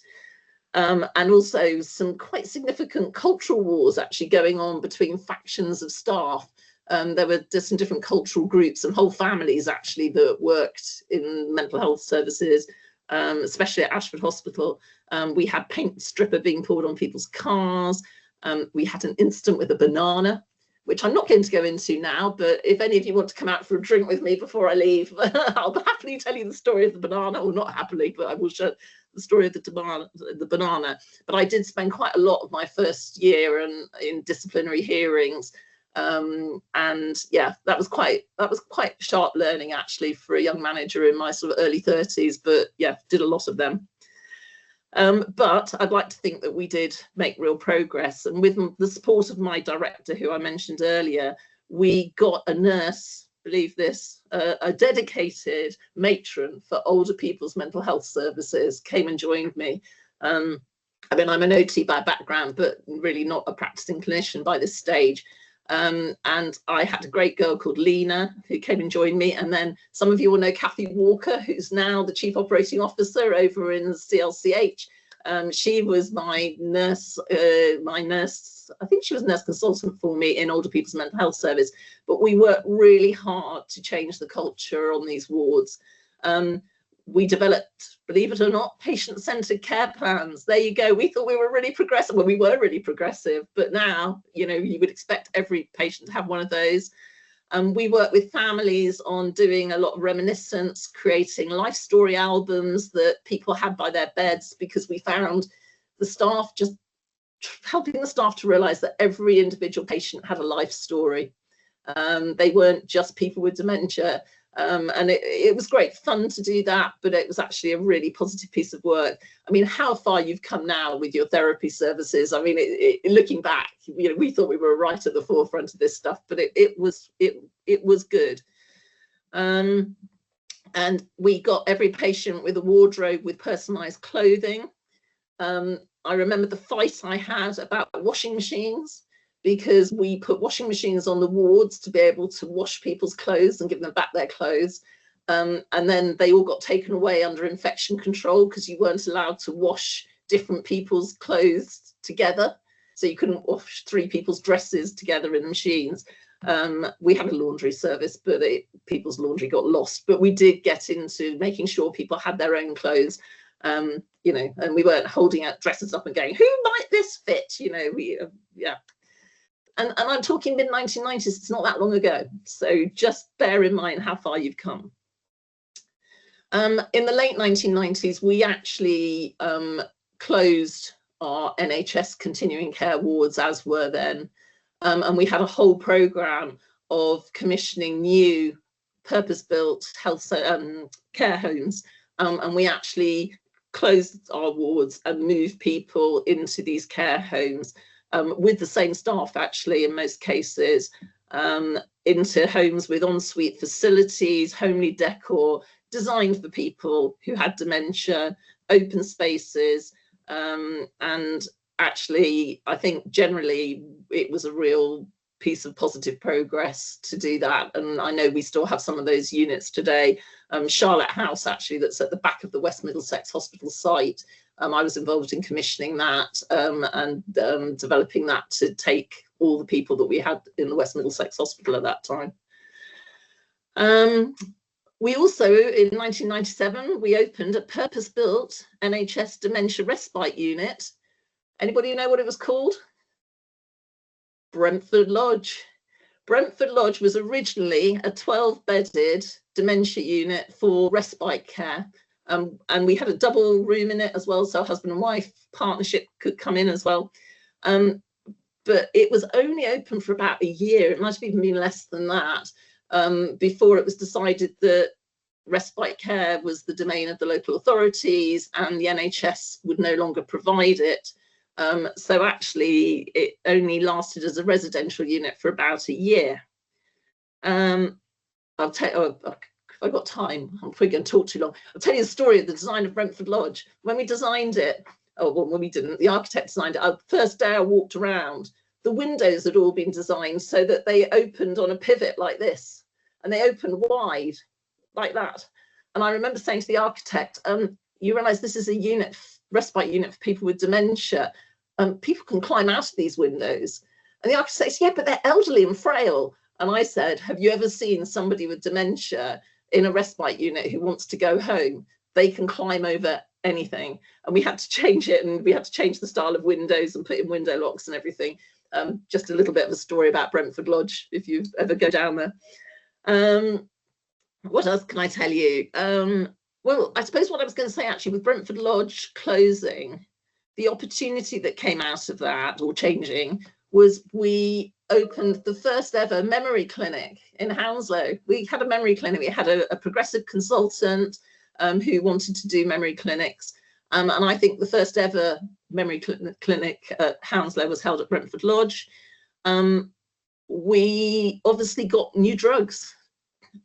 And also some quite significant cultural wars actually going on between factions of staff. There were just some different cultural groups and whole families actually that worked in mental health services, especially at Ashford Hospital. We had paint stripper being poured on people's cars. We had an incident with a banana which I'm not going to go into now, but if any of you want to come out for a drink with me before I leave, I'll happily tell you the story of the banana, or not happily, but I will share the story of the banana. But I did spend quite a lot of my first year in disciplinary hearings. And yeah, that was quite sharp learning actually for a young manager in my sort of early 30s, but yeah, did a lot of them. But I'd like to think that we did make real progress, and with the support of my director, who I mentioned earlier, we got a nurse, believe this, a dedicated matron for older people's mental health services came and joined me. I mean, I'm an OT by background, but really not a practicing clinician by this stage. And I had a great girl called Lena who came and joined me, and then some of you will know Kathy Walker, who's now the Chief Operating Officer over in CLCH. She was my nurse, I think she was nurse consultant for me in older people's mental health service, but we worked really hard to change the culture on these wards. We developed, believe it or not, patient-centered care plans. There you go. We thought we were really progressive. Well, we were really progressive, but now, you know, you would expect every patient to have one of those. We work with families on doing a lot of reminiscence, creating life story albums that people had by their beds, because we found the staff just helping the staff to realize that every individual patient had a life story. They weren't just people with dementia. And it was great fun to do that, but it was actually a really positive piece of work. I mean, how far you've come now with your therapy services. I mean, looking back, you know, we thought we were right at the forefront of this stuff, but it was good. And we got every patient with a wardrobe with personalized clothing. I remember the fight I had about washing machines, because we put washing machines on the wards to be able to wash people's clothes and give them back their clothes. And then they all got taken away under infection control, because you weren't allowed to wash different people's clothes together. So you couldn't wash 3 people's dresses together in the machines. We had a laundry service, but people's laundry got lost. But we did get into making sure people had their own clothes, you know, and we weren't holding out dresses up and going, who might this fit? You know, yeah. And I'm talking mid-1990s, it's not that long ago. So just bear in mind how far you've come. In the late 1990s, we actually closed our NHS continuing care wards, as were then. And we had a whole programme of commissioning new purpose-built health care homes. And we actually closed our wards and moved people into these care homes. With the same staff, actually, in most cases, into homes with ensuite facilities, homely decor, designed for people who had dementia, open spaces, and actually, I think generally it was a real piece of positive progress to do that. And I know we still have some of those units today. Charlotte House, actually, that's at the back of the West Middlesex Hospital site. I was involved in commissioning that and developing that to take all the people that we had in the West Middlesex Hospital at that time. We also, in 1997, we opened a purpose-built NHS dementia respite unit. Anybody know what it was called? Brentford Lodge. Brentford Lodge was originally a 12-bedded dementia unit for respite care. And we had a double room in it as well, so husband and wife partnership could come in as well. But it was only open for about a year. It might have even been less than that, before it was decided that respite care was the domain of the local authorities and the NHS would no longer provide it. So actually, it only lasted as a residential unit for about a year. I'll tell if I've got time, I'm probably going to talk too long. I'll tell you the story of the design of Brentford Lodge. When we designed it, oh, well, when we didn't, the architect designed it. The first day I walked around, the windows had all been designed so that they opened on a pivot like this, and they opened wide like that. And I remember saying to the architect, you realise this is a unit, respite unit for people with dementia. People can climb out of these windows. And the architect says, yeah, but they're elderly and frail. And I said, have you ever seen somebody with dementia in a respite unit who wants to go home? They can climb over anything. And we had to change it, and we had to change the style of windows and put in window locks and everything. Just a little bit of a story about Brentford Lodge, if you ever go down there. What else can I tell you? Well, I suppose what I was going to say actually with Brentford Lodge closing, the opportunity that came out of that, or changing, was we opened the first ever memory clinic in Hounslow. We had a memory clinic. We had a progressive consultant who wanted to do memory clinics. And I think the first ever memory clinic at Hounslow was held at Brentford Lodge. We obviously got new drugs.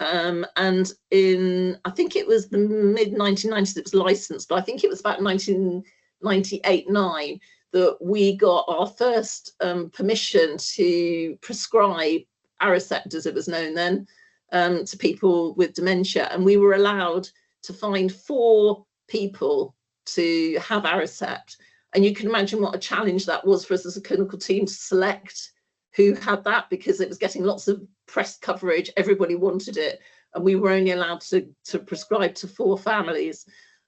And in, I think it was the mid-1990s, it was licensed, but I think it was about 1998-9 that we got our first permission to prescribe Aricept, as it was known then, to people with dementia. And we were allowed to find 4 people to have Aricept. And you can imagine what a challenge that was for us as a clinical team to select who had that, because it was getting lots of press coverage, everybody wanted it, and we were only allowed to prescribe to 4 families.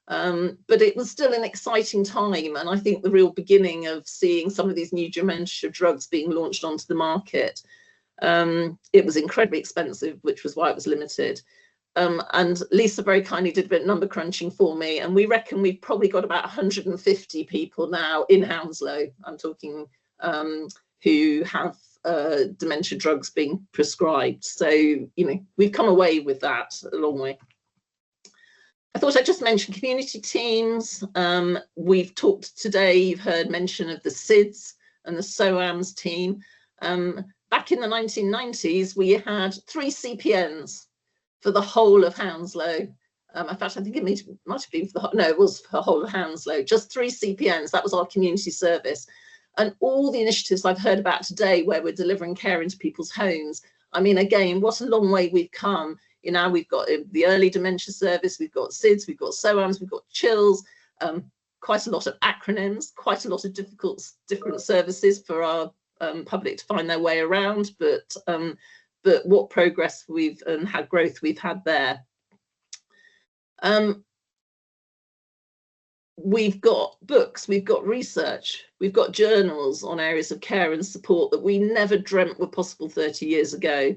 But it was still an exciting time, and I think the real beginning of seeing some of these new dementia drugs being launched onto the market. It was incredibly expensive, which was why it was limited. And Lisa very kindly did a bit of number crunching for me, and we reckon we've probably got about 150 people now in Hounslow, I'm talking, who have dementia drugs being prescribed. So, you know, we've come away with that a long way. I thought I'd just mention community teams. We've talked today, you've heard mention of the SIDS and the SOAMS team. Back in the 1990s, we had 3 CPNs for the whole of Hounslow. In fact, I think it might have been for the whole, no, it was for the whole of Hounslow, just 3 CPNs, that was our community service. And all the initiatives I've heard about today where we're delivering care into people's homes, I mean, again, what a long way we've come. You know, we've got the early dementia service, we've got SIDS, we've got SOAMs, we've got CHILLs, quite a lot of acronyms, quite a lot of different services for our public to find their way around, but what progress we've and how growth we've had there. We've got books, we've got research, we've got journals on areas of care and support that we never dreamt were possible 30 years ago.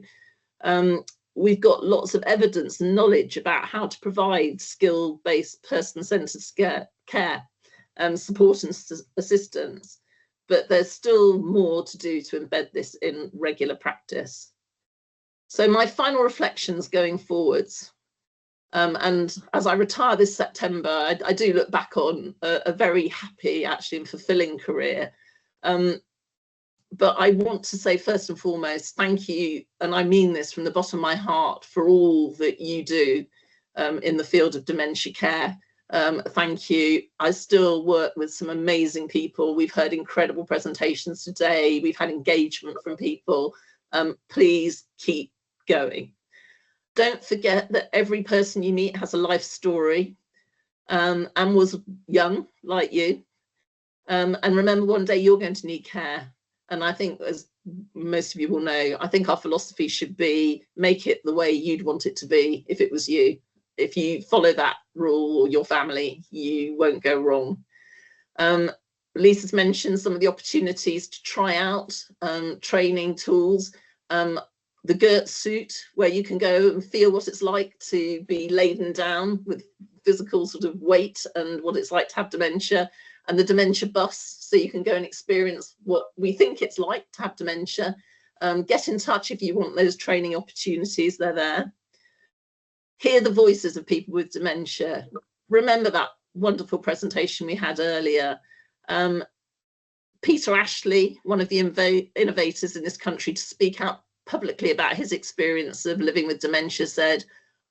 We've got lots of evidence and knowledge about how to provide skill-based, person-centered care, support and assistance, but there's still more to do to embed this in regular practice. So my final reflections going forwards. And as I retire this September, I do look back on a very happy, actually, and fulfilling career. But I want to say, first and foremost, thank you, and I mean this from the bottom of my heart, for all that you do in the field of dementia care. Thank you. I still work with some amazing people. We've heard incredible presentations today. We've had engagement from people. Please keep going. Don't forget that every person you meet has a life story and was young like you. And remember, one day you're going to need care. And I think, as most of you will know, I think our philosophy should be make it the way you'd want it to be if it was you. If you follow that rule, or your family, you won't go wrong. Lisa's mentioned some of the opportunities to try out training tools. The GERT suit, where you can go and feel what it's like to be laden down with physical sort of weight and what it's like to have dementia, and the dementia bus, so you can go and experience what we think it's like to have dementia. Get in touch if you want those training opportunities, they're there. Hear the voices of people with dementia. Remember that wonderful presentation we had earlier. Peter Ashley, one of the innovators in this country to speak out publicly about his experience of living with dementia, said,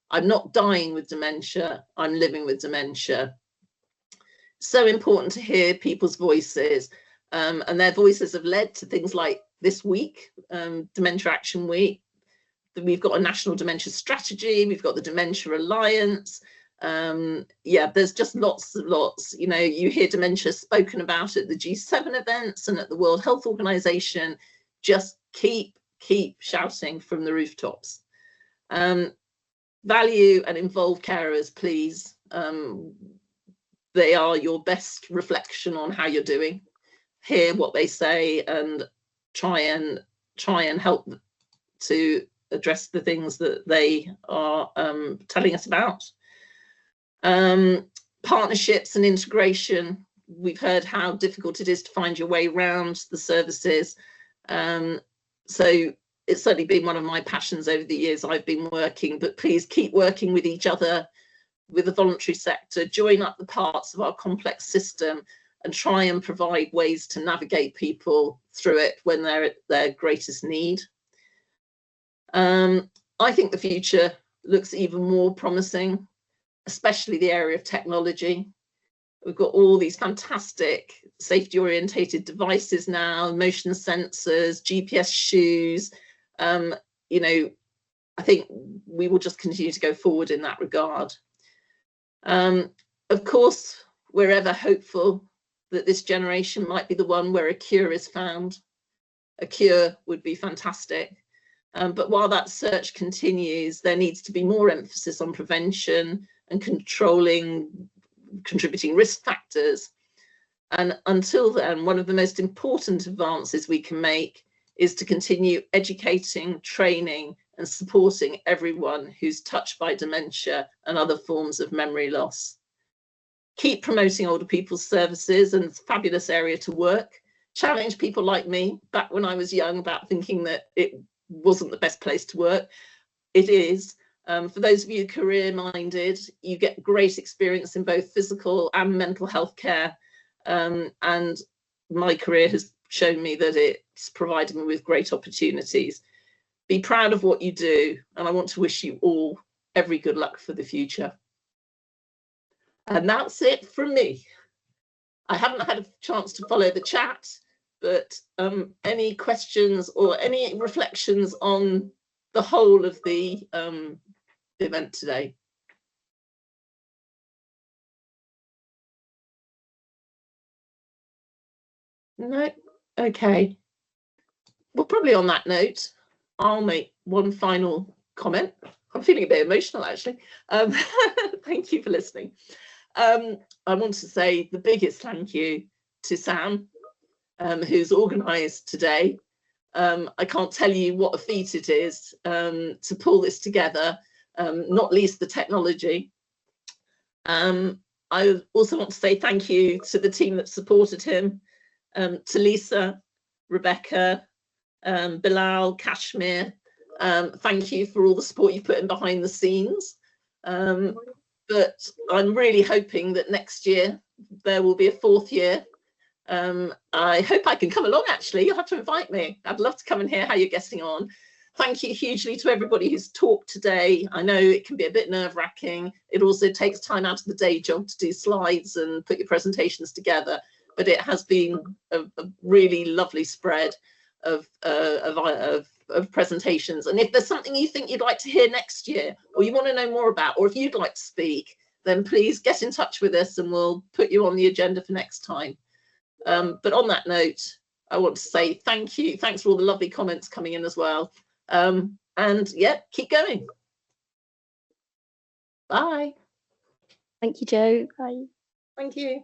"I'm not dying with dementia, I'm living with dementia." So important to hear people's voices, and their voices have led to things like this week, Dementia Action Week. We've got a national dementia strategy, we've got the Dementia Alliance. Yeah, there's just lots. You know, you hear dementia spoken about at the G7 events and at the World Health Organization. Just keep shouting from the rooftops. Value and involve carers, please. They are your best reflection on how you're doing. Hear what they say and try and help to address the things that they are telling us about. Partnerships and integration. We've heard how difficult it is to find your way around the services. So it's certainly been one of my passions over the years I've been working, but please keep working with each other, with the voluntary sector, join up the parts of our complex system and try and provide ways to navigate people through it when they're at their greatest need. I think the future looks even more promising, especially the area of technology. We've got all these fantastic safety orientated devices now, motion sensors, GPS shoes. You know, I think we will just continue to go forward in that regard. Of course, we're ever hopeful that this generation might be the one where a cure is found. A cure would be fantastic. But while that search continues, there needs to be more emphasis on prevention and contributing risk factors. And until then, one of the most important advances we can make is to continue educating, training, and supporting everyone who's touched by dementia and other forms of memory loss. Keep promoting older people's services, and it's a fabulous area to work. Challenge people like me back when I was young about thinking that it wasn't the best place to work. It is. For those of you career-minded, you get great experience in both physical and mental health care. And my career has shown me that it's provided me with great opportunities. Be proud of what you do, and I want to wish you all every good luck for the future. And that's it from me. I haven't had a chance to follow the chat, but any questions or any reflections on the whole of the event today? No? Okay. Well, probably on that note, I'll make one final comment. I'm feeling a bit emotional, actually. Thank you for listening. I want to say the biggest thank you to Sam, who's organised today. I can't tell you what a feat it is to pull this together, not least the technology. I also want to say thank you to the team that supported him, to Lisa, Rebeka, Bilal, Kashmir. Thank you for all the support you put in behind the scenes. But I'm really hoping that next year there will be a fourth year. I hope I can come along, actually. You'll have to invite me. I'd love to come and hear how you're getting on. Thank you hugely to everybody who's talked today. I know it can be a bit nerve-wracking. It also takes time out of the day job to do slides and put your presentations together. But it has been a really lovely spread of presentations. And if there's something you think you'd like to hear next year, or you want to know more about, or if you'd like to speak, then please get in touch with us and we'll put you on the agenda for next time. But on that note, I want to say thank you. Thanks for all the lovely comments coming in as well. And yeah, keep going. Bye. Thank you, Jo. Bye. Thank you.